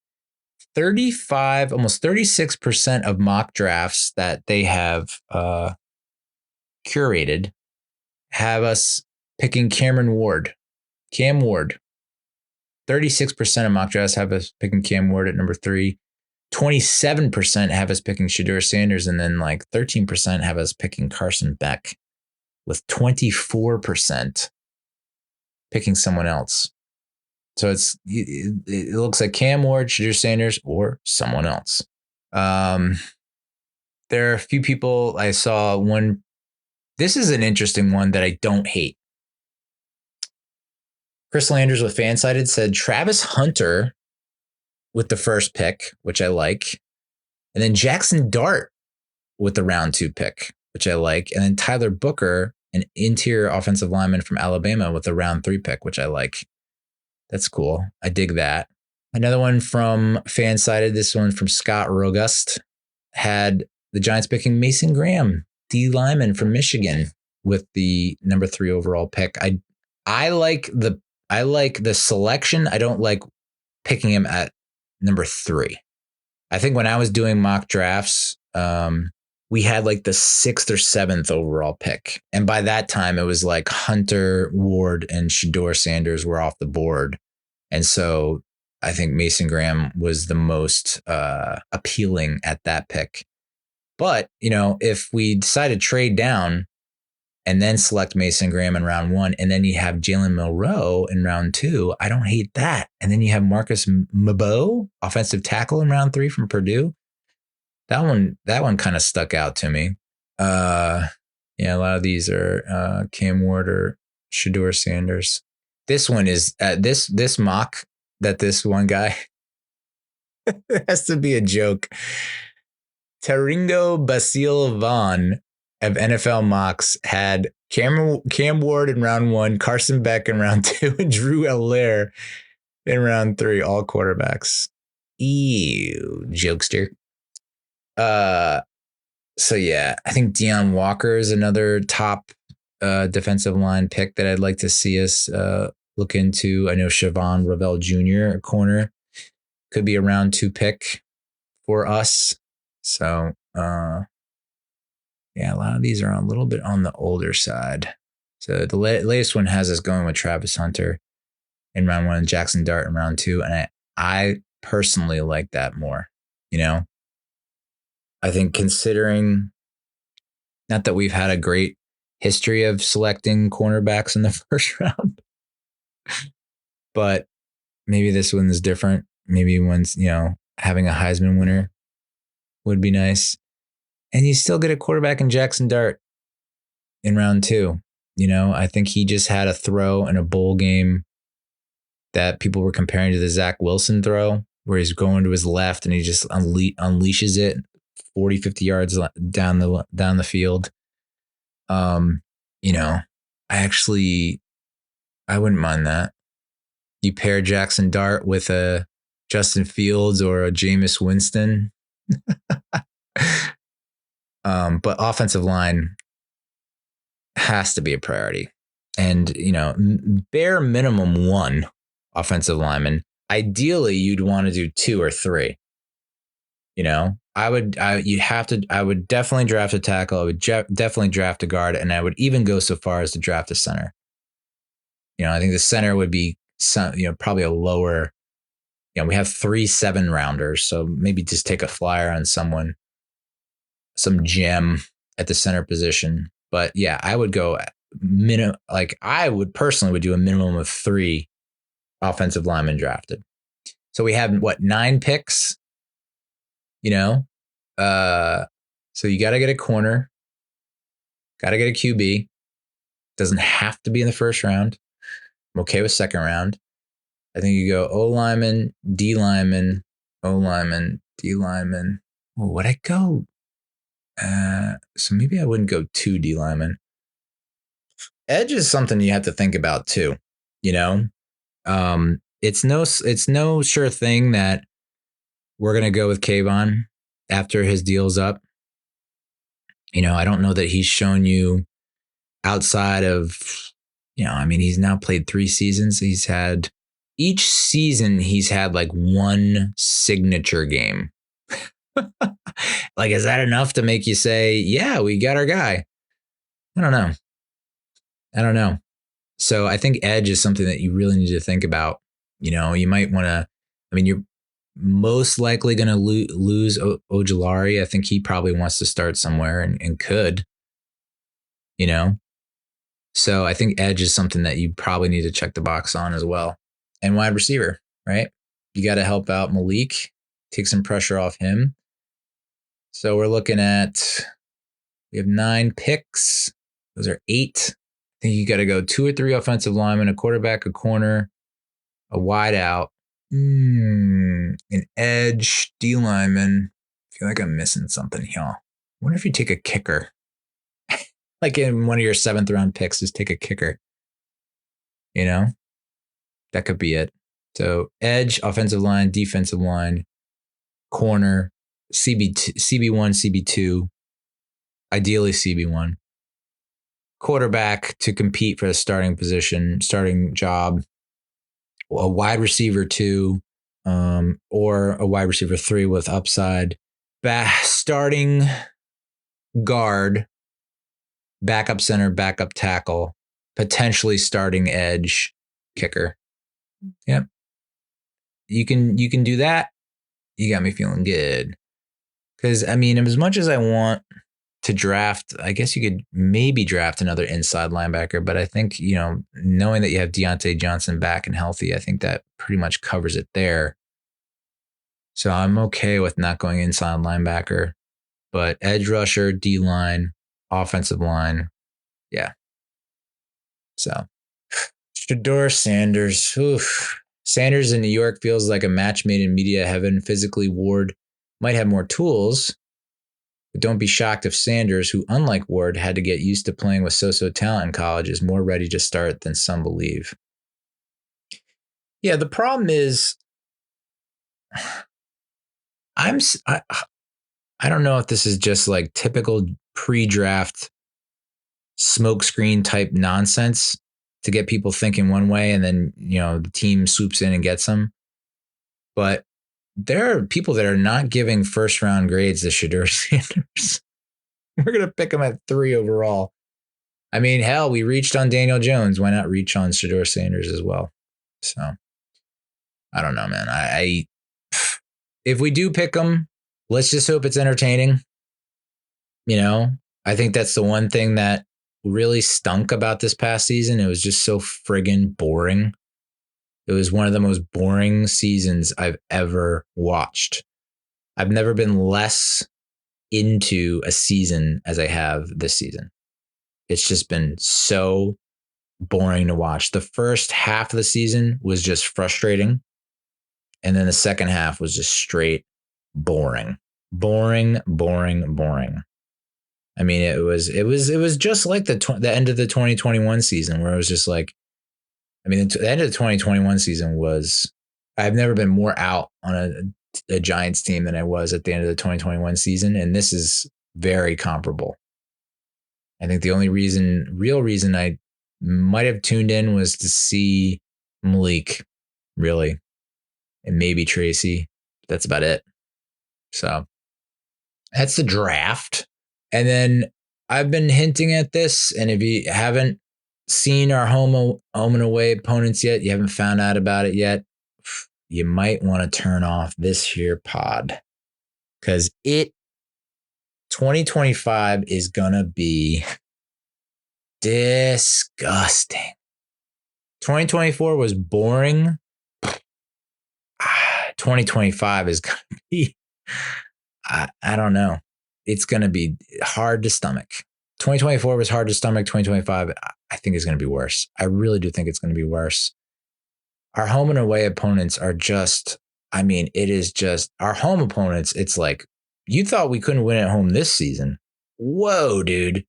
35, almost 36% of mock drafts that they have curated have us picking Cam Ward. 36% of mock drafts have us picking Cam Ward at number 3. 27% have us picking Shedeur Sanders, and then 13% have us picking Carson Beck, with 24% picking someone else. So it looks like Cam Ward, Shedeur Sanders, or someone else. There are a few people. I saw one. This is an interesting one that I don't hate. Chris Landers with Fansided said Travis Hunter with the first pick, which I like. And then Jackson Dart with the round 2 pick, which I like. And then Tyler Booker, an interior offensive lineman from Alabama, with the round 3 pick, which I like. That's cool. I dig that. Another one from Fansided, this one from Scott Rogust, had the Giants picking Mason Graham, D lineman from Michigan, with the number 3 overall pick. I like the selection. I don't like picking him at number 3. I think when I was doing mock drafts, we had the 6th or 7th overall pick. And by that time, it was Hunter, Ward, and Shedeur Sanders were off the board. And so I think Mason Graham was the most appealing at that pick. But, if we decide to trade down and then select Mason Graham in round 1. And then you have Jalen Milroe in round 2. I don't hate that. And then you have Marcus Mabo, offensive tackle in round 3 from Purdue. That one kind of stuck out to me. Yeah, a lot of these are Cam Ward or Shedeur Sanders. This one is this mock that this one guy has to be a joke. Taringo Basile Vaughn of NFL Mocks had Cam Ward in round 1, Carson Beck in round 2, and Drew Allaire in round 3, all quarterbacks. Ew, jokester. So yeah, I think Deion Walker is another top defensive line pick that I'd like to see us look into. I know Siobhan Ravel Jr., a corner, could be a round 2 pick for us. So yeah, a lot of these are a little bit on the older side. So the latest one has us going with Travis Hunter in round 1 and Jackson Dart in round 2. And I personally like that more, you know? I think considering not that we've had a great history of selecting cornerbacks in the first round, but maybe this one is different. Maybe one's, having a Heisman winner would be nice. And you still get a quarterback in Jackson Dart in round 2. I think he just had a throw in a bowl game that people were comparing to the Zach Wilson throw, where he's going to his left and he just unleashes it 40, 50 yards down the field. I wouldn't mind that. You pair Jackson Dart with a Justin Fields or a Jameis Winston. But offensive line has to be a priority. And, bare minimum 1 offensive lineman. Ideally, you'd want to do 2 or 3. I would definitely draft a tackle. I would definitely draft a guard, and I would even go so far as to draft a center. I think the center would be probably a lower. We have 3 7-rounders, so maybe just take a flyer on someone, some gem at the center position. But yeah, I would go I would personally do a minimum of 3 offensive linemen drafted. So we have 9 picks. So you got to get a corner, got to get a QB. Doesn't have to be in the first round. I'm okay with second round. I think you go O lineman, D lineman, O lineman, D lineman. Well, would I go? So maybe I wouldn't go 2 D linemen. Edge is something you have to think about too. It's no sure thing that we're going to go with Kayvon after his deal's up. I don't know that he's shown you outside of, he's now played 3 seasons. Each season he's had like 1 signature game. Like, is that enough to make you say, yeah, we got our guy? I don't know. So I think edge is something that you really need to think about. You might want to, you're most likely going to lose Ojulari. I think he probably wants to start somewhere and could, So I think edge is something that you probably need to check the box on as well. And wide receiver, right? You got to help out Malik, take some pressure off him. So we're looking at, we have 9 picks. Those are 8. I think you got to go 2 or 3 offensive linemen, a quarterback, a corner, a wide out, an edge, D lineman. I feel like I'm missing something here. I wonder if you take a kicker. Like in one of your 7th round picks, just take a kicker. That could be it. So edge, offensive line, defensive line, corner, CB1, CB2, ideally CB1. Quarterback to compete for the starting position, starting job, a wide receiver 2, or a wide receiver 3 with upside. Starting guard, backup center, backup tackle, potentially starting edge, kicker. Yep. You can do that. You got me feeling good. Because, as much as I want to draft. I guess you could maybe draft another inside linebacker, but I think, knowing that you have Deontay Johnson back and healthy, I think that pretty much covers it there. So I'm okay with not going inside linebacker, but edge rusher, D-line, offensive line. Yeah. So Shedeur Sanders. Oof. Sanders in New York feels like a match made in media heaven. Physically, Ward might have more tools, but don't be shocked if Sanders, who unlike Ward had to get used to playing with so-so talent in college, is more ready to start than some believe. Yeah, the problem is I don't know if this is just like typical pre-draft smokescreen type nonsense to get people thinking one way, and then the team swoops in and gets them. But there are people that are not giving first round grades to Shedeur Sanders. We're gonna pick him at 3 overall. I mean, hell, we reached on Daniel Jones. Why not reach on Shedeur Sanders as well? So I don't know, man. I if we do pick him, let's just hope it's entertaining. I think that's the one thing that really stunk about this past season. It was just so friggin' boring. It was one of the most boring seasons I've ever watched. I've never been less into a season as I have this season. It's just been so boring to watch. The first half of the season was just frustrating. And then the second half was just straight boring. Boring. I mean, it was just like the end of the 2021 season, where it was just like, the end of the 2021 season was, I've never been more out on a Giants team than I was at the end of the 2021 season. And this is very comparable. I think the only real reason I might have tuned in was to see Malik, really, and maybe Tracy. That's about it. So that's the draft. And then I've been hinting at this, and if you haven't seen our home and away opponents yet, you haven't found out about it yet, you might want to turn off this here pod, because 2025 is going to be disgusting. 2024 was boring. 2025 is going to be, I don't know. It's going to be hard to stomach. 2024 was hard to stomach. 2025, I think, is going to be worse. I really do think it's going to be worse. Our home and away opponents are just, it is just our home opponents. It's like, you thought we couldn't win at home this season. Whoa, dude.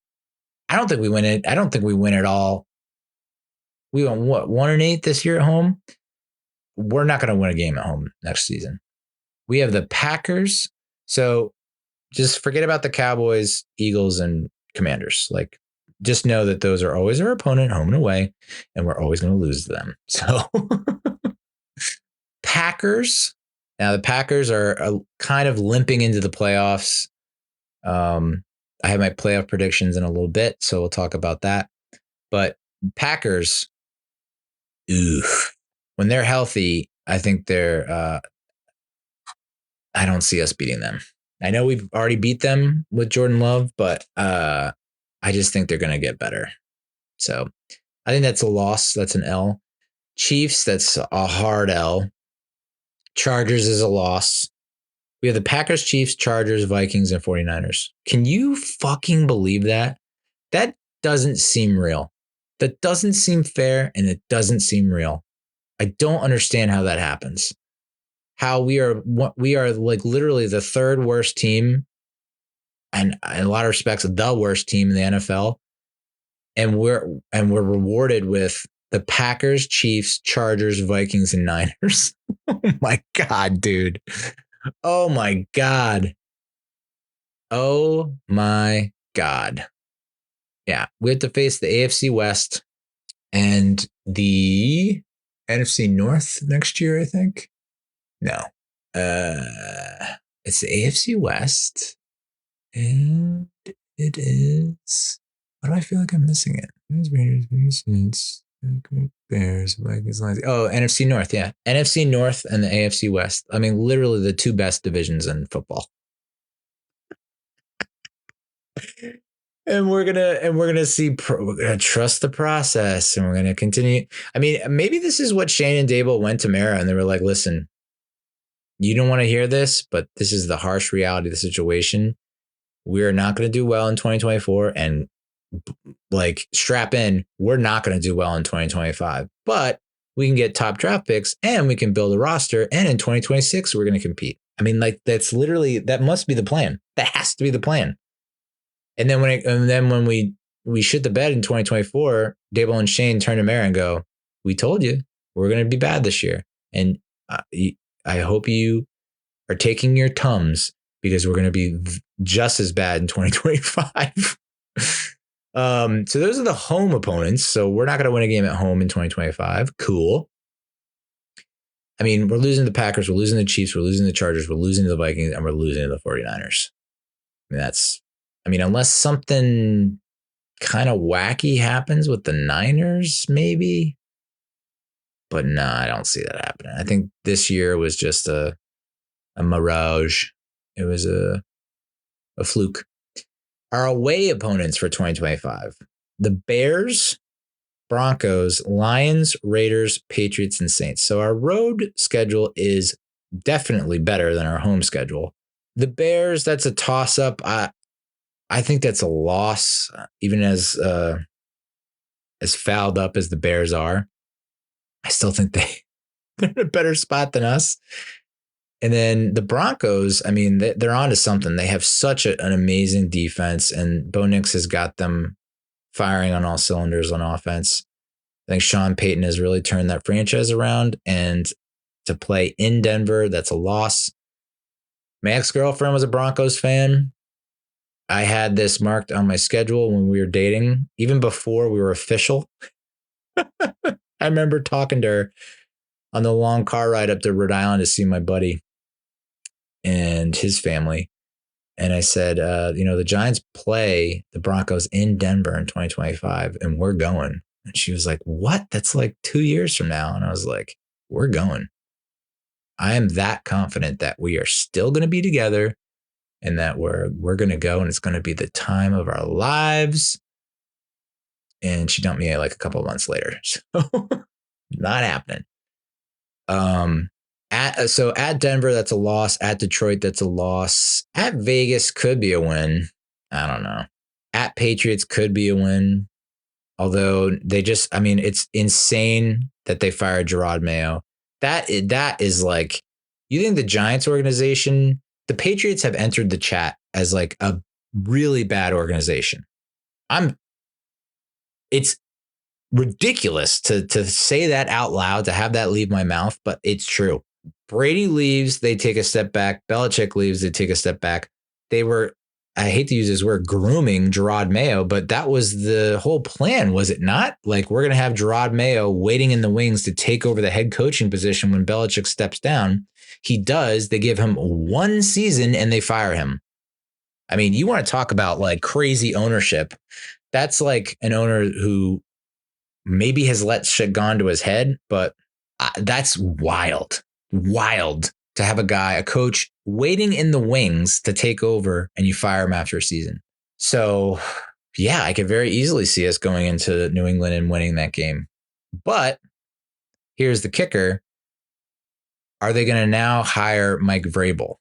I don't think we win it. I don't think we win at all. We went 1-8 this year at home. We're not going to win a game at home next season. We have the Packers. So just forget about the Cowboys, Eagles, and Commanders. Like, just know that those are always our opponent, home and away, and we're always going to lose to them. So Packers. Now the Packers are kind of limping into the playoffs. I have my playoff predictions in a little bit, so we'll talk about that. But Packers, when they're healthy, I think I don't see us beating them. I know we've already beat them with Jordan Love, but I just think they're going to get better. So I think that's a loss. That's an L. Chiefs, that's a hard L. Chargers is a loss. We have the Packers, Chiefs, Chargers, Vikings, and 49ers. Can you fucking believe that? That doesn't seem real. That doesn't seem fair, and it doesn't seem real. I don't understand how that happens. How we are like literally the third worst team, and in a lot of respects, the worst team in the NFL. And we're rewarded with the Packers, Chiefs, Chargers, Vikings, and Niners. Oh my God, dude. Oh my God. Oh my God. Yeah. We have to face the AFC West and the NFC North next year, I think. No. It's the AFC West. And it is. Why do I feel like I'm missing it? Bears, Vikings, Lions. Oh, NFC North, yeah. NFC North and the AFC West. Literally the two best divisions in football. And we're gonna trust the process, and we're gonna continue. I mean, maybe this is what Schoen and Daboll went to Mara, and they were like, "Listen, you don't want to hear this, but this is the harsh reality of the situation. We are not going to do well in 2024, and like strap in, we're not going to do well in 2025. But we can get top draft picks, and we can build a roster, and in 2026 we're going to compete." I mean, like that must be the plan. That has to be the plan. And then when we shit the bed in 2024, Daboll and Schoen turn to Mara and go, "We told you we're going to be bad this year, and I hope you are taking your Tums because we're going to be just as bad in 2025." So those are the home opponents. So we're not going to win a game at home in 2025. Cool. I mean, we're losing the Packers, we're losing the Chiefs, we're losing the Chargers, we're losing to the Vikings, and we're losing to the 49ers. I mean, unless something kind of wacky happens with the Niners, maybe. But no, I don't see that happening. I think this year was just a mirage. It was a fluke. Our away opponents for 2025: the Bears, Broncos, Lions, Raiders, Patriots, and Saints. So our road schedule is definitely better than our home schedule. The Bears, that's a toss-up. I think that's a loss, even as fouled up as the Bears are. I still think they're in a better spot than us. And then the Broncos, I mean, they're onto something. They have such an amazing defense, and Bo Nix has got them firing on all cylinders on offense. I think Sean Payton has really turned that franchise around, and to play in Denver, that's a loss. My ex-girlfriend was a Broncos fan. I had this marked on my schedule when we were dating, even before we were official. I remember talking to her on the long car ride up to Rhode Island to see my buddy and his family. And I said, the Giants play the Broncos in Denver in 2025, and we're going. And she was like, "What? That's like 2 years from now." And I was like, "We're going." I am that confident that we are still going to be together, and that we're going to go, and it's going to be the time of our lives. And she dumped me like a couple of months later. So not happening. At Denver, that's a loss. At Detroit, that's a loss. At Vegas could be a win. I don't know. At Patriots could be a win. Although it's insane that they fired Gerard Mayo. That is like, you think the Giants organization, the Patriots have entered the chat as like a really bad organization. It's ridiculous to say that out loud, to have that leave my mouth, but it's true. Brady leaves, they take a step back. Belichick leaves, they take a step back. They were, I hate to use this word, grooming Gerard Mayo, but that was the whole plan, was it not? Like, we're going to have Gerard Mayo waiting in the wings to take over the head coaching position when Belichick steps down. He does. They give him 1 season and they fire him. I mean, you want to talk about like crazy ownership. That's like an owner who maybe has let shit gone to his head, but that's wild to have a coach waiting in the wings to take over, and you fire him after a season. So yeah, I could very easily see us going into New England and winning that game. But here's the kicker. Are they going to now hire Mike Vrabel?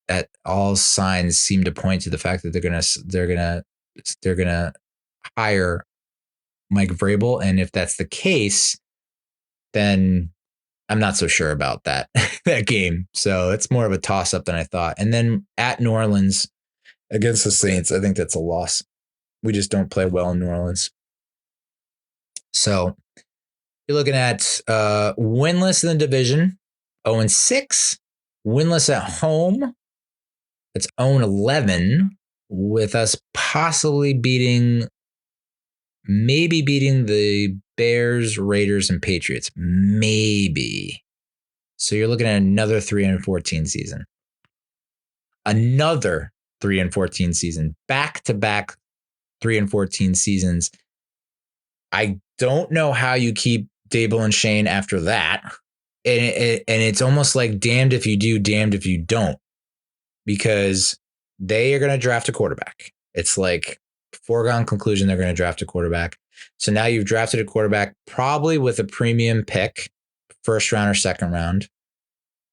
That all signs seem to point to the fact that they're going to hire Mike Vrabel. And if that's the case, then I'm not so sure about that game. So it's more of a toss up than I thought. And then at New Orleans against the Saints, I think that's a loss. We just don't play well in New Orleans. So you're looking at winless in the division, 0-6, winless at home. It's 0-11, with us possibly beating the Bears, Raiders, and Patriots. Maybe. So you're looking at another 3-14 season. Another 3-14 season. Back-to-back 3-14 seasons. I don't know how you keep Daboll and Schoen after that. And it's almost like damned if you do, damned if you don't. Because they are going to draft a quarterback. It's like foregone conclusion they're going to draft a quarterback. So now you've drafted a quarterback probably with a premium pick, first round or second round.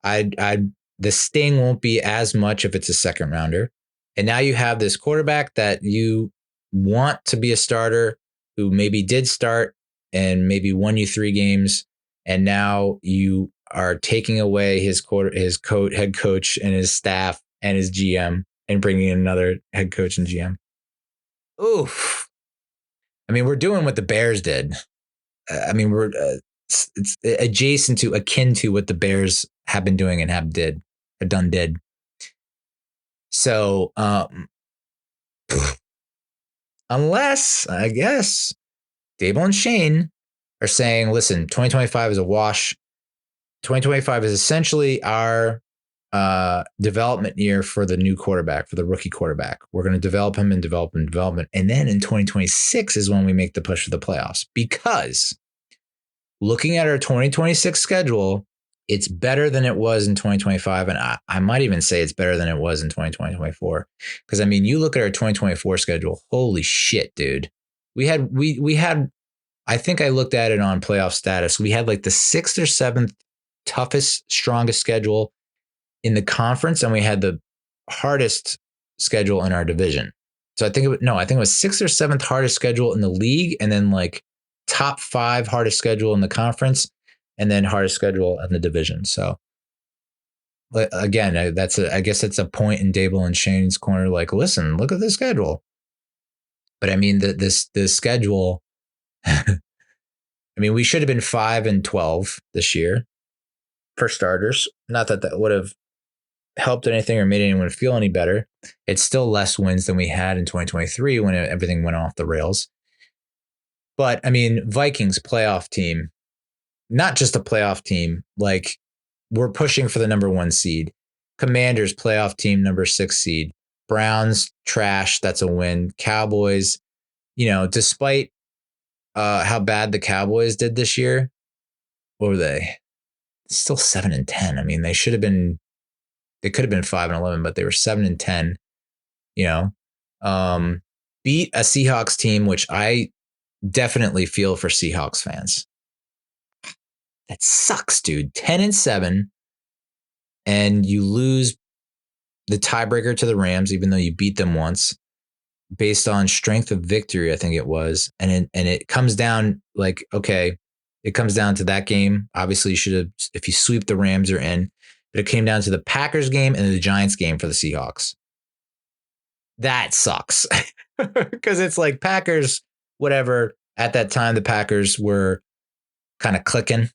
The sting won't be as much if it's a second rounder. And now you have this quarterback that you want to be a starter who maybe did start and maybe won you 3 games. And now you are taking away his head coach and his staff and his GM and bringing in another head coach and GM. Oof. I mean, we're doing what the Bears did. I mean, we're it's adjacent to, akin to what the Bears have been doing and have done. So, unless, I guess, Daboll and Schoen are saying, listen, 2025 is a wash. 2025 is essentially our development year for the new quarterback, for the rookie quarterback. We're going to develop him and develop him. And then in 2026 is when we make the push for the playoffs. Because looking at our 2026 schedule, it's better than it was in 2025. And I might even say it's better than it was in 2024. Because, I mean, you look at our 2024 schedule, holy shit, dude. We had, I think I looked at it on playoff status. We had like the 6th or 7th toughest, strongest schedule in the conference, and we had the hardest schedule in our division. So I think it was 6th or 7th hardest schedule in the league, and then like top 5 hardest schedule in the conference, and then hardest schedule in the division. So again, I guess it's a point in Daboll and Shane's corner. Like, listen, look at the schedule. But I mean, the schedule. I mean, we should have been 5-12 this year for starters. Not that would have helped anything or made anyone feel any better. It's still less wins than we had in 2023 when everything went off the rails. But I mean, Vikings playoff team, not just a playoff team, like we're pushing for the number 1 seed. Commanders playoff team, number 6 seed. Browns trash. That's a win. Cowboys, despite how bad the Cowboys did this year, what were they? Still 7-10. I mean, they could have been 5-11, but they were 7-10. Beat a Seahawks team, which I definitely feel for Seahawks fans. That sucks, dude. 10-7, and you lose the tiebreaker to the Rams, even though you beat them once, based on strength of victory, I think it was. And it comes down like, okay, it comes down to that game. Obviously, you should have, if you sweep the Rams, you're in. But it came down to the Packers game and the Giants game for the Seahawks. That sucks. Because it's like Packers, whatever. At that time, the Packers were kind of clicking.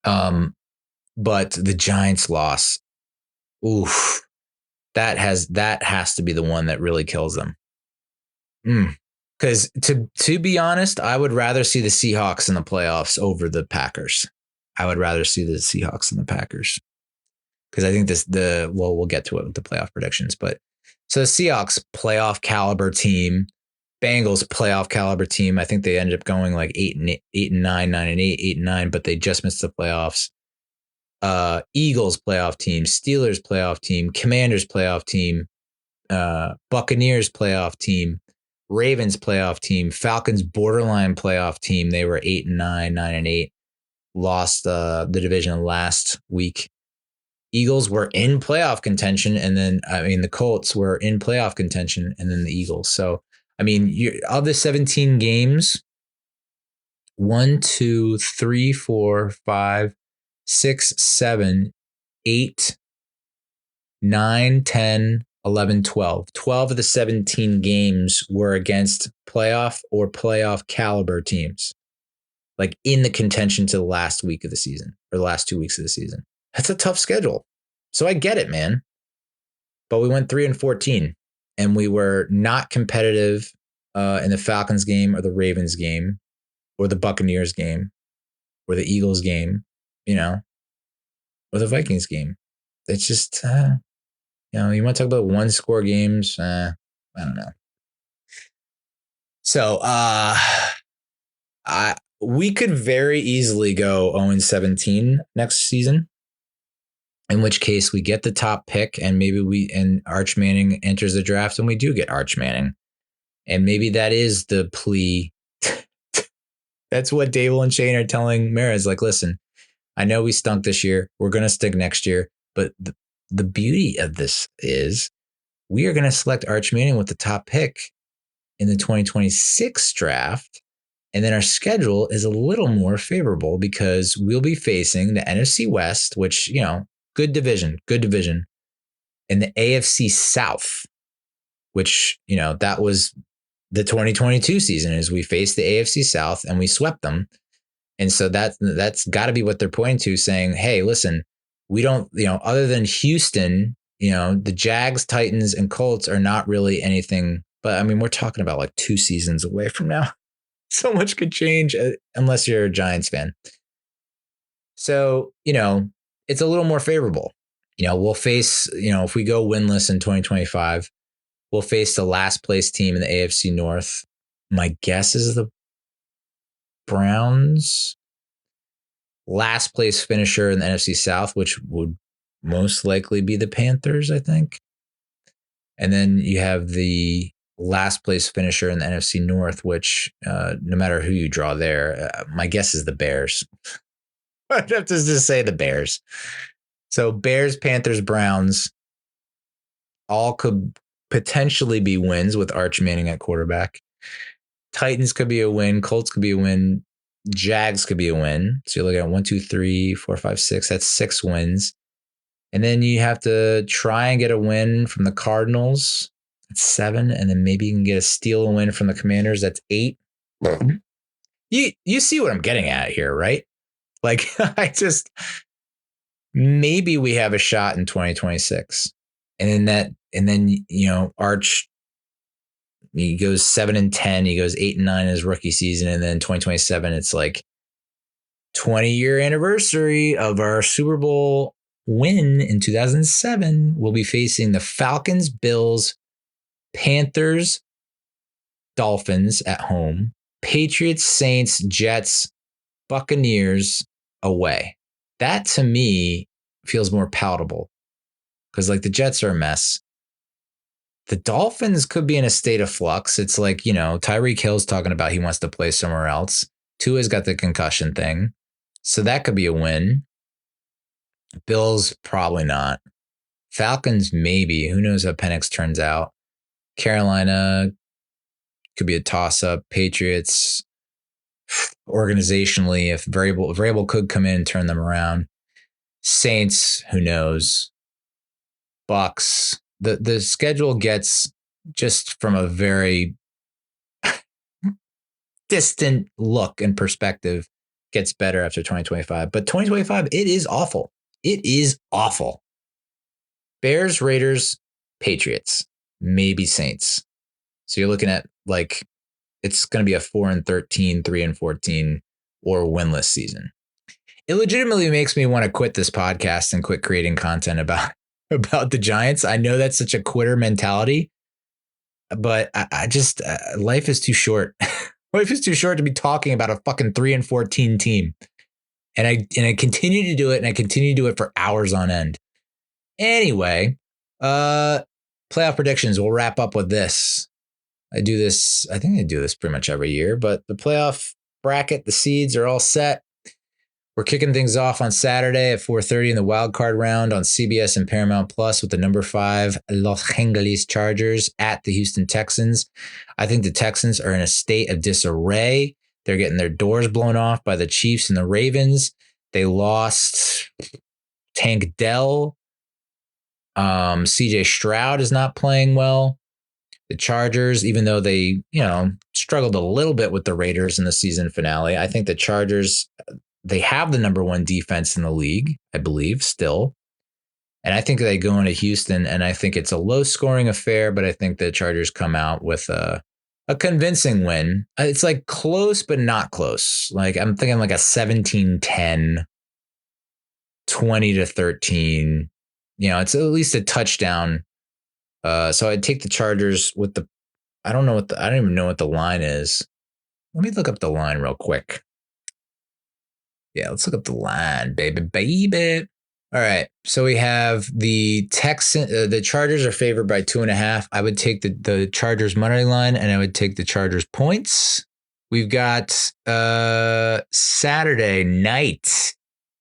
But the Giants loss, oof, that has to be the one that really kills them. Because to be honest, I would rather see the Seahawks in the playoffs over the Packers. I would rather see the Seahawks than the Packers. Because I think we'll get to it with the playoff predictions. But so the Seahawks playoff caliber team, Bengals playoff caliber team. I think they ended up going like 8-9, 9-8, 8-9, but they just missed the playoffs. Eagles playoff team, Steelers playoff team, Commanders playoff team, Buccaneers playoff team, Ravens playoff team, Falcons borderline playoff team. They were 8-9, 9-8, lost the division last week. Eagles were in playoff contention, and then the Colts were in playoff contention, and then the Eagles. So I mean, of the 17 games, 1, 2, 3, 4, 5, 6, 7, 8, 9, 10, 11, 12. 12 of the 17 games were against playoff or playoff caliber teams, like in the contention to the last week of the season or the last 2 weeks of the season. That's a tough schedule. So I get it, man. But we went 3-14, and we were not competitive in the Falcons game or the Ravens game or the Buccaneers game or the Eagles game, or the Vikings game. It's just, you want to talk about 1-score games? I don't know. So we could very easily go 0-17 next season. in which case we get the top pick and maybe Arch Manning enters the draft and we do get Arch Manning. And maybe that is the plea. That's what Daboll and Schoen are telling Maras. Like, listen, I know we stunk this year. We're going to stink next year. But the beauty of this is we are going to select Arch Manning with the top pick in the 2026 draft. And then our schedule is a little more favorable because we'll be facing the NFC West, which, good division. And the AFC South, which, that was the 2022 season, is we faced the AFC South and we swept them. And so that's got to be what they're pointing to, saying, hey, listen, we don't, other than Houston, the Jags, Titans, and Colts are not really anything. But I mean, we're talking about like 2 seasons away from now. So much could change unless you're a Giants fan. So, it's a little more favorable. We'll face, if we go winless in 2025, we'll face the last place team in the AFC North. My guess is the Browns. Last place finisher in the NFC South, which would most likely be the Panthers, I think. And then you have the last place finisher in the NFC North, which no matter who you draw there, my guess is the Bears. I'd have to just say the Bears. So Bears, Panthers, Browns, all could potentially be wins with Arch Manning at quarterback. Titans could be a win. Colts could be a win. Jags could be a win. So you're looking at 1, 2, 3, 4, 5, 6. That's 6 wins. And then you have to try and get a win from the Cardinals. That's 7. And then maybe you can get a steal win from the Commanders. That's 8. You see what I'm getting at here, right? Like, maybe we have a shot in 2026. And then Arch, he goes 7-10. He goes 8-9 in his rookie season. And then 2027, it's like 20-year anniversary of our Super Bowl win in 2007. We'll be facing the Falcons, Bills, Panthers, Dolphins at home, Patriots, Saints, Jets, Buccaneers away. That to me feels more palatable because like the Jets are a mess. The Dolphins could be in a state of flux. It's like, Tyreek Hill's talking about he wants to play somewhere else. Tua's got the concussion thing. So that could be a win. Bills, probably not. Falcons, maybe. Who knows how Penix turns out. Carolina could be a toss-up. Patriots, organizationally, if variable could come in and turn them around. Saints, who knows. Bucks. The schedule gets, just from a very distant look and perspective, gets better after 2025. But 2025, it is awful. It is awful. Bears, Raiders, Patriots, maybe Saints. So you're looking at like, it's going to be a 4-13, 3-14, or winless season. It legitimately makes me want to quit this podcast and quit creating content about the Giants. I know that's such a quitter mentality, but I just, life is too short. Life is too short to be talking about a fucking 3-14 team. And I continue to do it, and I continue to do it for hours on end. Anyway, playoff predictions. We'll wrap up with this. I think I do this pretty much every year, but the playoff bracket, the seeds are all set. We're kicking things off on Saturday at 4:30 in the wild card round on CBS and Paramount Plus with the number 5 Los Angeles Chargers at the Houston Texans. I think the Texans are in a state of disarray. They're getting their doors blown off by the Chiefs and the Ravens. They lost Tank Dell. CJ Stroud is not playing well. The Chargers, even though they, struggled a little bit with the Raiders in the season finale, I think the Chargers, they have the number 1 defense in the league, I believe, still. And I think they go into Houston, and I think it's a low-scoring affair, but I think the Chargers come out with a convincing win. It's like close, but not close. Like I'm thinking like a 17-10, 20-13. It's at least a touchdown. So I'd take the Chargers with I don't even know what the line is. Let me look up the line real quick. Yeah, let's look up the line, baby. All right. So we have the the Chargers are favored by 2.5. I would take the Chargers money line, and I would take the Chargers points. We've got Saturday night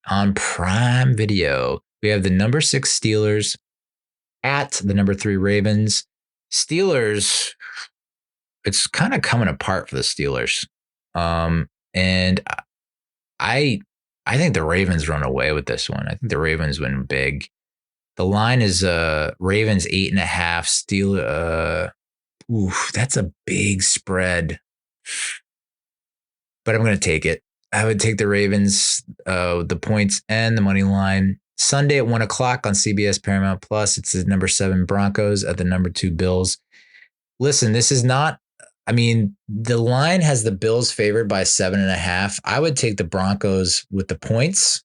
on Prime Video. We have the number 6 Steelers at the number 3 Ravens. Steelers, it's kind of coming apart for the Steelers. And I think the Ravens run away with this one. I think the Ravens win big. The line is Ravens 8.5. That's a big spread. But I'm going to take it. I would take the Ravens, the points and the money line. Sunday at 1 o'clock on CBS Paramount Plus. It's the number 7 Broncos at the number 2 Bills. Listen, this is not. I mean, the line has the Bills favored by 7.5. I would take the Broncos with the points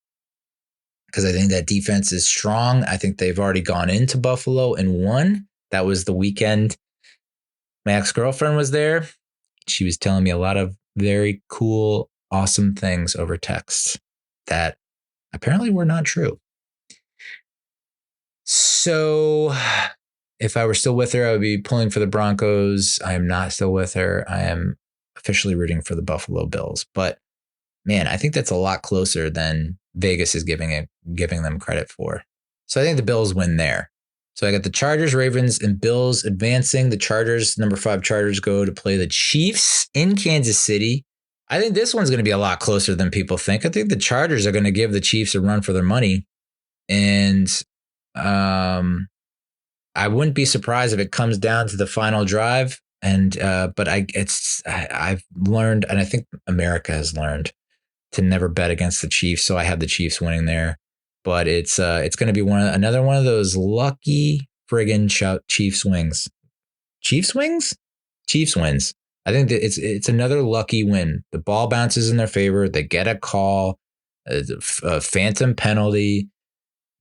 because I think that defense is strong. I think they've already gone into Buffalo and won. That was the weekend. My ex-girlfriend was there. She was telling me a lot of very cool, awesome things over text that apparently were not true. So if I were still with her, I would be pulling for the Broncos. I am not still with her. I am officially rooting for the Buffalo Bills. But man, I think that's a lot closer than Vegas is giving them credit for. So I think the Bills win there. So I got the Chargers, Ravens, and Bills advancing. The Chargers, number 5 Chargers, go to play the Chiefs in Kansas City. I think this one's going to be a lot closer than people think. I think the Chargers are going to give the Chiefs a run for their money. And I wouldn't be surprised if it comes down to the final drive. And but I've learned, and I think America has learned, to never bet against the Chiefs. So I have the Chiefs winning there. But it's going to be another one of those lucky friggin' Chiefs wins. Chiefs wins. I think that it's another lucky win. The ball bounces in their favor. They get a call, a phantom penalty.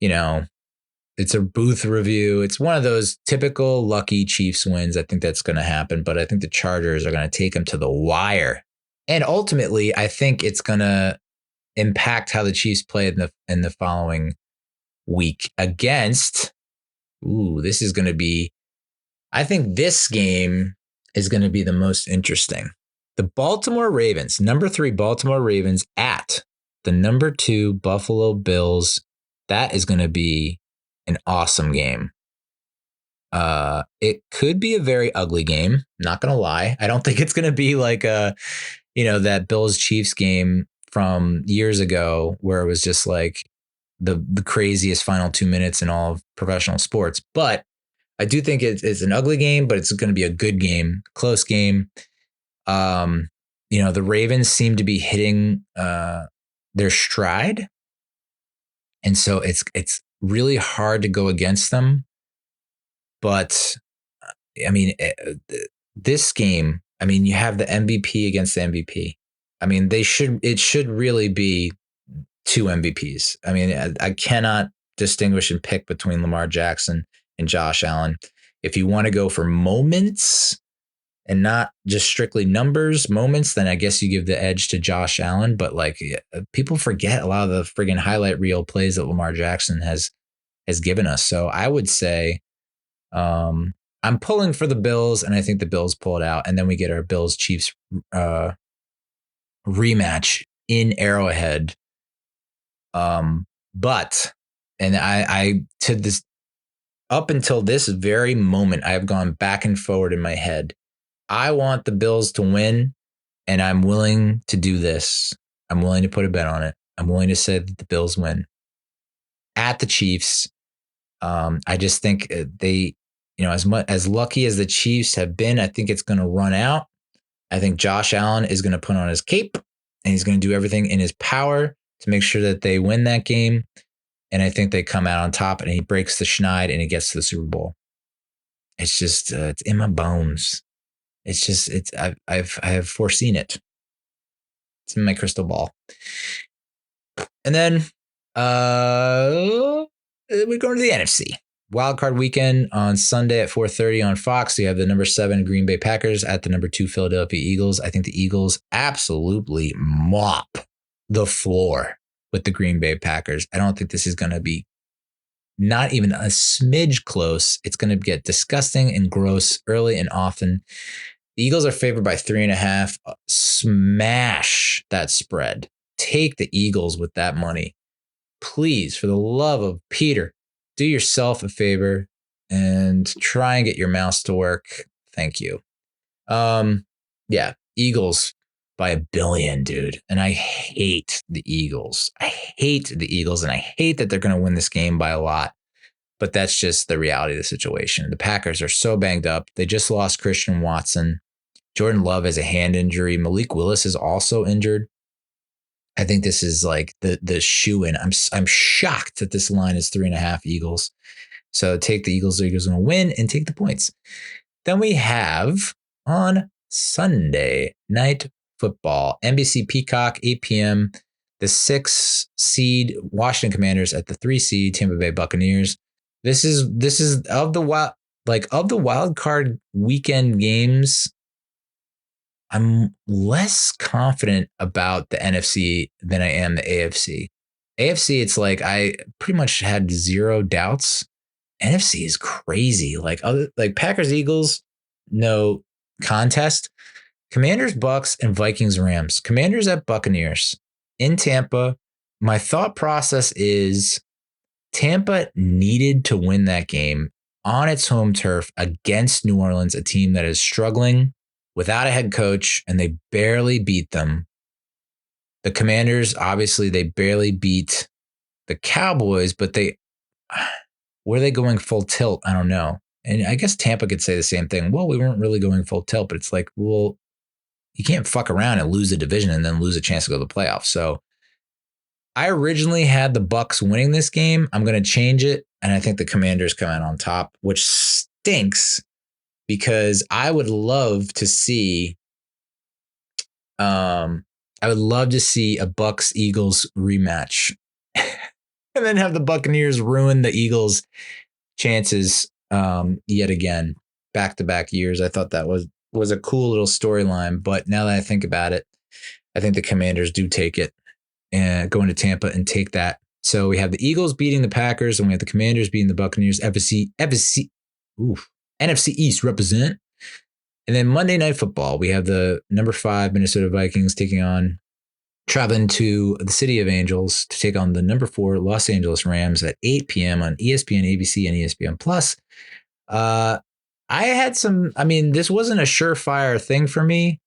It's a booth review. It's one of those typical lucky Chiefs wins. I think that's going to happen, but I think the Chargers are going to take them to the wire. And ultimately, I think it's going to impact how the Chiefs play in the following week against. This is going to be. I think this game is going to be the most interesting. The Baltimore Ravens, number 3 Baltimore Ravens at the number 2 Buffalo Bills. That is going to be an awesome game. It could be a very ugly game. Not going to lie. I don't think it's going to be like that Bills Chiefs game from years ago where it was just like the craziest final 2 minutes in all of professional sports. But I do think it's an ugly game, but it's going to be a good game, close game. The Ravens seem to be hitting their stride. And so it's really hard to go against them. But I mean, this game, I mean, you have the MVP against the MVP. I mean, it should really be 2 MVPs. I mean, I cannot distinguish and pick between Lamar Jackson and Josh Allen. If you want to go for moments and not just strictly moments, then I guess you give the edge to Josh Allen. But people forget a lot of the friggin' highlight reel plays that Lamar Jackson has given us. So I would say I'm pulling for the Bills, and I think the Bills pull it out. And then we get our Bills Chiefs rematch in Arrowhead. But I to this up until this very moment, I have gone back and forward in my head. I want the Bills to win, and I'm willing to do this. I'm willing to put a bet on it. I'm willing to say that the Bills win at the Chiefs. I just think they, as lucky as the Chiefs have been, I think it's going to run out. I think Josh Allen is going to put on his cape, and he's going to do everything in his power to make sure that they win that game. And I think they come out on top, and he breaks the schneid, and he gets to the Super Bowl. It's just, it's in my bones. It's just, I have foreseen it. It's in my crystal ball. And then we're going to the NFC. Wildcard weekend on Sunday at 4:30 on Fox. You have the number 7 Green Bay Packers at the number 2 Philadelphia Eagles. I think the Eagles absolutely mop the floor with the Green Bay Packers. I don't think this is going to be not even a smidge close. It's going to get disgusting and gross early and often. The Eagles are favored by 3.5. Smash that spread. Take the Eagles with that money. Please, for the love of Peter, do yourself a favor and try and get your mouse to work. Thank you. Yeah, Eagles by 1 billion, dude. And I hate the Eagles. I hate the Eagles, and I hate that they're going to win this game by a lot. But that's just the reality of the situation. The Packers are so banged up. They just lost Christian Watson. Jordan Love has a hand injury. Malik Willis is also injured. I think this is like the shoe-in. I'm shocked that this line is 3.5 Eagles. So take the Eagles. The Eagles are going to win and take the points. Then we have on Sunday Night Football, NBC Peacock, 8 p.m. The 6 seed Washington Commanders at the 3 seed Tampa Bay Buccaneers. This is of the wild card weekend games. I'm less confident about the NFC than I am the AFC. AFC, it's like I pretty much had zero doubts. NFC is crazy. Like Packers, Eagles, no contest. Commanders, Bucks, and Vikings, Rams. Commanders at Buccaneers in Tampa. My thought process is Tampa needed to win that game on its home turf against New Orleans, a team that is struggling without a head coach, and they barely beat them. The Commanders, obviously, they barely beat the Cowboys, but were they going full tilt? I don't know. And I guess Tampa could say the same thing. Well, we weren't really going full tilt, but it's like, well, you can't fuck around and lose a division and then lose a chance to go to the playoffs. So I originally had the Bucks winning this game. I'm going to change it, and I think the Commanders come out on top, which stinks because I would love to see a Bucks Eagles rematch and then have the Buccaneers ruin the Eagles' chances yet again, back-to-back years. I thought that was a cool little storyline, but now that I think about it, I think the Commanders do take it and go into Tampa and take that. So we have the Eagles beating the Packers, and we have the Commanders beating the Buccaneers. NFC East represent. And then Monday Night Football, we have the number 5 Minnesota Vikings traveling to the City of Angels to take on the number 4 Los Angeles Rams at 8 p.m. on ESPN, ABC, and ESPN Plus. This wasn't a surefire thing for me.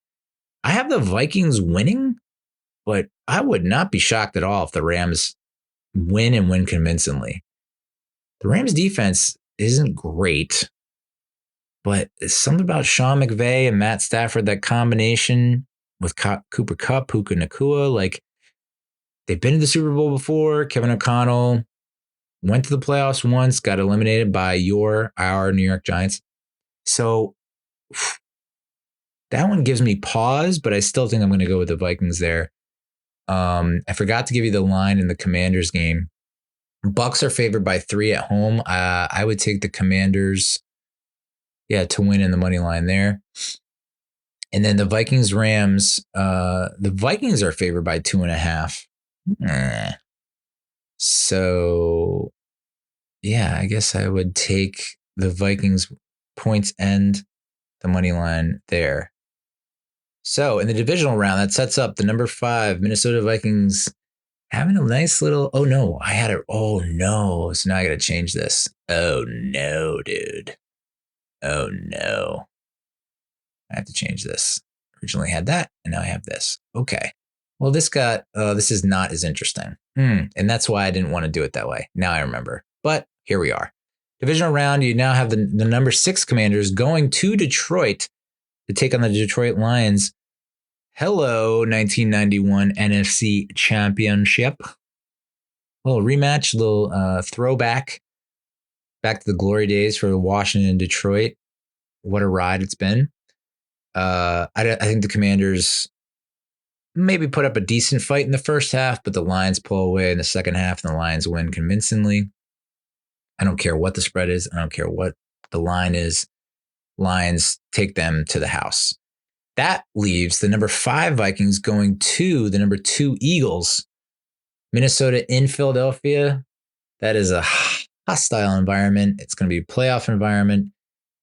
I have the Vikings winning, but I would not be shocked at all if the Rams win and win convincingly. The Rams defense isn't great, but it's something about Sean McVay and Matt Stafford, that combination with Cooper Kupp, Puka Nacua, like they've been to the Super Bowl before. Kevin O'Connell went to the playoffs once, got eliminated by our New York Giants. So that one gives me pause, but I still think I'm going to go with the Vikings there. I forgot to give you the line in the Commanders game. Bucks are favored by 3 at home. I would take the Commanders, to win in the money line there. And then the Vikings Rams, the Vikings are favored by 2.5. So, I guess I would take the Vikings points and the money line there. So in the divisional round, that sets up the number 5 Minnesota Vikings having a nice little, so now I got to change this. Oh no, dude. Oh no. I have to change this. Originally had that, and now I have this. Okay. Well, this is not as interesting. And that's why I didn't want to do it that way. Now I remember. But here we are. Divisional round, you now have the number 6 Commanders going to Detroit to take on the Detroit Lions. Hello, 1991 NFC Championship. A little rematch, a little throwback back to the glory days for Washington and Detroit. What a ride it's been. I think the Commanders maybe put up a decent fight in the first half, but the Lions pull away in the second half, and the Lions win convincingly. I don't care what the spread is. I don't care what the line is. Lions take them to the house. That leaves the number 5 Vikings going to the number 2 Eagles. Minnesota in Philadelphia. That is a hostile environment. It's going to be a playoff environment.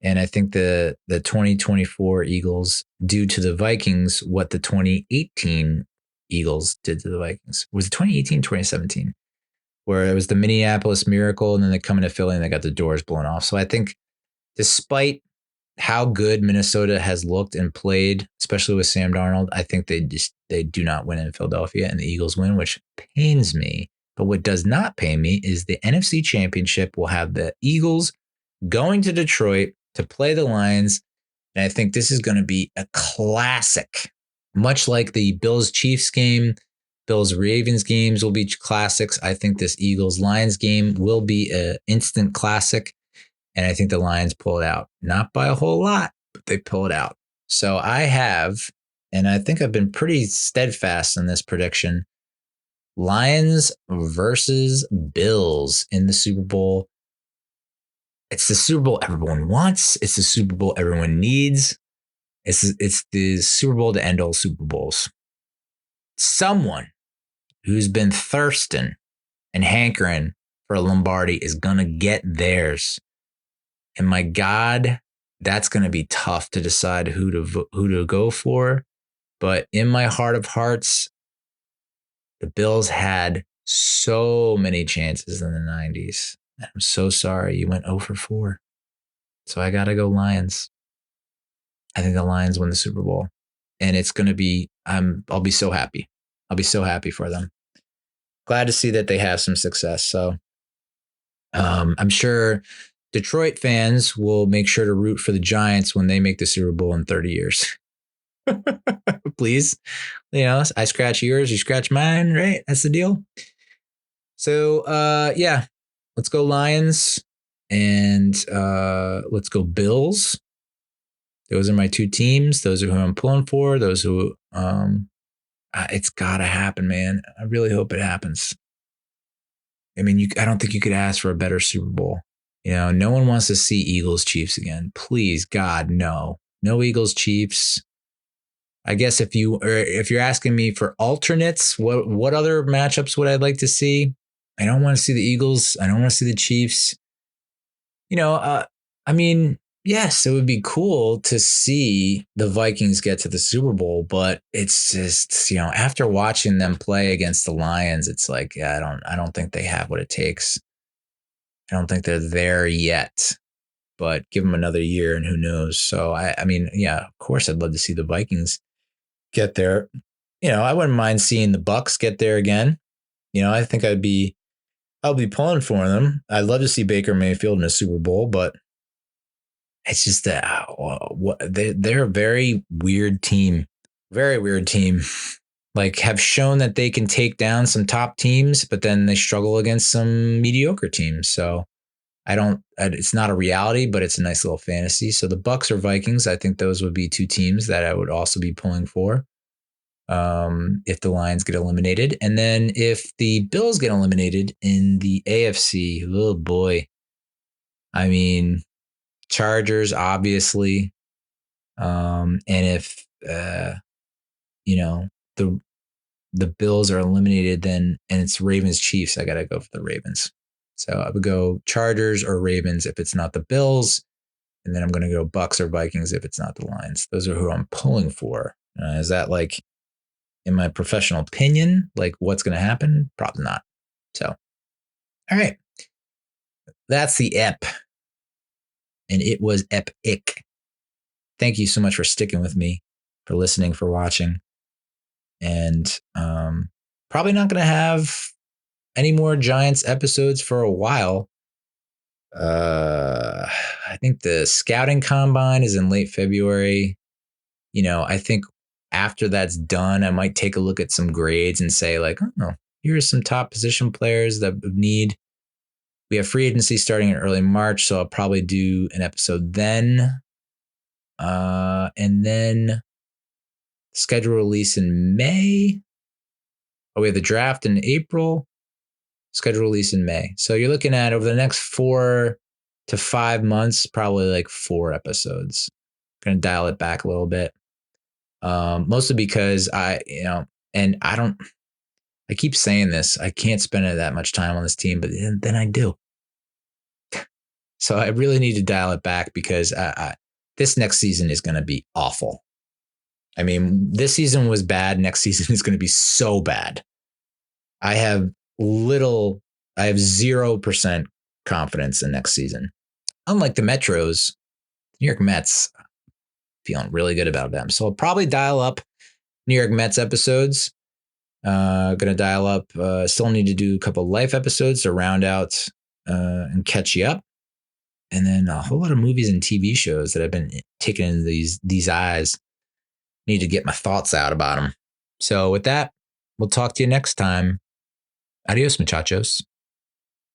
And I think the 2024 Eagles do to the Vikings what the 2018 Eagles did to the Vikings. Was it 2018, 2017? Where it was the Minneapolis Miracle, and then they come into Philly and they got the doors blown off. So I think despite how good Minnesota has looked and played, especially with Sam Darnold, I think they do not win in Philadelphia, and the Eagles win, which pains me. But what does not pain me is the NFC Championship will have the Eagles going to Detroit to play the Lions. And I think this is going to be a classic, much like the Bills-Chiefs game. Bills-Ravens games will be classics. I think this Eagles-Lions game will be an instant classic. And I think the Lions pull it out. Not by a whole lot, but they pull it out. So I have, and I think I've been pretty steadfast in this prediction, Lions versus Bills in the Super Bowl. It's the Super Bowl everyone wants. It's the Super Bowl everyone needs. It's the Super Bowl to end all Super Bowls. Someone who's been thirsting and hankering for a Lombardi is going to get theirs. And my God, that's going to be tough to decide who to go for. But in my heart of hearts, the Bills had so many chances in the 90s. I'm so sorry you went 0 for 4. So I got to go Lions. I think the Lions win the Super Bowl. And it's going to be, I'll be so happy. I'll be so happy for them. Glad to see that they have some success. So I'm sure Detroit fans will make sure to root for the Giants when they make the Super Bowl in 30 years. Please. You know, I scratch yours, you scratch mine, right? That's the deal. So, yeah, let's go Lions and let's go Bills. Those are my two teams. Those are who I'm pulling for. Those who, it's got to happen, man. I really hope it happens. I mean, I don't think you could ask for a better Super Bowl. You know, no one wants to see Eagles Chiefs again. Please, God, no. No Eagles Chiefs. I guess if you're asking me for alternates, what other matchups would I like to see? I don't want to see the Eagles. I don't want to see the Chiefs. You know, I mean, yes, it would be cool to see the Vikings get to the Super Bowl, but it's just, you know, after watching them play against the Lions, it's like, yeah, I don't think they have what it takes. I don't think they're there yet, but give them another year and who knows. So, I mean, yeah, of course, I'd love to see the Vikings get there. You know, I wouldn't mind seeing the Bucks get there again. You know, I think I'll be pulling for them. I'd love to see Baker Mayfield in a Super Bowl, but it's just that they're a very weird team. Very weird team. Like, have shown that they can take down some top teams, but then they struggle against some mediocre teams. So it's not a reality, but it's a nice little fantasy. So the Bucks or Vikings, I think those would be two teams that I would also be pulling for if the Lions get eliminated. And then if the Bills get eliminated in the AFC, oh boy. I mean, Chargers, obviously. And if, you know, the Bills are eliminated, then, and it's Ravens Chiefs, I got to go for the Ravens. So I would go Chargers or Ravens if it's not the Bills. And then I'm going to go Bucks or Vikings if it's not the Lions. Those are who I'm pulling for. Is that like, in my professional opinion, like what's going to happen? Probably not. So, all right. That's the ep. And it was epic. Thank you so much for sticking with me, for listening, for watching. And probably not going to have any more Giants episodes for a while. I think the scouting combine is in late February. You know, I think after that's done, I might take a look at some grades and say like, oh, here's some top position players that need. We have free agency starting in early March, so I'll probably do an episode then. And then schedule release in May. Oh, we have the draft in April. Schedule release in May. So you're looking at over the next 4 to 5 months, probably like 4 episodes. Going to dial it back a little bit. Mostly because I keep saying this, I can't spend that much time on this team, but then I do. So I really need to dial it back because this next season is going to be awful. I mean, this season was bad. Next season is going to be so bad. I have 0% confidence in next season. Unlike the Metros, New York Mets, feeling really good about them. So I'll probably dial up New York Mets episodes. Gonna dial up. Still need to do a couple life episodes to round out and catch you up. And then a whole lot of movies and TV shows that I've been taking into these eyes. Need to get my thoughts out about them. So with that, we'll talk to you next time. Adios, muchachos.